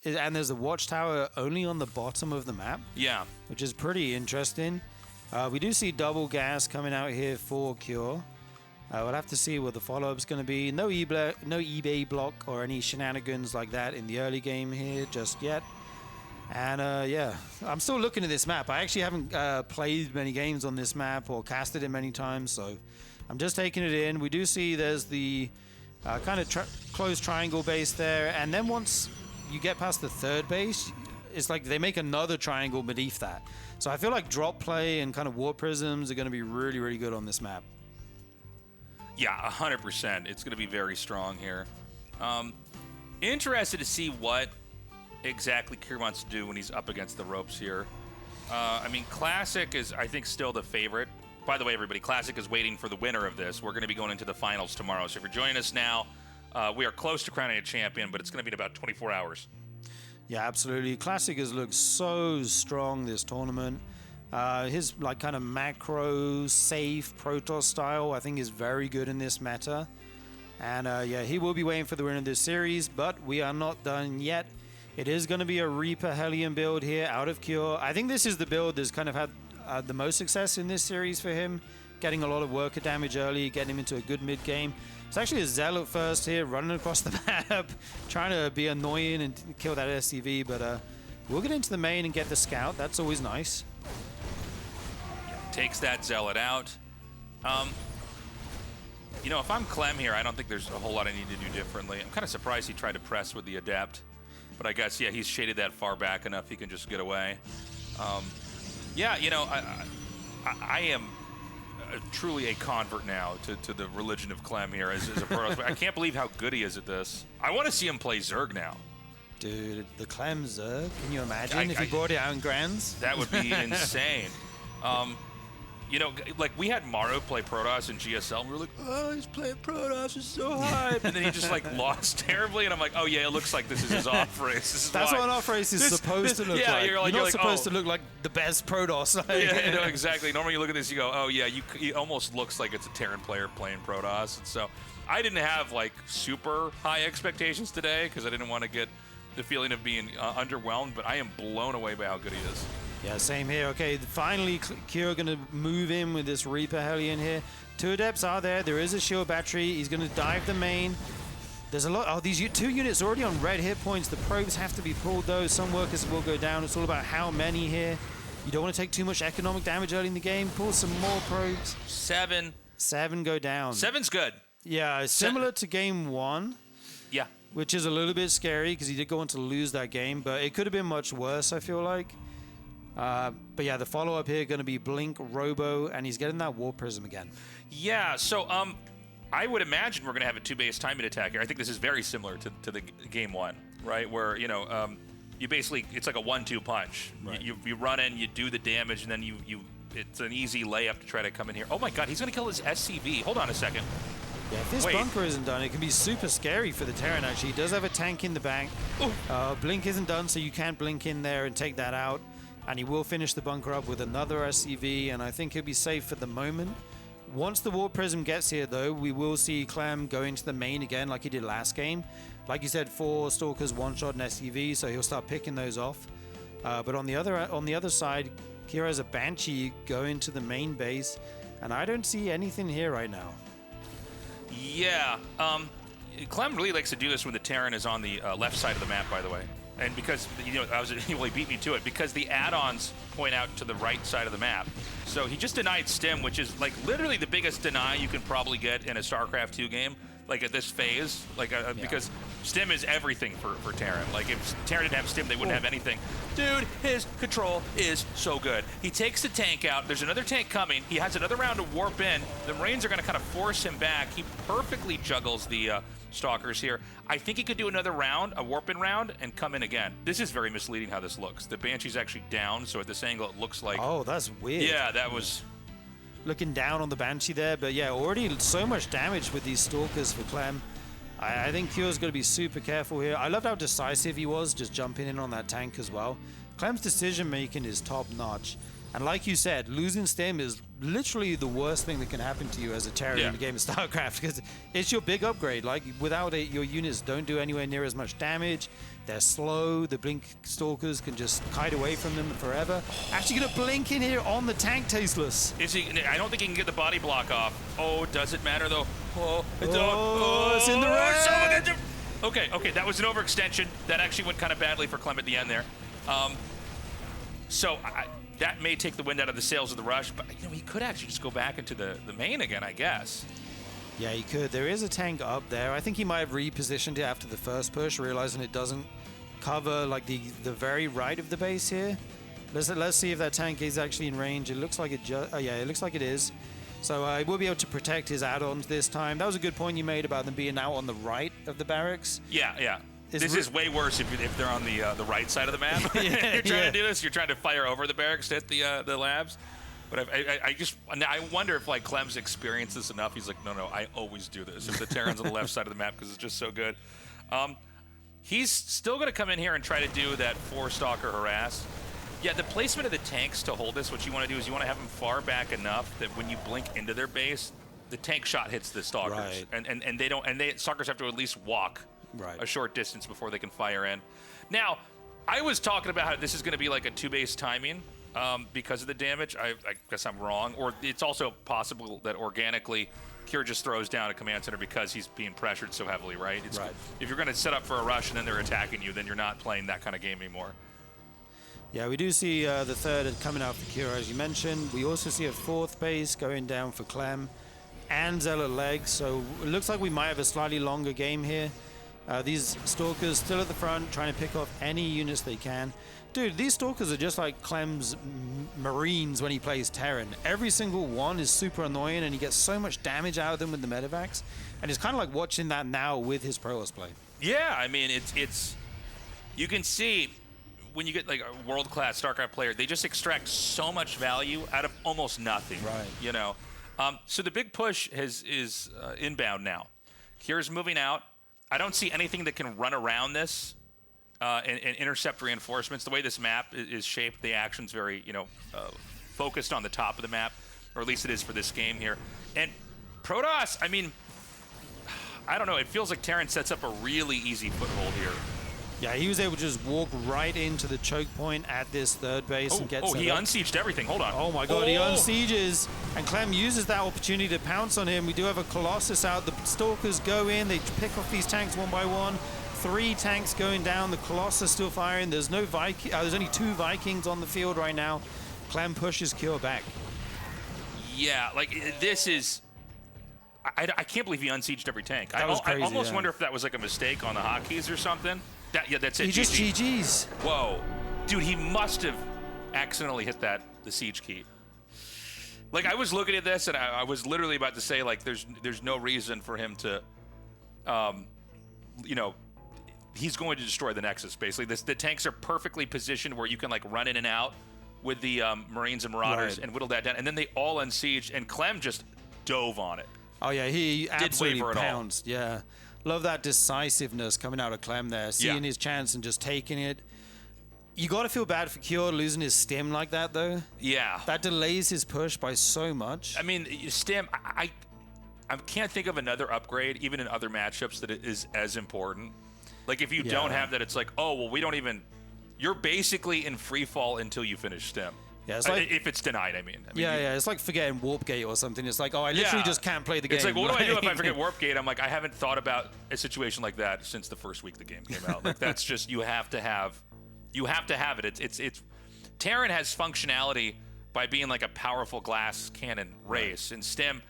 And there's a watchtower only on the bottom of the map. Yeah. Which is pretty interesting. We do see double gas coming out here for Cure. We'll have to see what the follow-up's going to be. No eBay block or any shenanigans like that in the early game here just yet. And yeah, I'm still looking at this map. I actually haven't played many games on this map or casted it many times, so I'm just taking it in. We do see there's the kind of closed triangle base there, and then once you get past the third base, it's like they make another triangle beneath that. So I feel like drop play and kind of warp prisms are going to be really, really good on this map. Yeah, 100%. It's going to be very strong here. Interested to see what exactly Kier wants to do when he's up against the ropes here. I mean, Classic is, I think, still the favorite. By the way, everybody, Classic is waiting for the winner of this. We're going to be going into the finals tomorrow. So if you're joining us now, we are close to crowning a champion, but it's going to be in about 24 hours. Yeah, absolutely. Classic has looked so strong this tournament. His like kind of macro, safe Protoss style, I think, is very good in this meta. And yeah, he will be waiting for the winner of this series, but we are not done yet. It is going to be a Reaper Hellion build here out of Cure. I think this is the build that's kind of had the most success in this series for him, getting a lot of worker damage early, getting him into a good mid game. It's actually a Zealot first here, running across the map, trying to be annoying and kill that SCV, but we'll get into the main and get the scout. That's always nice. Takes that Zealot out. You know, if I'm Clem here, I don't think there's a whole lot I need to do differently. I'm kind of surprised he tried to press with the Adept, but I guess, yeah, he's shaded that far back enough he can just get away. Yeah, you know, I am truly a convert now to the religion of Clem here as a Protoss. I can't believe how good he is at this. I want to see him play Zerg now. Dude, the Clem Zerg, can you imagine if he brought it out in Grands? That would be insane. You know, like we had Maru play Protoss in GSL, and we were like, oh, he's playing Protoss, it's so hype. And then he just like lost terribly, and I'm like, oh yeah, it looks like this is his off race. That's what an off race is supposed to look like. You're not supposed to look like the best Protoss. Yeah, no, exactly. Normally you look at this, you go, oh yeah, it almost looks like it's a Terran player playing Protoss. And so I didn't have like super high expectations today because I didn't want to get the feeling of being underwhelmed, but I am blown away by how good he is. Yeah, same here. Okay, finally, Cure going to move in with this Reaper Hellion here. 2 Adepts are there. There is a shield battery. He's going to dive the main. There's a lot. Oh, these 2 units already on red hit points. The probes have to be pulled, though. Some workers will go down. It's all about how many here. You don't want to take too much economic damage early in the game. Pull some more probes. 7 go down. 7's good. Yeah, similar to game 1. Yeah. Which is a little bit scary because he did go on to lose that game, but it could have been much worse, I feel like. But yeah, the follow-up here going to be Blink, Robo, and he's getting that War Prism again. Yeah, so I would imagine we're going to have a 2-base timing attack here. I think this is very similar to the game 1, right? Where, you know, you basically, it's like a 1-2 punch. Right. You run in, you do the damage, and then it's an easy layup to try to come in here. Oh my god, he's going to kill his SCV. Hold on a second. Yeah, if this bunker isn't done, it can be super scary for the Terran, actually. He does have a tank in the back. Blink isn't done, so you can't blink in there and take that out. And he will finish the bunker up with another SCV, and I think he'll be safe for the moment. Once the War Prism gets here, though, we will see Clem go into the main again like he did last game. Like you said, 4 Stalkers, 1-shot, and SCV, so he'll start picking those off. But on the other side, Kira has a Banshee going to the main base, and I don't see anything here right now. Yeah, Clem really likes to do this when the Terran is on the left side of the map, by the way. And because, you know, he beat me to it, because the add-ons point out to the right side of the map. So he just denied Stim, which is like literally the biggest deny you can probably get in a StarCraft II game. like at this phase, like because Stim is everything for Terran. Like if Terran didn't have Stim, they wouldn't have anything. Dude, his control is so good. He takes the tank out. There's another tank coming. He has another round to warp in. The Marines are going to kind of force him back. He perfectly juggles the Stalkers here. I think he could do another round, a warp in round, and come in again. This is very misleading how this looks. The Banshee's actually down, so at this angle it looks like... Oh, that's weird. Yeah, that was... Looking down on the Banshee there, but yeah, already so much damage with these Stalkers for Clem. I think Cure's got to be super careful here. I loved how decisive he was, just jumping in on that tank as well. Clem's decision making is top notch. And like you said, losing Stim is literally the worst thing that can happen to you as a Terran in a game of StarCraft, because it's your big upgrade. Like, without it, your units don't do anywhere near as much damage. They're slow. The Blink Stalkers can just kite away from them forever. Actually gonna blink in here on the tank, Tasteless. Is he? I don't think he can get the body block off. Oh, does it matter though? It's in the red. Okay, that was an overextension. That actually went kind of badly for Clem at the end there. That may take the wind out of the sails of the rush, but he could actually just go back into the main again, I guess. Yeah, he could. There is a tank up there. I think he might have repositioned it after the first push, realizing it doesn't cover like the very right of the base here. Let's see if that tank is actually in range. It looks like it it looks like it is. So he will be able to protect his add-ons this time. That was a good point you made about them being out on the right of the barracks. Yeah. This is way worse if they're on the right side of the map. You're trying to do this. You're trying to fire over the barracks to hit the labs. But I wonder if like Clem's experienced this enough. He's like, no, I always do this. If the Terran's on the left side of the map because it's just so good. He's still going to come in here and try to do that 4-stalker harass. Yeah, the placement of the tanks to hold this, what you want to do is you want to have them far back enough that when you blink into their base, the tank shot hits the stalkers, and stalkers have to at least walk a short distance before they can fire in. Now, I was talking about how this is going to be like a 2-base timing because of the damage. I guess I'm wrong. Or it's also possible that organically Cure just throws down a command center because he's being pressured so heavily, right? If you're going to set up for a rush and then they're attacking you, then you're not playing that kind of game anymore. Yeah, we do see the third coming out for Cure, as you mentioned. We also see a 4th base going down for Clem and Zealot Leg, so it looks like we might have a slightly longer game here. These Stalkers still at the front, trying to pick off any units they can. Dude, these Stalkers are just like Clem's Marines when he plays Terran. Every single one is super annoying, and he gets so much damage out of them with the medevacs. And it's kind of like watching that now with his Protoss play. Yeah, I mean, it's you can see when you get like a world-class StarCraft player, they just extract so much value out of almost nothing. So the big push is inbound now. Cure's moving out. I don't see anything that can run around this and intercept reinforcements. The way this map is shaped, the action's very, focused on the top of the map, or at least it is for this game here. And Protoss, I mean, I don't know. It feels like Terran sets up a really easy foothold here. Yeah, he was able to just walk right into the choke point at this 3rd base and get set he up. unsieged everything. Hold on. Oh my god, he unsieges. And Clem uses that opportunity to pounce on him. We do have a Colossus out. The Stalkers go in. They pick off these tanks one by one. 3 tanks going down. The Colossus still firing. There's no Viking. There's only 2 Vikings on the field right now. Clem pushes Cure back. Yeah, like this is... I can't believe he unsieged every tank. That was crazy, I almost wonder if that was like a mistake on the hotkeys or something. That's it. He just GG's. Whoa. Dude, he must have accidentally hit the siege key. Like, I was looking at this, and I was literally about to say, like, there's no reason for him to, he's going to destroy the Nexus, basically. The tanks are perfectly positioned where you can, like, run in and out with the Marines and Marauders and whittle that down. And then they all unsieged, and Clem just dove on it. Oh, yeah, he absolutely pounced. Yeah. Love that decisiveness coming out of Clem there, seeing his chance and just taking it. You got to feel bad for Cure losing his Stim like that, though. Yeah. That delays his push by so much. I mean, Stim, I can't think of another upgrade, even in other matchups, that is as important. Like, if you don't have that, it's like, oh, well, we don't even... You're basically in free fall until you finish Stim. Yeah, it's like, if it's denied, I mean. It's like forgetting Warp Gate or something. It's like, oh, I literally just can't play the game. It's like, what do I do if I forget Warp Gate? I'm like, I haven't thought about a situation like that since the first week the game came out. Like, that's just, you have to have it. It's Terran has functionality by being like a powerful glass cannon race, and Stim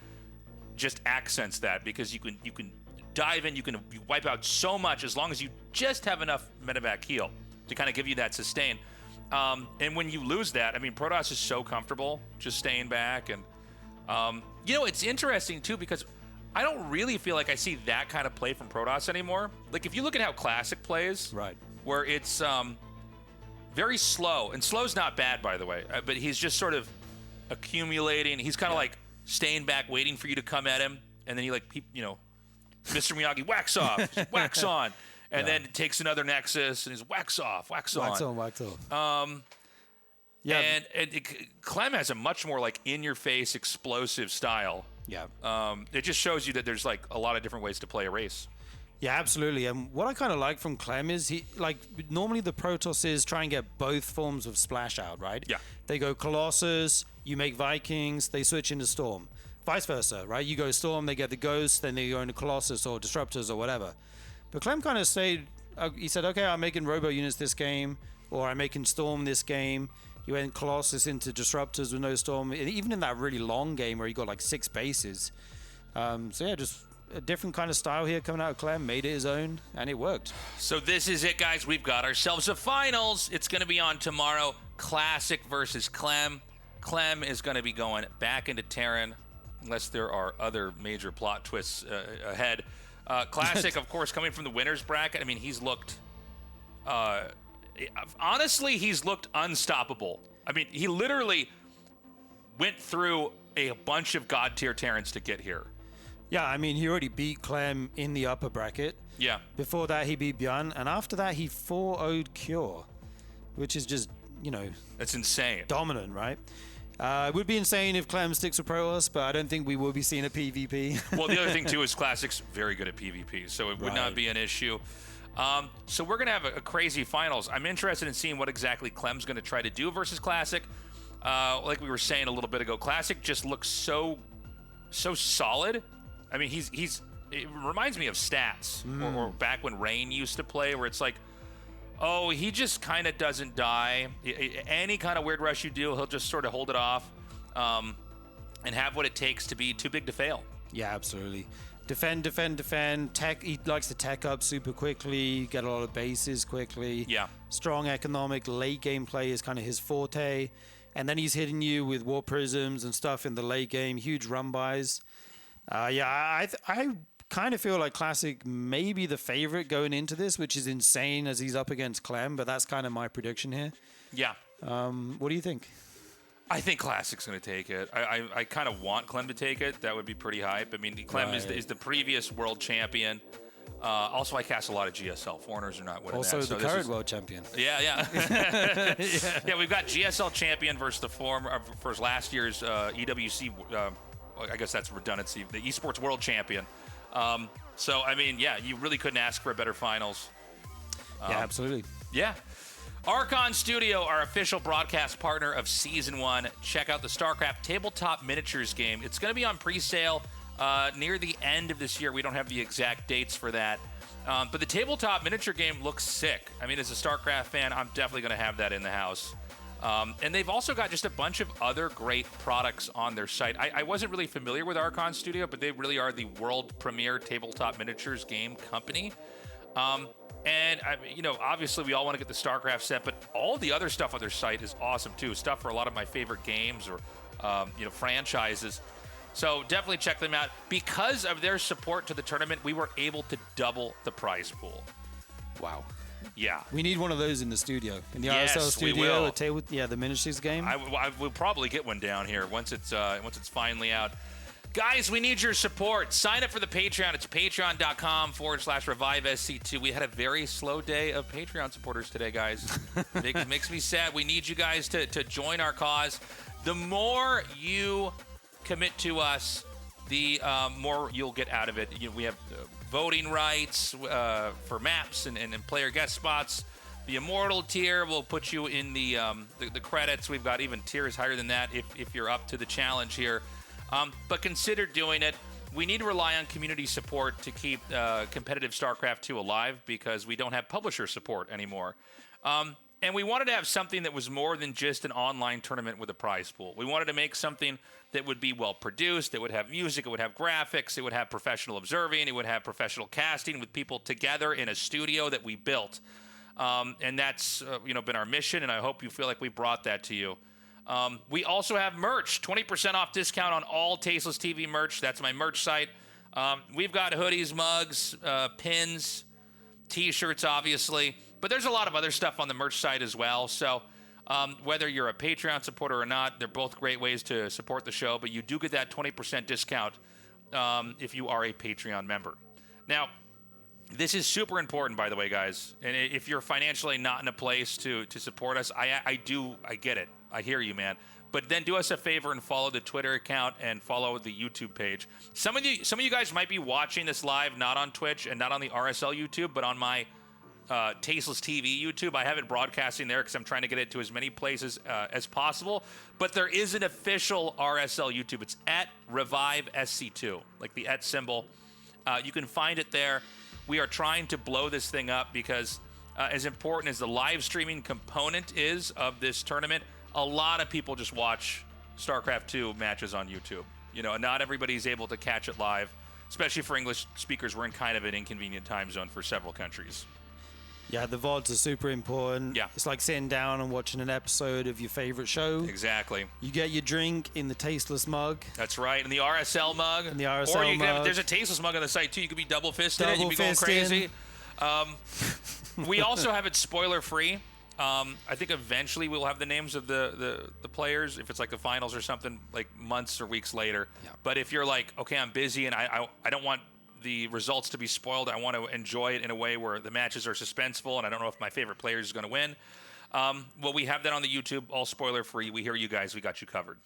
just accents that because you can dive in, you wipe out so much as long as you just have enough medevac heal to kind of give you that sustain. And when you lose that, I mean, Protoss is so comfortable just staying back. And, it's interesting, too, because I don't really feel like I see that kind of play from Protoss anymore. Like, if you look at how Classic plays, right, where it's very slow, and slow's not bad, by the way, but he's just sort of accumulating. He's kind of like staying back, waiting for you to come at him, and then he, like, Mr. Miyagi, wax off, wax on. And then it takes another Nexus, and he's wax off, wax on. Wax on, wax off. And Clem has a much more, like, in-your-face, explosive style. Yeah. It just shows you that there's, like, a lot of different ways to play a race. Yeah, absolutely. And what I kind of like from Clem is normally the Protosses try and get both forms of splash out, right? Yeah. They go Colossus, you make Vikings, they switch into Storm. Vice versa, right? You go Storm, they get the Ghost, then they go into Colossus or Disruptors or whatever. But Clem kind of stayed, he said, okay, I'm making Robo units this game, or I'm making Storm this game. He went Colossus into Disruptors with no Storm, even in that really long game where he got like 6 bases. Just a different kind of style here coming out of Clem, made it his own, and it worked. So this is it, guys. We've got ourselves a finals. It's going to be on tomorrow. Classic versus Clem. Clem is going to be going back into Terran, unless there are other major plot twists ahead. Classic, of course, coming from the winner's bracket. I mean, he's looked... honestly, he's looked unstoppable. I mean, he literally went through a bunch of God-tier Terrans to get here. Yeah, I mean, he already beat Clem in the upper bracket. Yeah. Before that, he beat Bjorn, and after that, he 4-0'd Cure, which is just, That's insane. dominant, right? It would be insane if Clem sticks with Protoss, but I don't think we will be seeing a PvP. Well, the other thing, too, is Classic's very good at PvP, so it would not be an issue. So we're going to have a crazy finals. I'm interested in seeing what exactly Clem's going to try to do versus Classic. Like we were saying a little bit ago, Classic just looks so solid. I mean, it reminds me of Stats, or back when Rain used to play, where it's like, oh, he just kind of doesn't die. Any kind of weird rush you do, he'll just sort of hold it off and have what it takes to be too big to fail. Yeah, absolutely. Defend. Tech. He likes to tech up super quickly, get a lot of bases quickly. Yeah. Strong economic late game play is kind of his forte. And then he's hitting you with War Prisms and stuff in the late game, huge run buys. I kind of feel like Classic may be the favorite going into this, which is insane as he's up against Clem, but that's kind of my prediction here. Yeah. What do you think? I think Classic's going to take it. I kind of want Clem to take it. That would be pretty hype. I mean, Clem is the previous world champion. Also, I cast a lot of GSL. Foreigners are not winning also that. Also, the current world champion. Yeah. Yeah, we've got GSL champion versus versus last year's EWC. I guess that's redundancy. The esports world champion. So, I mean, yeah, you really couldn't ask for a better finals. Yeah, absolutely. Yeah. Archon Studio, our official broadcast partner of Season 1. Check out the StarCraft Tabletop Miniatures game. It's going to be on pre-sale near the end of this year. We don't have the exact dates for that. But the tabletop miniature game looks sick. I mean, as a StarCraft fan, I'm definitely going to have that in the house. And they've also got just a bunch of other great products on their site. I wasn't really familiar with Archon Studio, but they really are the world premier tabletop miniatures game company. And, obviously we all want to get the StarCraft set, but all the other stuff on their site is awesome, too. Stuff for a lot of my favorite games or, franchises. So definitely check them out. Because of their support to the tournament, we were able to double the prize pool. Wow. Yeah. We need one of those in the studio. In the Yes, RSL we studio, will. The miniatures game. I will probably get one down here once it's finally out. Guys, we need your support. Sign up for the Patreon. It's patreon.com/Revive SC2. We had a very slow day of Patreon supporters today, guys. Makes me sad. We need you guys to join our cause. The more you commit to us, the more you'll get out of it. We have voting rights for maps and player guest spots. The Immortal tier will put you in the credits. We've got even tiers higher than that if you're up to the challenge here. But consider doing it. We need to rely on community support to keep competitive StarCraft II alive because we don't have publisher support anymore. And we wanted to have something that was more than just an online tournament with a prize pool. We wanted to make something that would be well produced, that would have music, it would have graphics, it would have professional observing, it would have professional casting with people together in a studio that we built. And that's been our mission, and I hope you feel like we brought that to you. We also have merch, 20% off discount on all Tasteless TV merch. That's my merch site. We've got hoodies, mugs, pins, T-shirts, obviously. But there's a lot of other stuff on the merch site as well. So whether you're a Patreon supporter or not, they're both great ways to support the show. But you do get that 20% discount if you are a Patreon member. Now, this is super important, by the way, guys. And if you're financially not in a place to support us, I get it. I hear you, man. But then do us a favor and follow the Twitter account and follow the YouTube page. Some of you guys might be watching this live, not on Twitch and not on the RSL YouTube, but on my Tasteless TV YouTube. I have it broadcasting there because I'm trying to get it to as many places as possible. But there is an official RSL YouTube. It's at Revive SC2, like the @ symbol. You can find it there. We are trying to blow this thing up because as important as the live streaming component is of this tournament, a lot of people just watch StarCraft II matches on YouTube. Not everybody's able to catch it live, especially for English speakers. We're in kind of an inconvenient time zone for several countries. Yeah, the VODs are super important. Yeah. It's like sitting down and watching an episode of your favorite show. Exactly. You get your drink in the Tasteless mug. That's right, in the RSL mug. In the RSL mug. There's a Tasteless mug on the site, too. You could be double-fisted it. You'd be going crazy. We also have it spoiler-free. I think eventually we'll have the names of the players, if it's like the finals or something, like months or weeks later. Yeah. But if you're like, okay, I'm busy and I don't want the results to be spoiled, I want to enjoy it in a way where the matches are suspenseful and I don't know if my favorite player is going to win. Well, we have that on the YouTube, all spoiler-free. We hear you guys. We got you covered.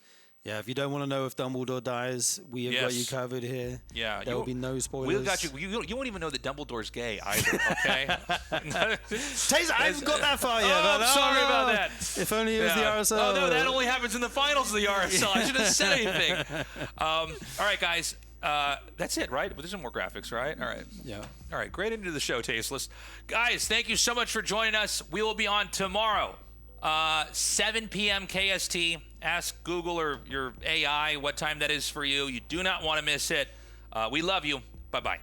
Yeah, if you don't want to know if Dumbledore dies, we have got you covered here. Yeah. There will be no spoilers. We got you. You won't even know that Dumbledore's gay either, okay? Taser, I haven't got that far yet. I'm sorry about that. If only it was the RSL. Oh, no, that only happens in the finals of the RSL. I shouldn't have said anything. All right, guys. That's it, right? But there's no more graphics, right? All right. Yeah. All right, great into the show, Tasteless. Guys, thank you so much for joining us. We will be on tomorrow, 7 p.m. KST. Ask Google or your AI what time that is for you. You do not want to miss it. We love you. Bye-bye.